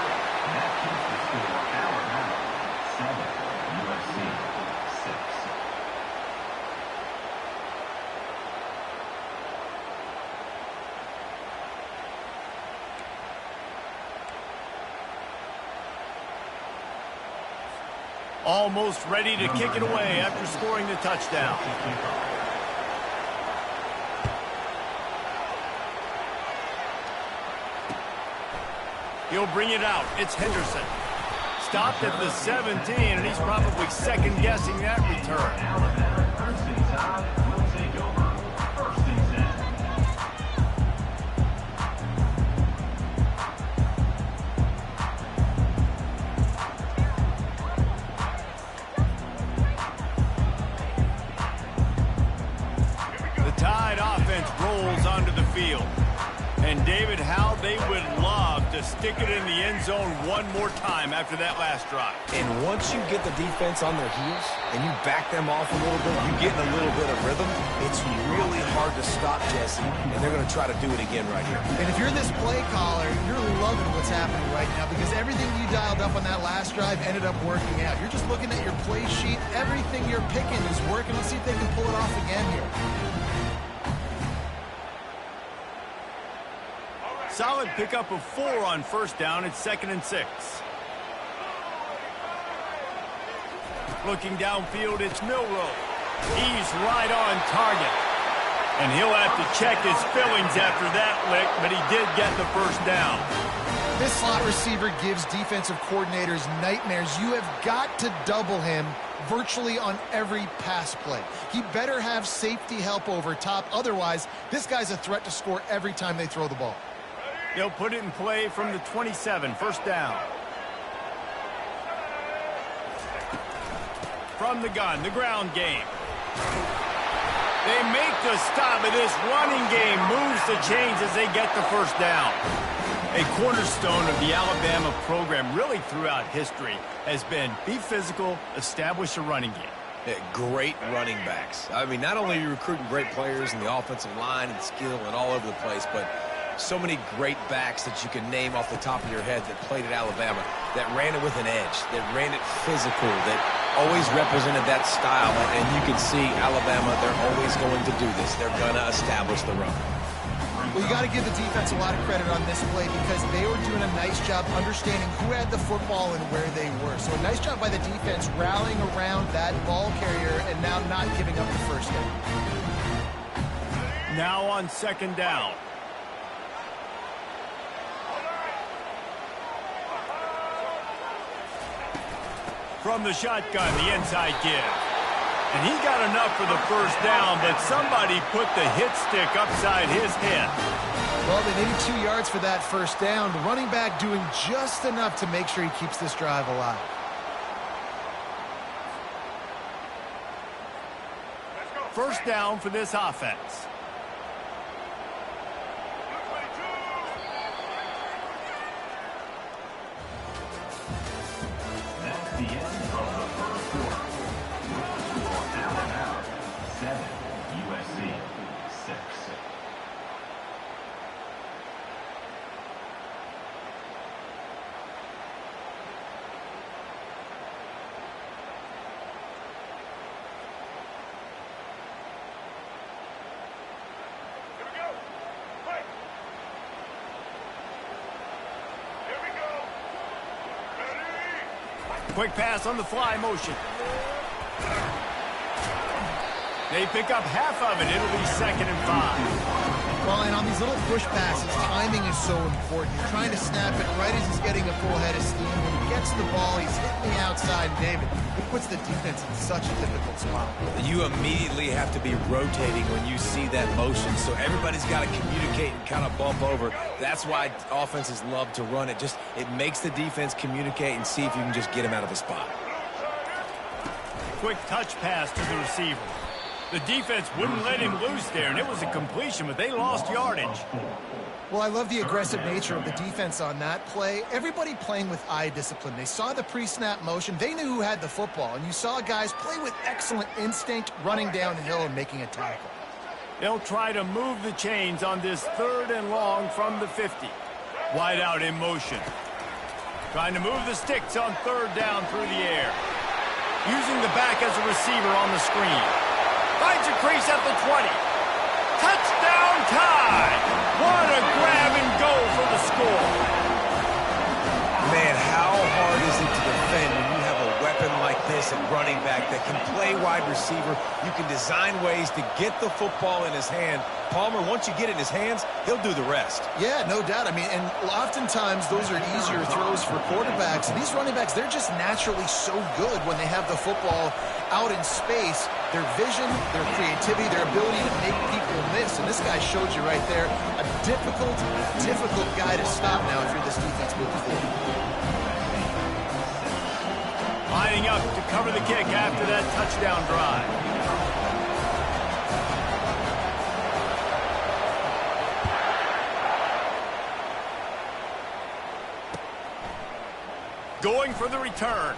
Almost ready to kick it away after scoring the touchdown. He'll bring it out. It's Henderson. Stopped at the 17, and he's probably second-guessing that return. Rolls onto the field. And David, how they would love to stick it in the end zone one more time after that last drive. And once you get the defense on their heels and you back them off a little bit, you get in a little bit of rhythm, it's really hard to stop Jesse, and they're going to try to do it again right here. And if you're this play caller, you're loving what's happening right now because everything you dialed up on that last drive ended up working out. You're just looking at your play sheet. Everything you're picking is working. Let's see if they can pull it off again here. Solid pickup of 4 on first down. It's 2nd and 6. Looking downfield, it's Milroe. He's right on target. And he'll have to check his fillings after that lick, but he did get the first down. This slot receiver gives defensive coordinators nightmares. You have got to double him virtually on every pass play. He better have safety help over top. Otherwise, this guy's a threat to score every time they throw the ball. They'll put it in play from the 27, first down. From the gun, the ground game. They make the stop, and this running game moves the chains as they get the first down. A cornerstone of the Alabama program really throughout history has been be physical, establish a running game. Yeah, great running backs. I mean, not only are you recruiting great players in the offensive line and skill and all over the place, but so many great backs that you can name off the top of your head that played at Alabama, that ran it with an edge, that ran it physical, that always represented that style. And you can see Alabama, they're always going to do this. They're going to establish the run. Well, you got to give the defense a lot of credit on this play because they were doing a nice job understanding who had the football and where they were. So a nice job by the defense rallying around that ball carrier and now not giving up the first down. Now on 2nd down. From the shotgun, the inside give. And he got enough for the first down, but somebody put the hit stick upside his head. Well, they needed 2 yards for that first down. The running back doing just enough to make sure he keeps this drive alive. First down for this offense. Quick pass on the fly motion. They pick up half of it. It'll be 2nd and 5. Well, and on these little push passes, timing is so important. You're trying to snap it right as he's getting a full head of steam. When he gets the ball, he's hitting the outside. David, it puts the defense in such a difficult spot. You immediately have to be rotating when you see that motion, so everybody's got to communicate and kind of bump over. That's why offenses love to run it. It makes the defense communicate and see if you can just get him out of a spot. Quick touch pass to the receiver. The defense wouldn't let him loose there, and it was a completion, but they lost yardage. Well, I love the aggressive nature of the defense on that play. Everybody playing with eye discipline. They saw the pre-snap motion. They knew who had the football, and you saw guys play with excellent instinct, running downhill and making a tackle. They'll try to move the chains on this 3rd and long from the 50. Wide out in motion. Trying to move the sticks on 3rd down through the air. Using the back as a receiver on the screen. Finds a crease at the 20. Touchdown tie! What a grab and go for the score. Man, how hard is it to defend when you have a weapon like this at running back that can play wide receiver? You can design ways to get the football in his hand. Palmer, once you get it in his hands, he'll do the rest. Yeah, no doubt. I mean, and oftentimes those are easier throws for quarterbacks. And these running backs, they're just naturally so good when they have the football out in space. Their vision, their creativity, their ability to make people miss. And this guy showed you right there, a difficult guy to stop now if you're this defense moving forward. Lining up to cover the kick after that touchdown drive. Going for the return.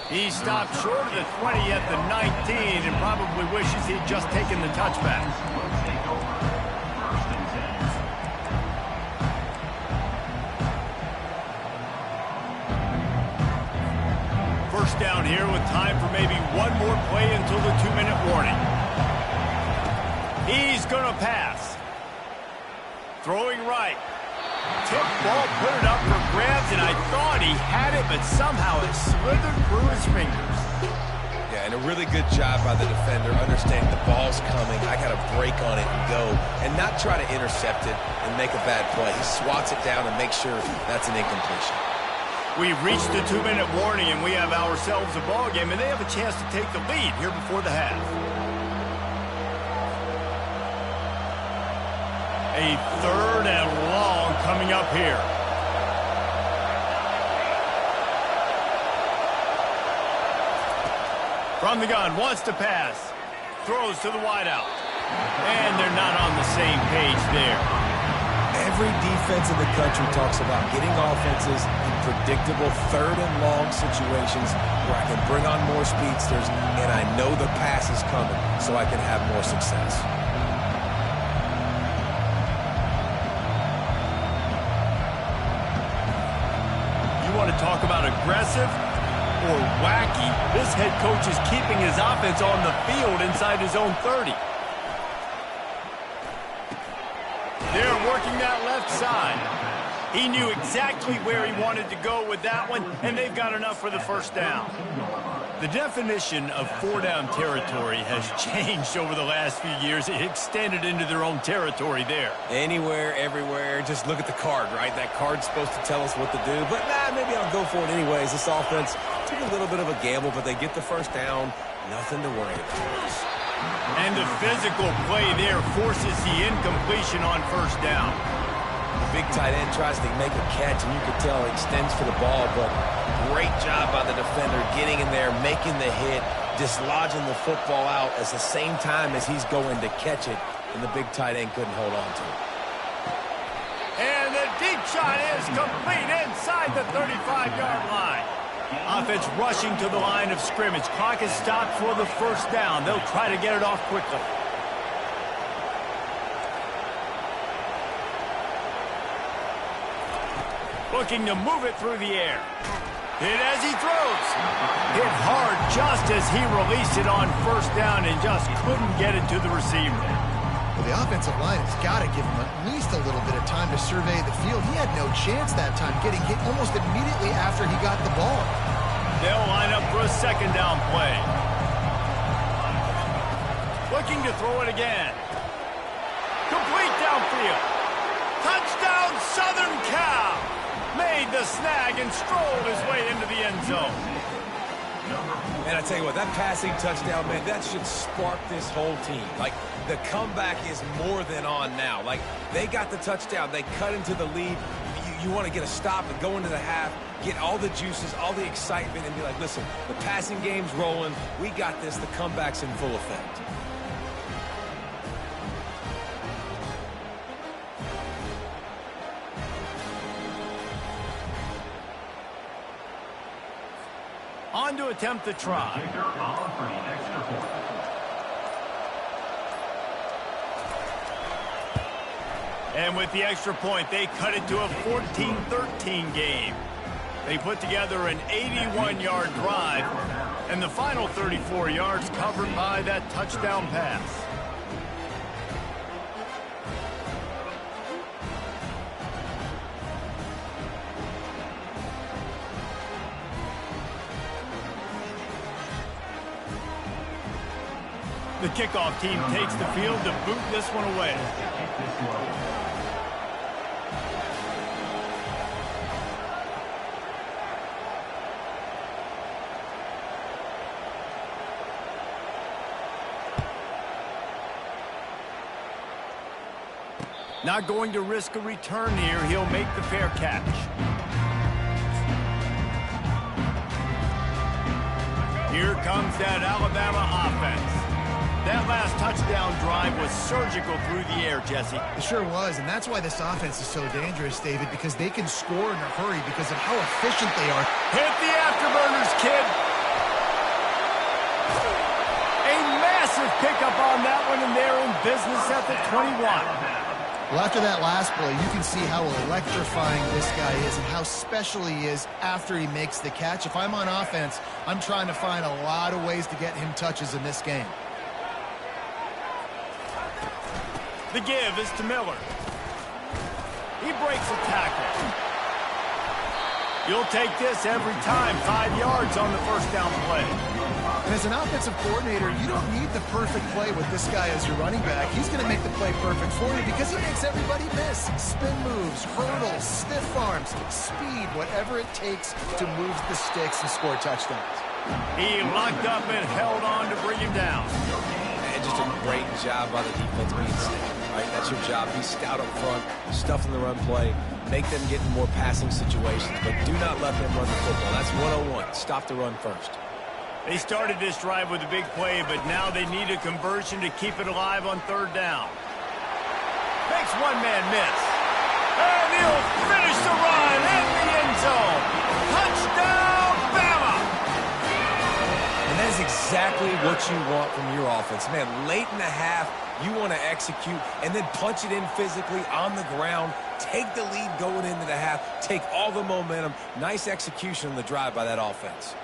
He stopped short of the 20 at the 19 and probably wishes he'd just taken the touchback. First down here with time for maybe one more play until the 2-minute warning. He's going to pass. Throwing right. Tip ball, put it up for grabs, and I thought he had it, but somehow it slithered through his fingers. Yeah, and a really good job by the defender, understanding the ball's coming, I got to break on it and go, and not try to intercept it and make a bad play. He swats it down and makes sure that's an incompletion. We've reached the 2-minute warning, and we have ourselves a ball game, and they have a chance to take the lead here before the half. A 3rd and long coming up here. From the gun, wants to pass. Throws to the wideout. And they're not on the same page there. Every defense in the country talks about getting offenses in predictable 3rd and long situations where I can bring on more speedsters and I know the pass is coming so I can have more success. Want to talk about aggressive or wacky? This head coach is keeping his offense on the field inside his own 30. They're working that left side. He knew exactly where he wanted to go with that one, and they've got enough for the first down. The definition of 4-down territory has changed over the last few years. It extended into their own territory there. Anywhere, everywhere, just look at the card, right? That card's supposed to tell us what to do, but maybe I'll go for it anyways. This offense took a little bit of a gamble, but they get the first down. Nothing to worry about. And the physical play there forces the incompletion on first down. The big tight end tries to make a catch, and you can tell he extends for the ball, but great job by the defender getting in there, making the hit, dislodging the football out at the same time as he's going to catch it, and the big tight end couldn't hold on to it. And the deep shot is complete inside the 35-yard line. Offense rushing to the line of scrimmage. Clock is stopped for the first down. They'll try to get it off quickly. Looking to move it through the air. Hit as he throws. Hit hard just as he released it on first down and just couldn't get it to the receiver. Well, The offensive line has got to give him at least a little bit of time to survey the field. He had no chance that time, getting hit almost immediately after he got the ball. They'll line up for a second down play. Looking to throw it again. Complete downfield. Touchdown, Southern Cal! Made the snag and strolled his way into the end zone. And I tell you what, that passing touchdown, man, that should spark this whole team. Like, the comeback is more than on now. Like, they got the touchdown. They cut into the lead. You want to get a stop and go into the half, get all the juices, all the excitement, and be like, listen, the passing game's rolling. We got this. The comeback's in full effect. On to attempt the try. Kicker on for the extra point. And with the extra point, they cut it to a 14-13 game. They put together an 81-yard drive, and the final 34 yards covered by that touchdown pass. The kickoff team takes the field to boot this one away. Not going to risk a return here. He'll make the fair catch. Here comes that Alabama offense. That last touchdown drive was surgical through the air, Jesse. It sure was, and that's why this offense is so dangerous, David, because they can score in a hurry because of how efficient they are. Hit the afterburners, kid. A massive pickup on that one, and they're in business at the 21. Well, after that last play, you can see how electrifying this guy is and how special he is after he makes the catch. If I'm on offense, I'm trying to find a lot of ways to get him touches in this game. The give is to Miller. He breaks a tackle. You'll take this every time. 5 yards on the first down play. And as an offensive coordinator, you don't need the perfect play with this guy as your running back. He's going to make the play perfect for you because he makes everybody miss. Spin moves, hurdles, stiff arms, speed, whatever it takes to move the sticks and score touchdowns. He locked up and held on to bring him down. And just a great job by the defense being stout. Right? That's your job. Be stout up front, stuff in the run play, make them get in more passing situations, but do not let them run the football. That's 101. Stop the run first. They started this drive with a big play, but now they need a conversion to keep it alive on third down. Makes one man miss. And he'll finish the run in the end zone. Touchdown, Bama! And that is exactly what you want from your offense. Man, late in the half, you want to execute and then punch it in physically on the ground. Take the lead going into the half. Take all the momentum. Nice execution on the drive by that offense.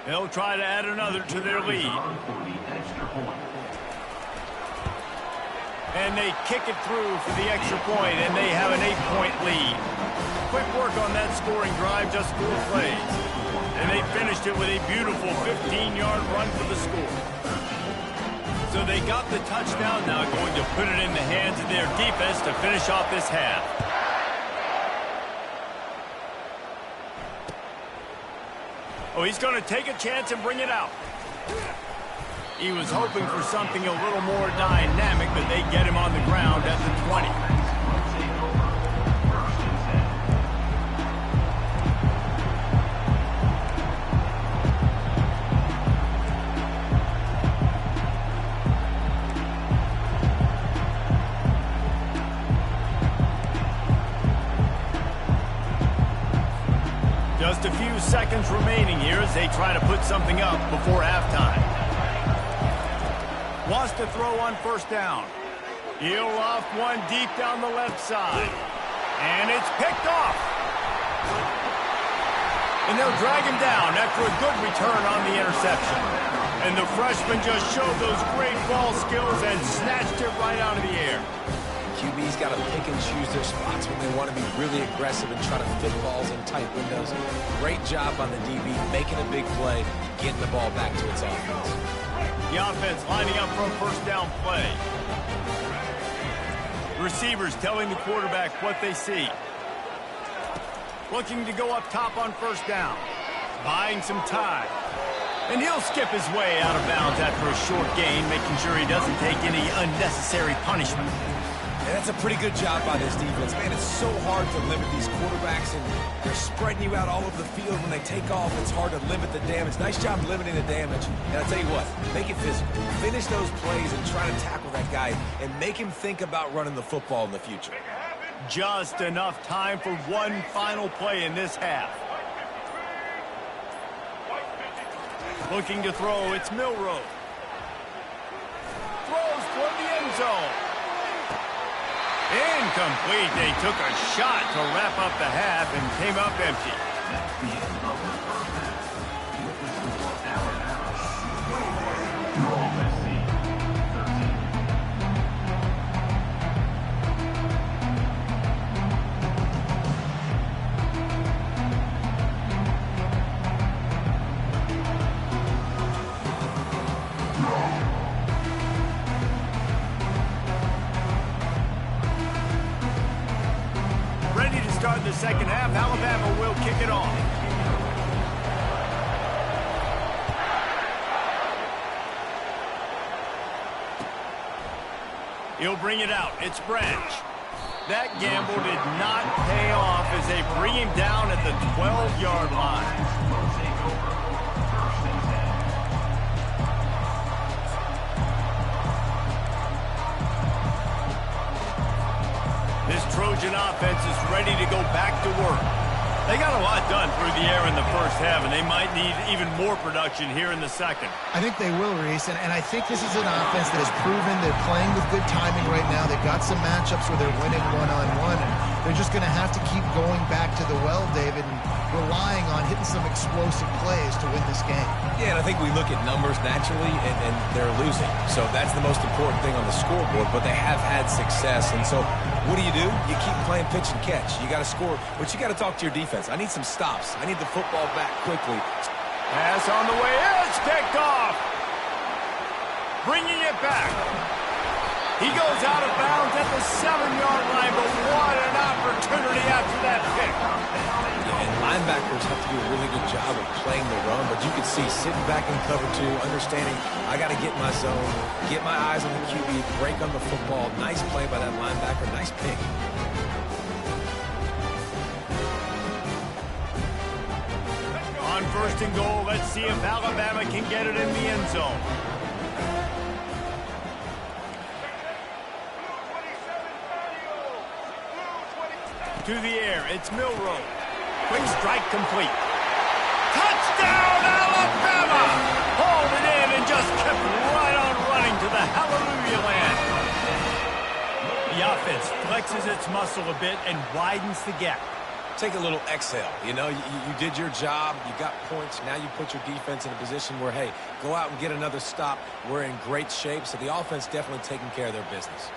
They'll try to add another to their lead. And they kick it through for the extra point, and they have an 8-point lead. Quick work on that scoring drive, just 4 plays. And they finished it with a beautiful 15-yard run for the score. So they got the touchdown, now going to put it in the hands of their defense to finish off this half. Oh, he's going to take a chance and bring it out. He was hoping for something a little more dynamic, but they get him on the ground at the 20. Just a few seconds remaining here as they try to put something up before halftime. Wants to throw on first down. He'll off one deep down the left side. And it's picked off. And they'll drag him down after a good return on the interception. And the freshman just showed those great ball skills and snatched it right out of the air. QB's got to pick and choose their spots when they want to be really aggressive and try to fit balls in tight windows. Great job on the DB making a big play, getting the ball back to its offense. The offense lining up for a first down play. Receivers telling the quarterback what they see. Looking to go up top on first down. Buying some time. And he'll skip his way out of bounds after a short gain, making sure he doesn't take any unnecessary punishment. And that's a pretty good job by this defense. Man, it's so hard to limit these quarterbacks, and they're spreading you out all over the field. When they take off, it's hard to limit the damage. Nice job limiting the damage. And I'll tell you what, make it physical. Finish those plays and try to tackle that guy and make him think about running the football in the future. Just enough time for one final play in this half. Looking to throw, it's Milroe. Throws toward the end zone. Incomplete. They took a shot to wrap up the half and came up empty. That's the end of the first half. With the score, Alabama 24, USC 13. Ready to start the second half. Alabama will kick it off. He'll bring it out. It's Branch. That gamble did not pay off as they bring him down at the 12-yard line. This Trojan offense is ready to go back to work. They got a lot done through the air in the first half, and they might need even more production here in the second. I think they will, Reese, and I think this is an offense that has proven they're playing with good timing right now. They've got some matchups where they're winning one-on-one, and they're just going to have to keep going back to the well, David, and relying on hitting some explosive plays to win this game. Yeah, and I think we look at numbers naturally, and they're losing. So that's the most important thing on the scoreboard, but they have had success. And so what do? You keep playing pitch and catch. You got to score, but you got to talk to your defense. I need some stops. I need the football back quickly. Pass on the way. It's picked off. Bringing it back. He goes out of bounds at the 7-yard line, but what an opportunity after that pick. Yeah, and linebackers have to do a really good job of playing the run, but you can see sitting back in cover two, understanding I got to get my zone, get my eyes on the QB, break on the football. Nice play by that linebacker. Nice pick. On first and goal, let's see if Alabama can get it in the end zone. To the air, it's Milroe. Quick strike complete. Touchdown, Alabama! Hauled it in and just kept right on running to the hallelujah land. The offense flexes its muscle a bit and widens the gap. Take a little exhale. You know, you did your job. You got points. Now you put your defense in a position where, hey, go out and get another stop. We're in great shape, so the offense definitely taking care of their business.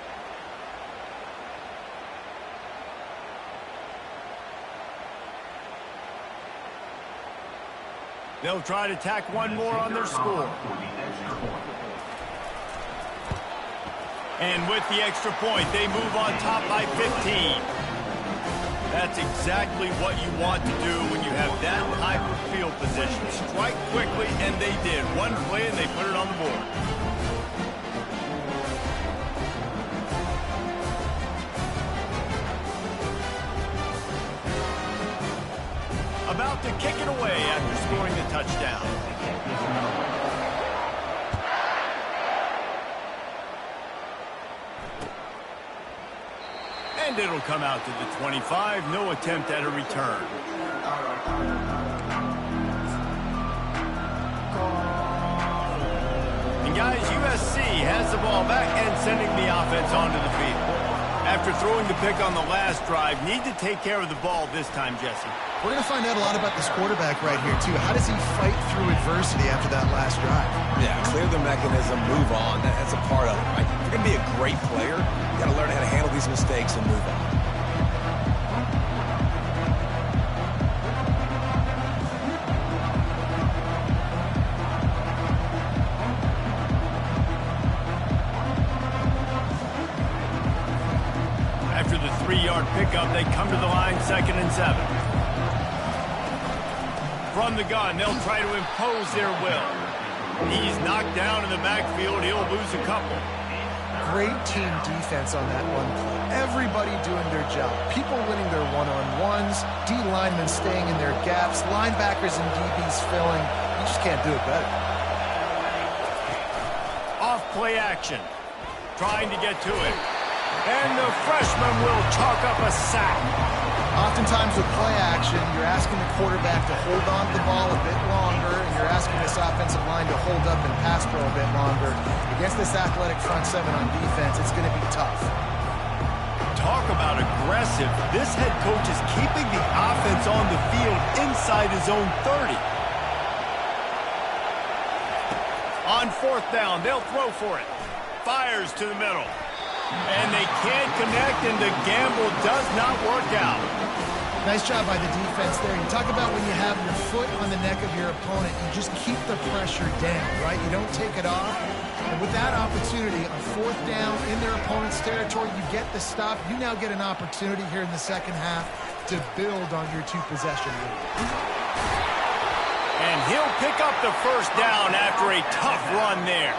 They'll try to tack one more on their score. And with the extra point, they move on top by 15. That's exactly what you want to do when you have that type of field position. Strike quickly, and they did. One play, and they put it on the board. About to kick it away after scoring the touchdown. And it'll come out to the 25. No attempt at a return. And guys, USC has the ball back and sending the offense onto the field. After throwing the pick on the last drive, need to take care of the ball this time, Jesse. We're going to find out a lot about this quarterback right here, too. How does he fight through adversity after that last drive? Yeah, clear the mechanism, move on. That's a part of it, right? If you're going to be a great player, you got to learn how to handle these mistakes and move on. After the 3-yard pickup, they come to the line 2nd and 7. From the gun, they'll try to impose their will. He's knocked down in the backfield. He'll lose a couple. Great team defense on that one play. Everybody doing their job. People winning their one-on-ones, D linemen staying in their gaps, linebackers and DBs filling. You just can't do it better. Off play action. Trying to get to it. And the freshman will chalk up a sack. Oftentimes with play action, you're asking the quarterback to hold on to the ball a bit longer, and you're asking this offensive line to hold up and pass pro a bit longer. Against this athletic front seven on defense, it's going to be tough. Talk about aggressive. This head coach is keeping the offense on the field inside his own 30. On 4th down, they'll throw for it. Fires to the middle. And they can't connect, and the gamble does not work out. Nice job by the defense there. You talk about when you have your foot on the neck of your opponent, you just keep the pressure down, right? You don't take it off. And with that opportunity on 4th down in their opponent's territory, you get the stop. You now get an opportunity here in the second half to build on your 2-possession lead. And he'll pick up the 1st down after a tough run there.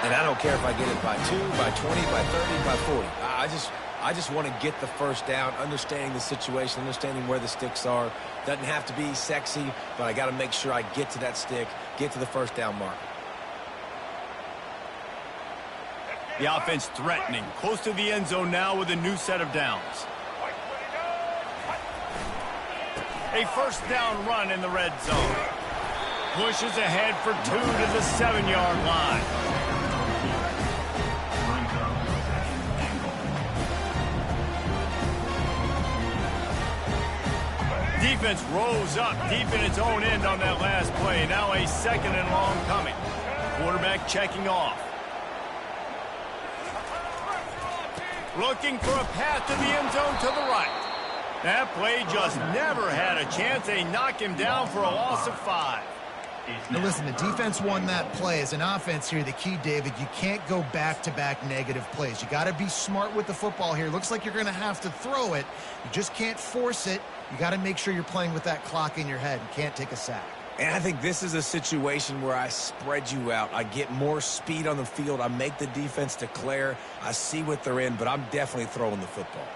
And I don't care if I get it by 2, by 20, by 30, by 40. I just want to get the 1st down, understanding the situation, understanding where the sticks are. Doesn't have to be sexy, but I got to make sure I get to that stick, get to the 1st down mark. The offense threatening, close to the end zone now with a new set of downs. A 1st down run in the red zone. Pushes ahead for 2 to the 7-yard line. Defense rolls up deep in its own end on that last play. Now a 2nd and long coming. Quarterback checking off. Looking for a path to the end zone to the right. That play just never had a chance. They knock him down for a loss of 5. Now listen, the defense won that play. As an offense here, the key, David, you can't go back-to-back negative plays. You got to be smart with the football here. Looks like you're going to have to throw it. You just can't force it. You got to make sure you're playing with that clock in your head. You can't take a sack. And I think this is a situation where I spread you out. I get more speed on the field. I make the defense declare. I see what they're in, but I'm definitely throwing the football.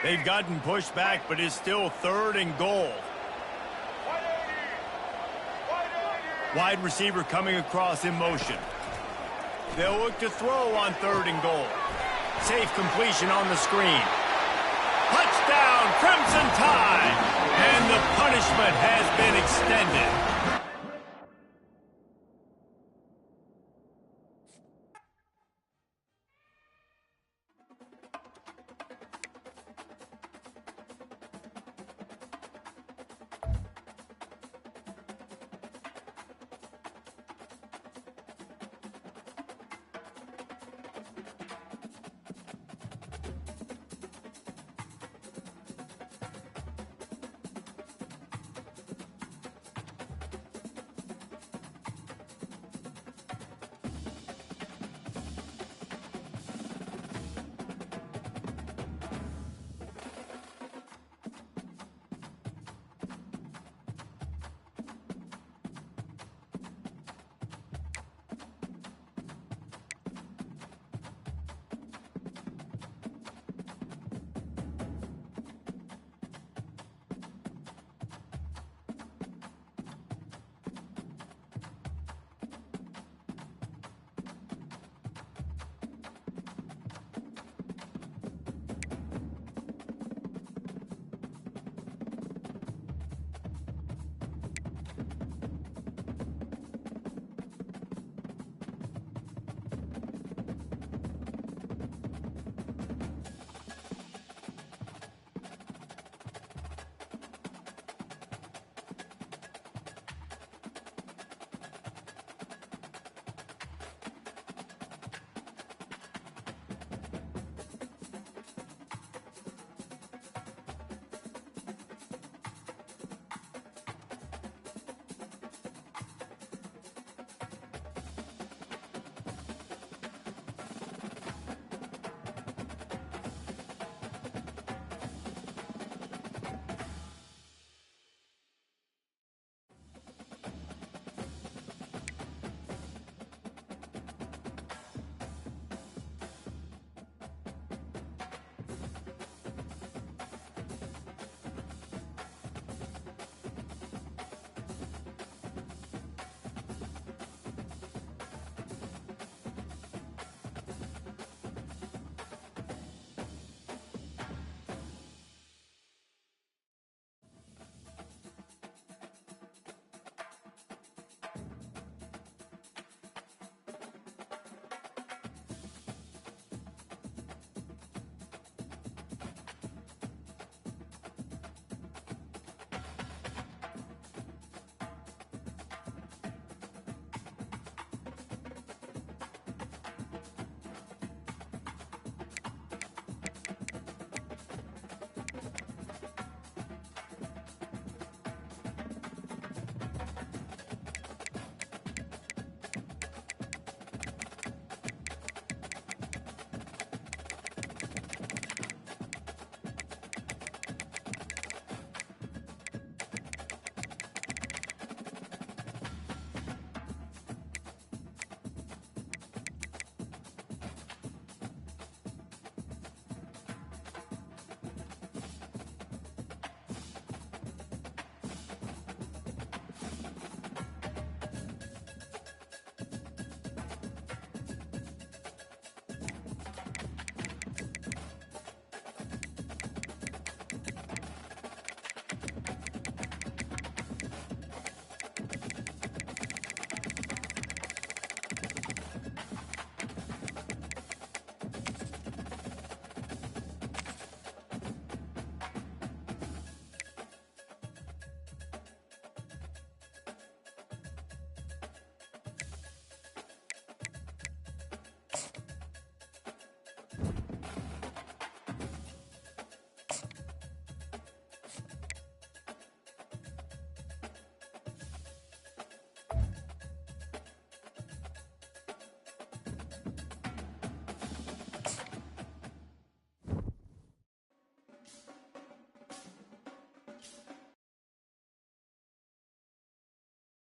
They've gotten pushed back, but it's still 3rd and goal. Wide receiver coming across in motion. They'll look to throw on 3rd and goal. Safe completion on the screen. Touchdown, Crimson Tide! And the punishment has been extended.